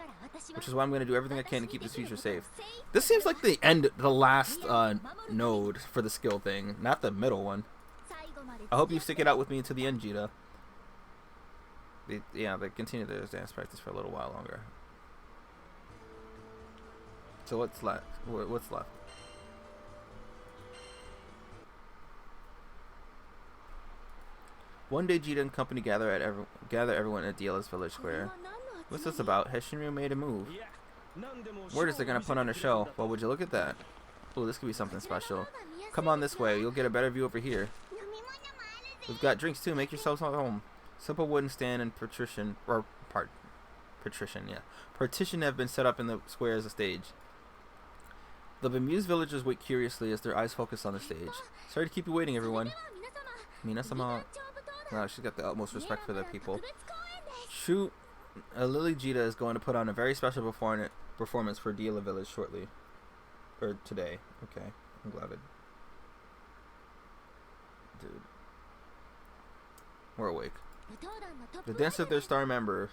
Which is why I'm going to do everything I can to keep this future safe. This seems like the last node for the skill thing, not the middle one. I hope you stick it out with me to the end, Jita. They continue their dance practice for a little while longer. So what's left? What's left? One day, Jita and company gather everyone at Diela's village square. What's this about? Has Shinryu made a move? Word is they're gonna put on a show. Well, would you look at that? Oh, this could be something special. Come on this way. You'll get a better view over here. We've got drinks too. Make yourselves at home. Simple wooden stand and partition have been set up in the square as a stage. The bemused villagers wait curiously as their eyes focus on the stage. Sorry to keep you waiting, everyone. Minasama. Wow, she's got the utmost respect for the people. Shoot. Lily Jita is going to put on a very special performance for Diela Village shortly. Or today. Okay. I'm glad it. Dude. We're awake. The dance of their star member.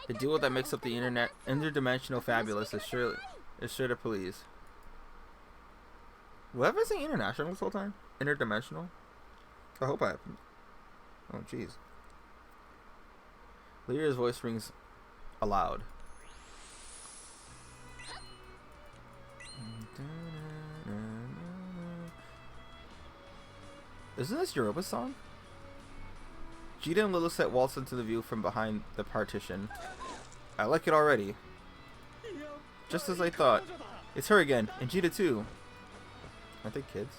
The duo that makes up the interdimensional fabulous is sure to please. What was I saying international this whole time? Interdimensional? I hope I haven't. Oh, jeez. Lyra's voice rings aloud. Isn't this Europa's song? Jita and Lilith waltz into the view from behind the partition. I like it already. Just as I thought. It's her again, and Jita too. Aren't they kids?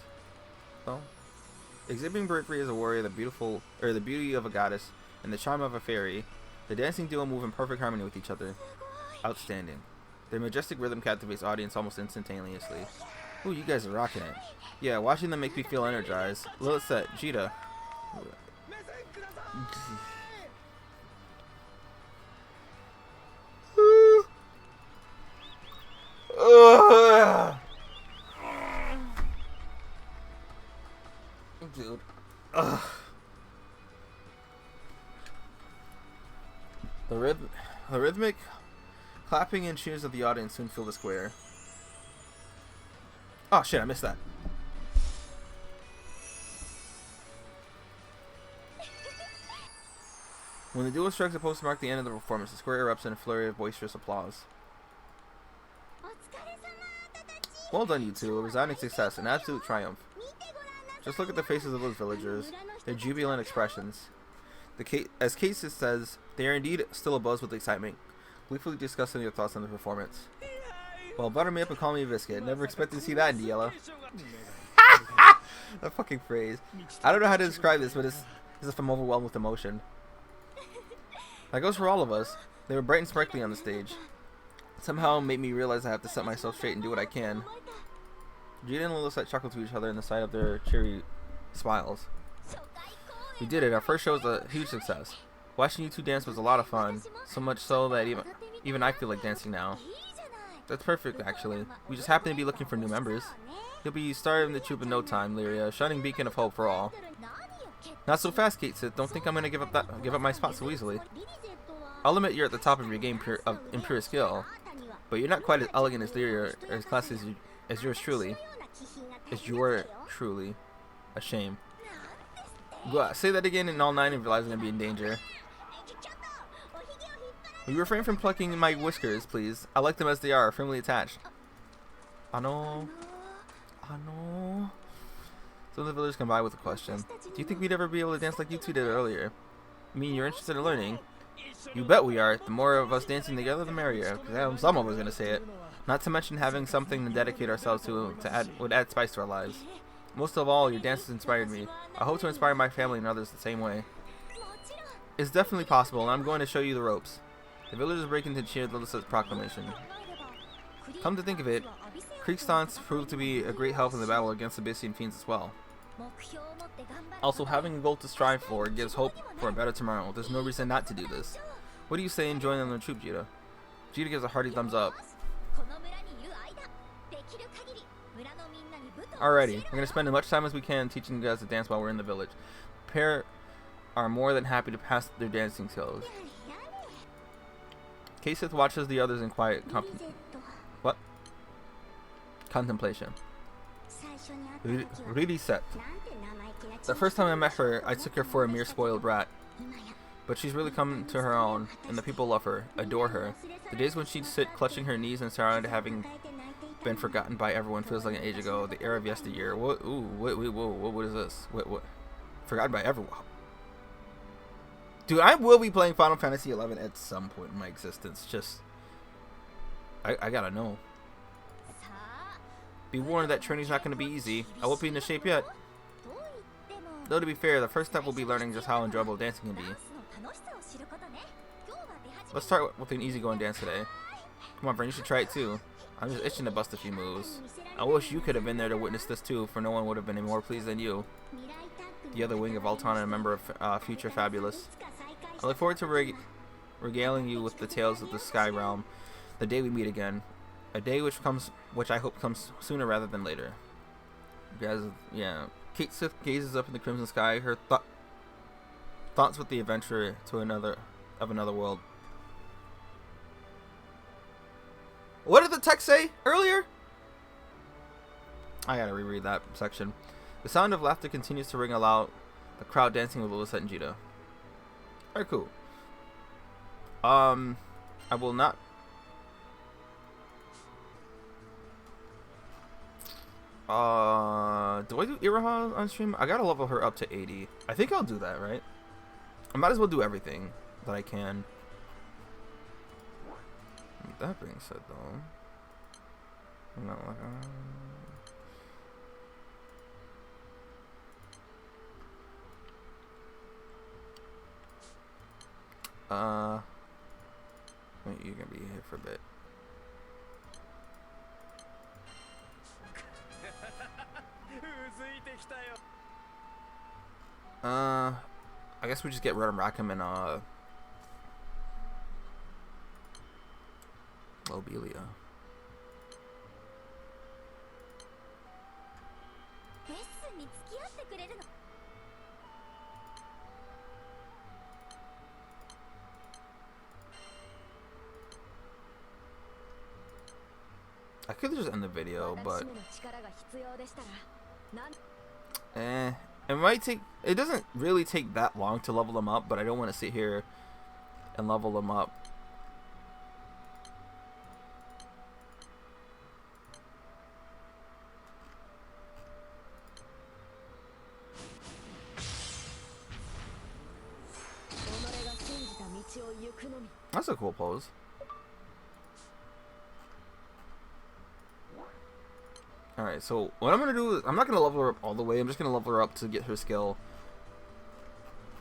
Oh. Exhibiting bravery as a warrior, the beauty of a goddess, and the charm of a fairy, the dancing duo move in perfect harmony with each other. Outstanding. Their majestic rhythm captivates audience almost instantaneously. Ooh, you guys are rocking it. Yeah, watching them makes me feel energized. Lilith, Jita. Dude. Ugh. The rhythmic clapping and cheers of the audience soon fill the square. Oh shit, I missed that. When the duo strikes a post to mark the end of the performance, the square erupts in a flurry of boisterous applause. Well done, you two. A resounding success, an absolute triumph. Just look at the faces of those villagers, their jubilant expressions. As Casey says, they are indeed still abuzz with excitement, gleefully discussing their thoughts on the performance. Well, butter me up and call me a biscuit. Never expected to see that in Diela. That fucking phrase. I don't know how to describe this, but it's as if I'm overwhelmed with emotion. That goes for all of us. They were bright and sparkly on the stage. Somehow made me realize I have to set myself straight and do what I can. Jita and Lilith chuckled to each other in the sight of their cheery smiles. We did it. Our first show was a huge success. Watching you two dance was a lot of fun. So much so that even I feel like dancing now. That's perfect, actually. We just happen to be looking for new members. You'll be starting the troop in no time, Lyria. Shining beacon of hope for all. Not so fast, Kate said. Don't think I'm gonna give up my spot so easily. I'll admit you're at the top of your game in pure skill, but you're not quite as elegant as Lyria, or as classy as yours truly. A shame. Say that again and all nine of your lives are gonna be in danger. Will you refrain from plucking my whiskers, please? I like them as they are, firmly attached. I know. So the villagers come by with a question. Do you think we'd ever be able to dance like you two did earlier? I mean, you're interested in learning? You bet we are. The more of us dancing together, the merrier. Some of us gonna say it. Not to mention having something to dedicate ourselves to would add spice to our lives. Most of all, your dances inspired me. I hope to inspire my family and others the same way. It's definitely possible, and I'm going to show you the ropes. The villagers break into cheer Lilith's proclamation. Come to think of it, Creek stunts proved to be a great help in the battle against Abyssian fiends as well. Also, having a goal to strive for gives hope for a better tomorrow. There's no reason not to do this. What do you say in joining the troop, Jita? Jita gives a hearty thumbs up. Alrighty, we're going to spend as much time as we can teaching you guys to dance while we're in the village. The pair are more than happy to pass their dancing skills. Kasith watches the others in quiet contemplation. Really set. The first time I met her, I took her for a mere spoiled brat. But she's really come to her own, and the people love her, adore her. The days when she'd sit clutching her knees and surrounded, having been forgotten by everyone, feels like an age ago. The era of yesteryear. What? Ooh, wait, whoa, what is this? What? Forgotten by everyone. Dude, I will be playing Final Fantasy XI at some point in my existence. Just, I gotta know. Be warned that training's not gonna be easy. I won't be in the shape yet. Though to be fair, the first step will be learning just how enjoyable dancing can be. Let's start with an easygoing dance today. Come on, friend, you should try it too. I'm just itching to bust a few moves. I wish you could have been there to witness this too, for no one would have been any more pleased than you. The other wing of Altan and a member of Future Fabulous. I look forward to regaling you with the tales of the Sky Realm, the day we meet again. A day which I hope comes sooner rather than later. Guys, yeah. Kasith gazes up in the crimson sky, her thoughts with the adventure to another world. What did the text say earlier? I gotta reread that section. The sound of laughter continues to ring aloud, the crowd dancing with Lilith and Jita. Alright, cool. I will not. Do I do Iraha on stream? I gotta level her up to 80. I think I'll do that, right? I might as well do everything that I can. That being said, though, I'm not like, wait, you're gonna be here for a bit. I guess we just get rid of Rackham and Lobelia. I could just end the video, but it might take. It doesn't really take that long to level them up, but I don't want to sit here and level them up. That's a cool pose. Alright, so what I'm going to do is, I'm not going to level her up all the way, I'm just going to level her up to get her skill.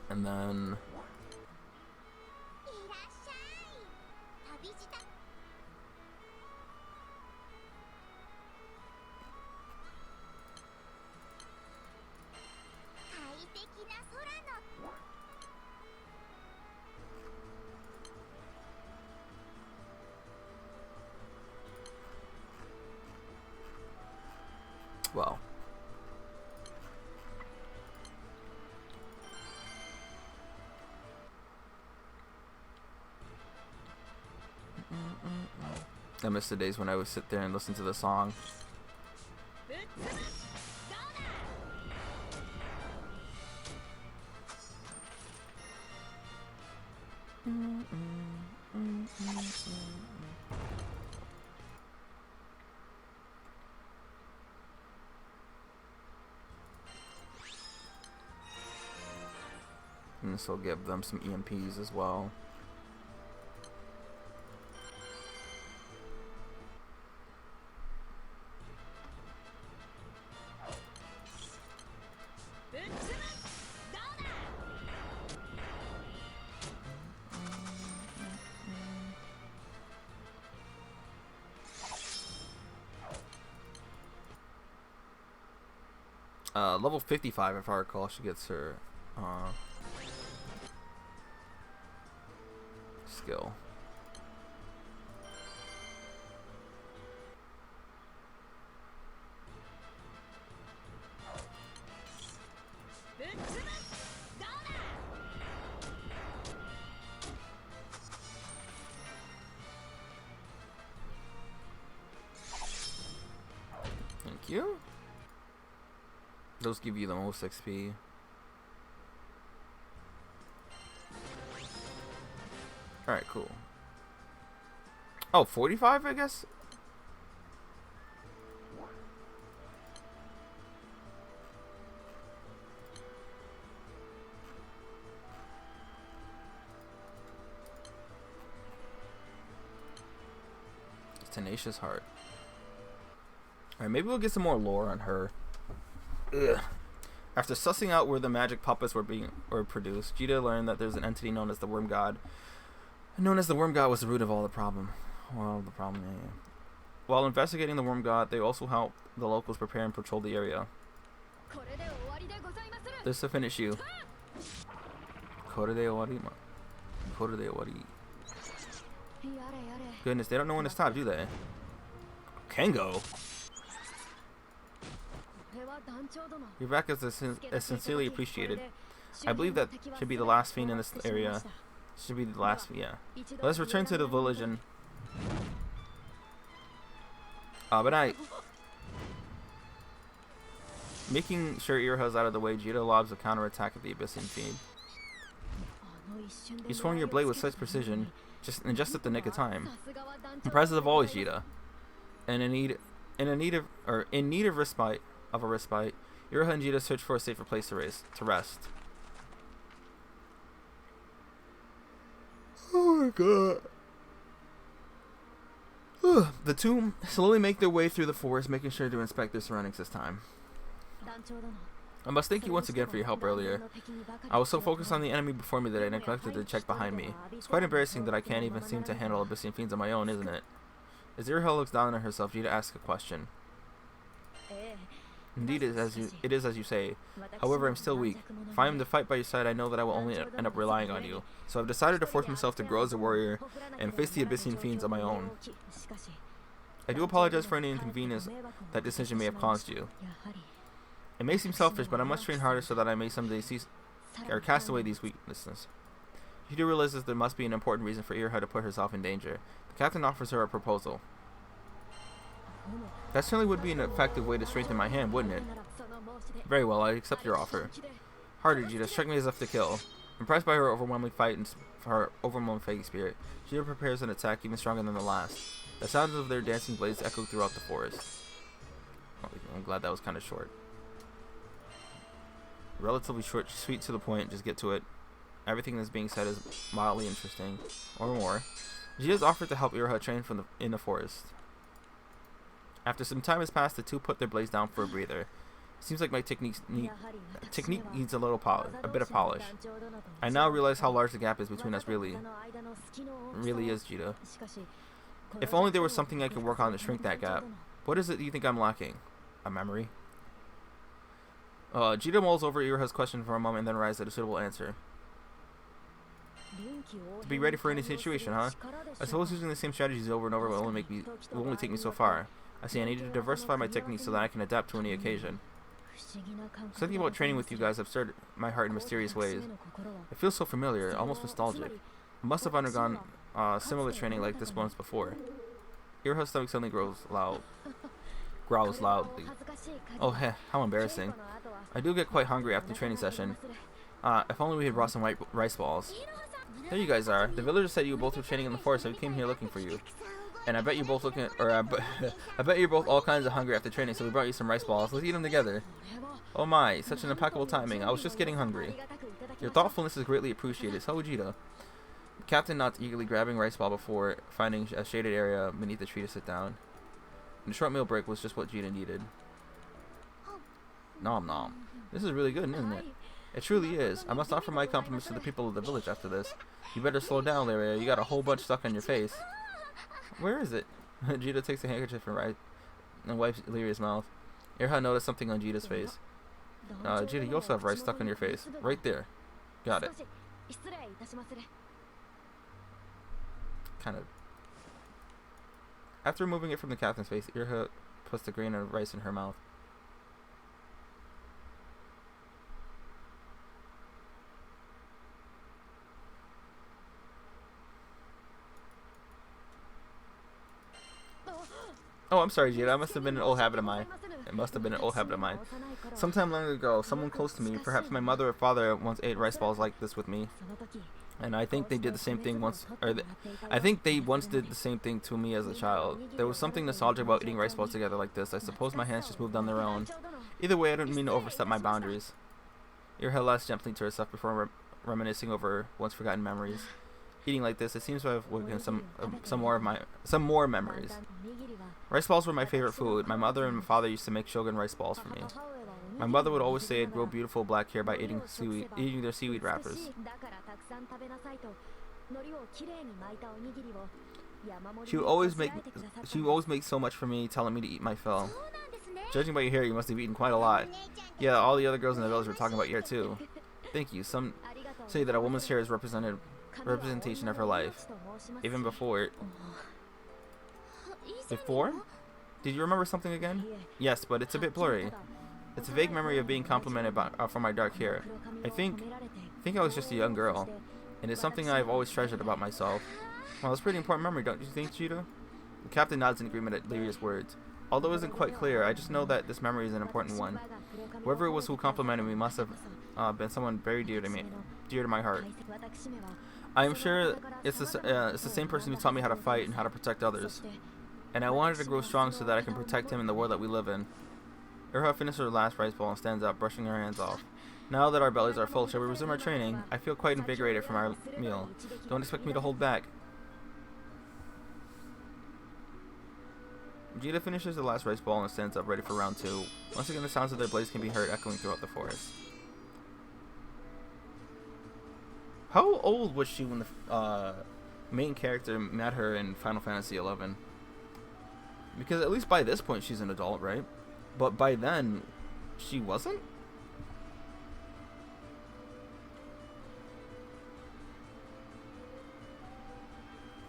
And then... well, I miss the days when I would sit there and listen to the song. And this will give them some EMPs as well. Level 55, if I recall, she gets her skill. Thank you. Those give you the most XP. Alright, cool. Oh, 45, I guess? Tenacious Heart. Alright, maybe we'll get some more lore on her. Ugh. After sussing out where the magic puppets were produced, Jita learned that there's an entity known as the Worm God. Known as the Worm God was the root of all the problem. Well, the problem, yeah. While investigating the Worm God, they also helped the locals prepare and patrol the area. This to finish you. Goodness, they don't know when to stop, do they? Kengo. Your back is sincerely appreciated. I believe that should be the last fiend in this area. Should be the last, yeah. Let's return to the village and... but making sure Iraha's out of the way, Jita lobs a counterattack at the Abyssinian fiend. You swung your blade with such precision, just at the nick of time. Impressive always, Jita. And in need of respite, Iraha and Jita search for a safer place to rest. Oh my god. The two slowly make their way through the forest, making sure to inspect their surroundings this time. I must thank you once again for your help earlier. I was so focused on the enemy before me that I neglected to check behind me. It's quite embarrassing that I can't even seem to handle Abyssinian fiends on my own, isn't it? As Iraha looks down on herself, Jita asks a question. Indeed, it is as you say. However, I'm still weak. If I am to fight by your side, I know that I will only end up relying on you. So I've decided to force myself to grow as a warrior and face the Abyssinian fiends on my own. I do apologize for any inconvenience that decision may have caused you. It may seem selfish, but I must train harder so that I may someday cast away these weaknesses. Jita realizes there must be an important reason for Iraha to put herself in danger. The captain offers her a proposal. That certainly would be an effective way to strengthen my hand, wouldn't it? Very well, I accept your offer. Harder, Jita. Strike me as if to kill. Impressed by her overwhelming fighting spirit, Jita prepares an attack even stronger than the last. The sounds of their dancing blades echo throughout the forest. Oh, I'm glad that was kind of short. Relatively short, sweet to the point, just get to it. Everything that's being said is mildly interesting, or more. Jita's offered to help Iraha train in the forest. After some time has passed, the two put their blades down for a breather. It seems like my technique needs a bit of polish. I now realize how large the gap is between us really is, Jita. If only there was something I could work on to shrink that gap. What is it you think I'm lacking? A memory? Jita mulls over Iraha's question for a moment and then arrives at a suitable answer. To be ready for any situation, huh? I suppose using the same strategies over and over will only take me so far. I see I need to diversify my techniques so that I can adapt to any occasion. Something about training with you guys have stirred my heart in mysterious ways. It feels so familiar, almost nostalgic. I must have undergone similar training like this once before. Iraha's stomach suddenly growls loudly. Oh, heh, how embarrassing. I do get quite hungry after the training session. If only we had brought some rice balls. There you guys are. The villagers said you both were training in the forest, so we came here looking for you. And I bet you're both I bet you're both all kinds of hungry after training, so we brought you some rice balls. Let's eat them together. Oh my, such an impeccable timing. I was just getting hungry. Your thoughtfulness is greatly appreciated. So, Jita. The captain nods eagerly, grabbing rice ball before finding a shaded area beneath the tree to sit down. And the short meal break was just what Jita needed. Nom nom. This is really good, isn't it? It truly is. I must offer my compliments to the people of the village after this. You better slow down, Lyria. You got a whole bunch stuck on your face. Where is it? Jita takes a handkerchief and wipes Lyria's mouth. Iraha noticed something on Jita's face. Jita, you also have rice stuck on your face. Right there. Got it. Kind of. After removing it from the captain's face, Irha puts the grain of rice in her mouth. Oh, I'm sorry, Jada. That must have been an old habit of mine. It must have been an old habit of mine. Sometime long ago, someone close to me, perhaps my mother or father, once ate rice balls like this with me. And I think they did the same thing once, I think they once did the same thing to me as a child. There was something nostalgic about eating rice balls together like this. I suppose my hands just moved on their own. Either way, I didn't mean to overstep my boundaries. Irha laughs gently to herself before reminiscing over once forgotten memories. Eating like this, it seems to have awakened some more memories. Rice balls were my favorite food. My mother and my father used to make shogun rice balls for me. My mother would always say I'd grow beautiful black hair by eating their seaweed wrappers. She would always make so much for me, telling me to eat my fill. Judging by your hair, you must have eaten quite a lot. Yeah, all the other girls in the village were talking about your hair too. Thank you. Some say that a woman's hair is representation of her life. Even before? Did you remember something again? Yes, but it's a bit blurry. It's a vague memory of being complimented for my dark hair. I think I was just a young girl, and it's something I've always treasured about myself. Well, it's a pretty important memory, don't you think, Cheetah? The captain nods in agreement at Lyria's words. Although it isn't quite clear, I just know that this memory is an important one. Whoever it was who complimented me must have been someone very dear to my heart. I am sure it's the same person who taught me how to fight and how to protect others. And I wanted to grow strong so that I can protect him in the world that we live in. Irha finishes her last rice bowl and stands up, brushing her hands off. Now that our bellies are full, shall we resume our training? I feel quite invigorated from our meal. Don't expect me to hold back. Jita finishes the last rice bowl and stands up, ready for round 2. Once again, the sounds of their blades can be heard echoing throughout the forest. How old was she when the main character met her in Final Fantasy XI? Because at least by this point she's an adult, right? But by then, she wasn't?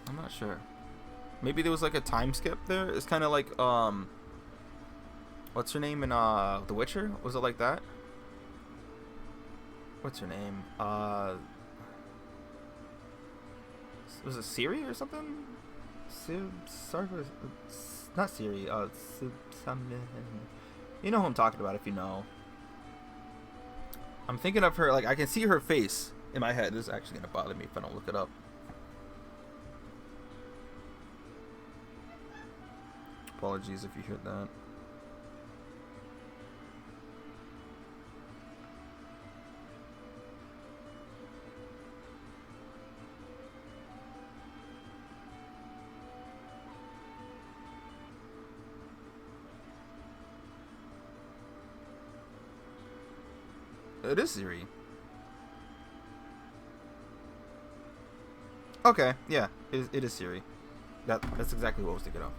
I'm not sure. Maybe there was like a time skip there? It's kind of like, what's her name in The Witcher? Was it like that? What's her name? Was it Siri or something? Not Siri. You know who I'm talking about if you know. I'm thinking of her, like, I can see her face in my head. This is actually going to bother me if I don't look it up. Apologies if you heard that. It is Siri. Okay, yeah, it is Siri. That's exactly what I was thinking of.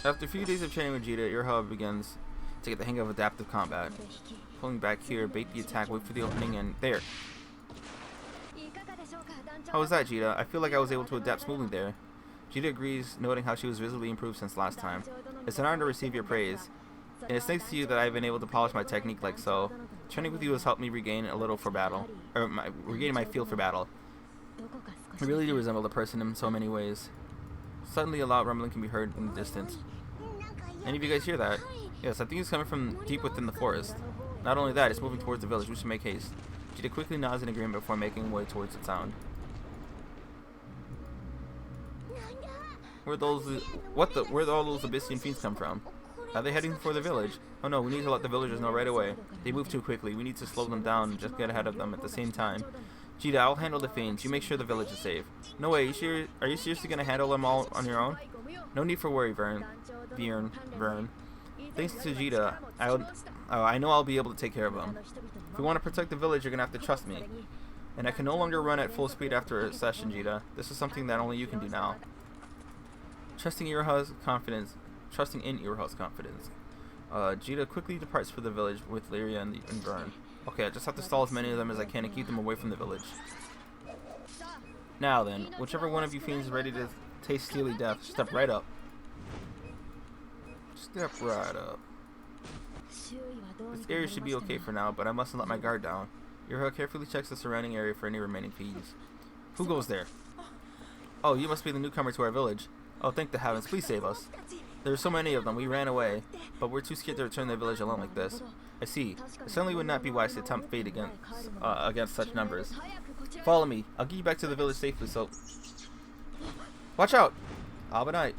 After a few days of training with Jita, Irha begins to get the hang of adaptive combat. Pulling back here, bait the attack, wait for the opening, and there. How was that, Jita? I feel like I was able to adapt smoothly there. Jita agrees, noting how she was visibly improved since last time. It's an honor to receive your praise, and it's thanks to you that I've been able to polish my technique like so. Training with you has helped me regain a little for battle, or regaining my feel for battle. I really do resemble the person in so many ways. Suddenly, a loud rumbling can be heard in the distance. Any of you guys hear that? Yes, I think it's coming from deep within the forest. Not only that, it's moving towards the village. We should make haste. Jita quickly nods in agreement before making way towards the sound. Where'd all those Abyssian fiends come from? Are they heading for the village? Oh no, we need to let the villagers know right away. They move too quickly. We need to slow them down and just get ahead of them at the same time. Jita, I'll handle the fiends. You make sure the village is safe. No way, are you seriously gonna handle them all on your own? No need for worry, Vern. Thanks to Jita, I know I'll be able to take care of them. If we want to protect the village, you're gonna have to trust me. And I can no longer run at full speed after a session, Jita. This is something that only you can do now. Trusting in Iroha's confidence. Jita quickly departs for the village with Lyria and Vern. Okay, I just have to stall as many of them as I can and keep them away from the village. Now then, whichever one of you fiends is ready to taste steely death, step right up. Step right up. This area should be okay for now, but I mustn't let my guard down. Iroha carefully checks the surrounding area for any remaining fiends. Who goes there? Oh, you must be the newcomer to our village. Oh, thank the heavens, please save us. There are so many of them, we ran away, but we're too scared to return to the village alone like this. I see. It certainly would not be wise to tempt fate against such numbers. Follow me. I'll get you back to the village safely, so... Watch out! Albanite.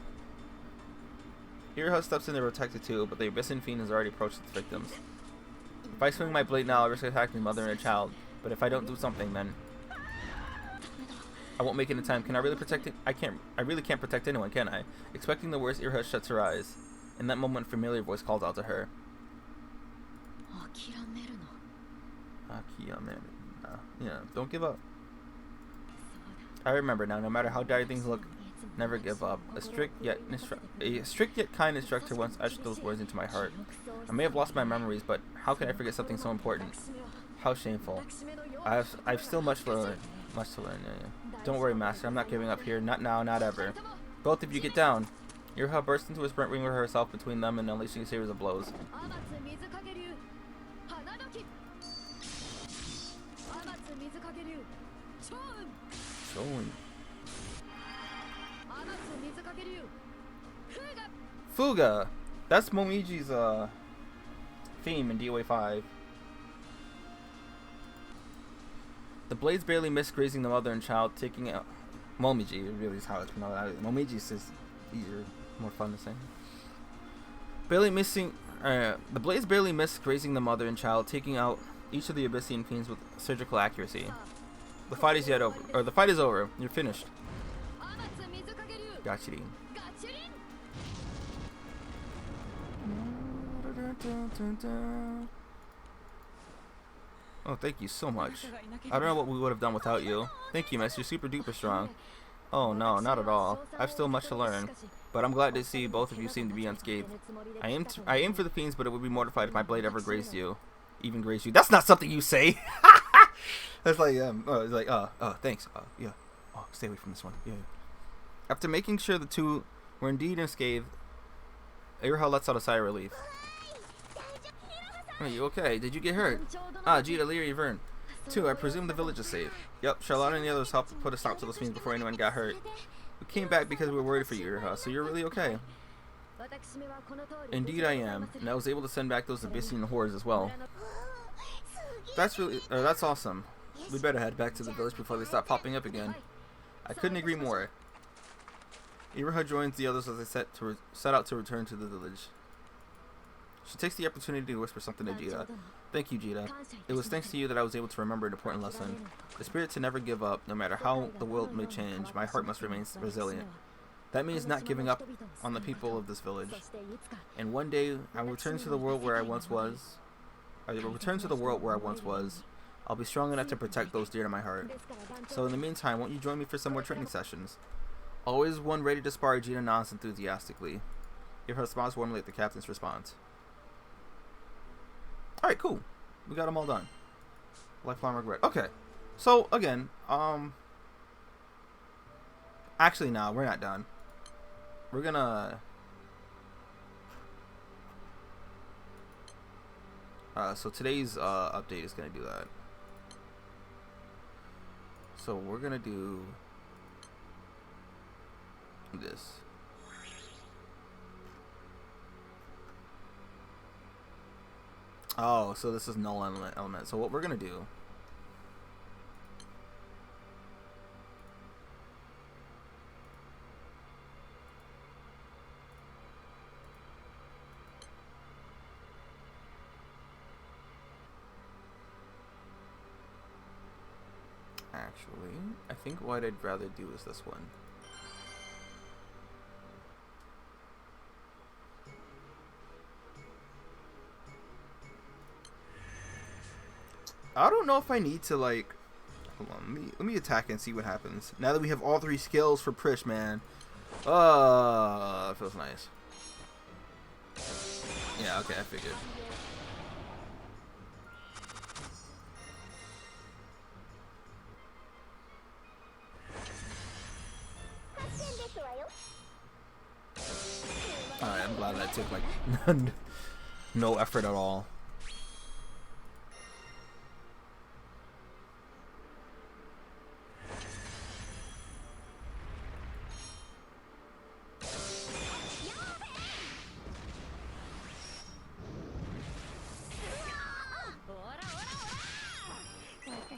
Iroha steps in to protect it too, but the Abyssin fiend has already approached its victims. If I swing my blade now, I'll risk attacking a mother and a child, but if I don't do something, then... I won't make it in time. Can I really protect it? I really can't protect anyone, can I? Expecting the worst, Iroha shuts her eyes. In that moment, a familiar voice calls out to her. Yeah, don't give up. I remember now, no matter how dire things look, never give up. A strict yet kind instructor once etched those words into my heart. I may have lost my memories, but how could I forget something so important? How shameful. I've still much to learn. Yeah. Don't worry, Master. I'm not giving up here. Not now, not ever. Both of you get down. Iroha burst into a sprint ring with herself between them and unleashing a series of blows. Fuga! That's Momiji's theme in DOA 5. The blades barely missed, grazing the mother and child, taking out... Momiji, really is how it's pronounced. Momiji is easier, more fun to say. The blades barely missed, grazing the mother and child, taking out each of the Abyssinian fiends with surgical accuracy. The fight is over. You're finished. Gachirin. Oh, thank you so much. I don't know what we would have done without you. Thank you, miss. You're super duper strong. Oh, no, not at all. I've still much to learn. But I'm glad to see both of you seem to be unscathed. I aim for the fiends, but it would be mortified if my blade ever grazed you. Even grazed you. That's not something you say! That's like, thanks. Yeah. Oh, stay away from this one. Yeah. After making sure the two were indeed unscathed, Iroha lets out a sigh of relief. Are you okay? Did you get hurt? Jita, Lyria, Vern. 2, I presume the village is safe. Yep, Charlotte and the others helped put a stop to those fiends before anyone got hurt. We came back because we were worried for you, Iroha, so you're really okay. Indeed I am, and I was able to send back those Abyssinian hordes as well. That's awesome. We better head back to the village before they stop popping up again. I couldn't agree more. Iroha joins the others as they set out to return to the village. She takes the opportunity to whisper something to Jita. Thank you, Jita. It was thanks to you that I was able to remember an important lesson. The spirit to never give up, no matter how the world may change, my heart must remain resilient. That means not giving up on the people of this village. And one day, I will return to the world where I once was. I'll be strong enough to protect those dear to my heart. So in the meantime, won't you join me for some more training sessions? Always one ready to spar, Jita nods enthusiastically. Iroha smiles warmly at the captain's response. Alright, cool. We got them all done. Lifelong regret. Okay. So, again, actually, no, we're not done. We're gonna... so today's update is gonna do that. So we're gonna do this. Oh, so this is null element. So what we're gonna do I think what I'd rather do is this one. I don't know if I need to, like, Hold on, let me attack and see what happens. Now that we have all 3 skills for Prish, man. That feels nice. Yeah, okay, I figured. Alright, I'm glad that took like no effort at all.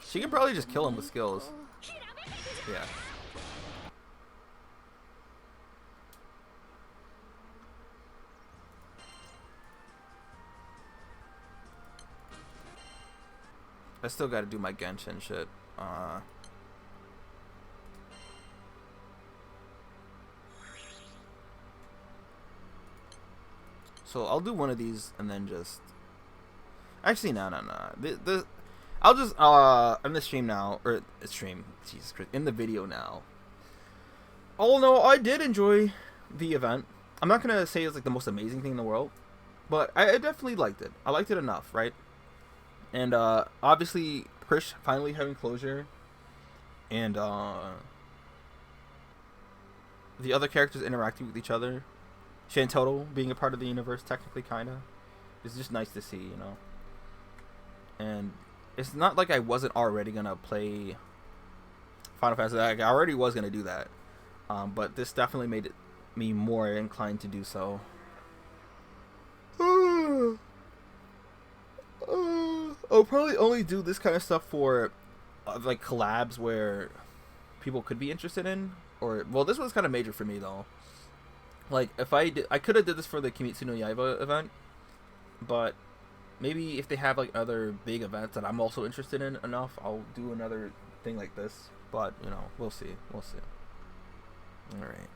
She can probably just kill him with skills. Yeah. I still gotta do my Genshin shit. So I'll do one of these and then just... Actually, no. I'll just, in the stream now, or stream, Jesus Christ, in the video now. Oh no, I did enjoy the event. I'm not gonna say it's like the most amazing thing in the world, but I definitely liked it. I liked it enough, right? And, obviously, Prish finally having closure, and, the other characters interacting with each other, Shantoto being a part of the universe, technically, kinda, it's just nice to see, you know? And it's not like I wasn't already gonna play Final Fantasy. Like, I already was gonna do that, but this definitely made me more inclined to do so. I'll probably only do this kind of stuff for like collabs where people could be interested in, or well, this was kind of major for me though. Like if I could have did this for the Kimetsu no Yaiba event, but maybe if they have like other big events that I'm also interested in enough, I'll do another thing like this. But you know, we'll see. All right.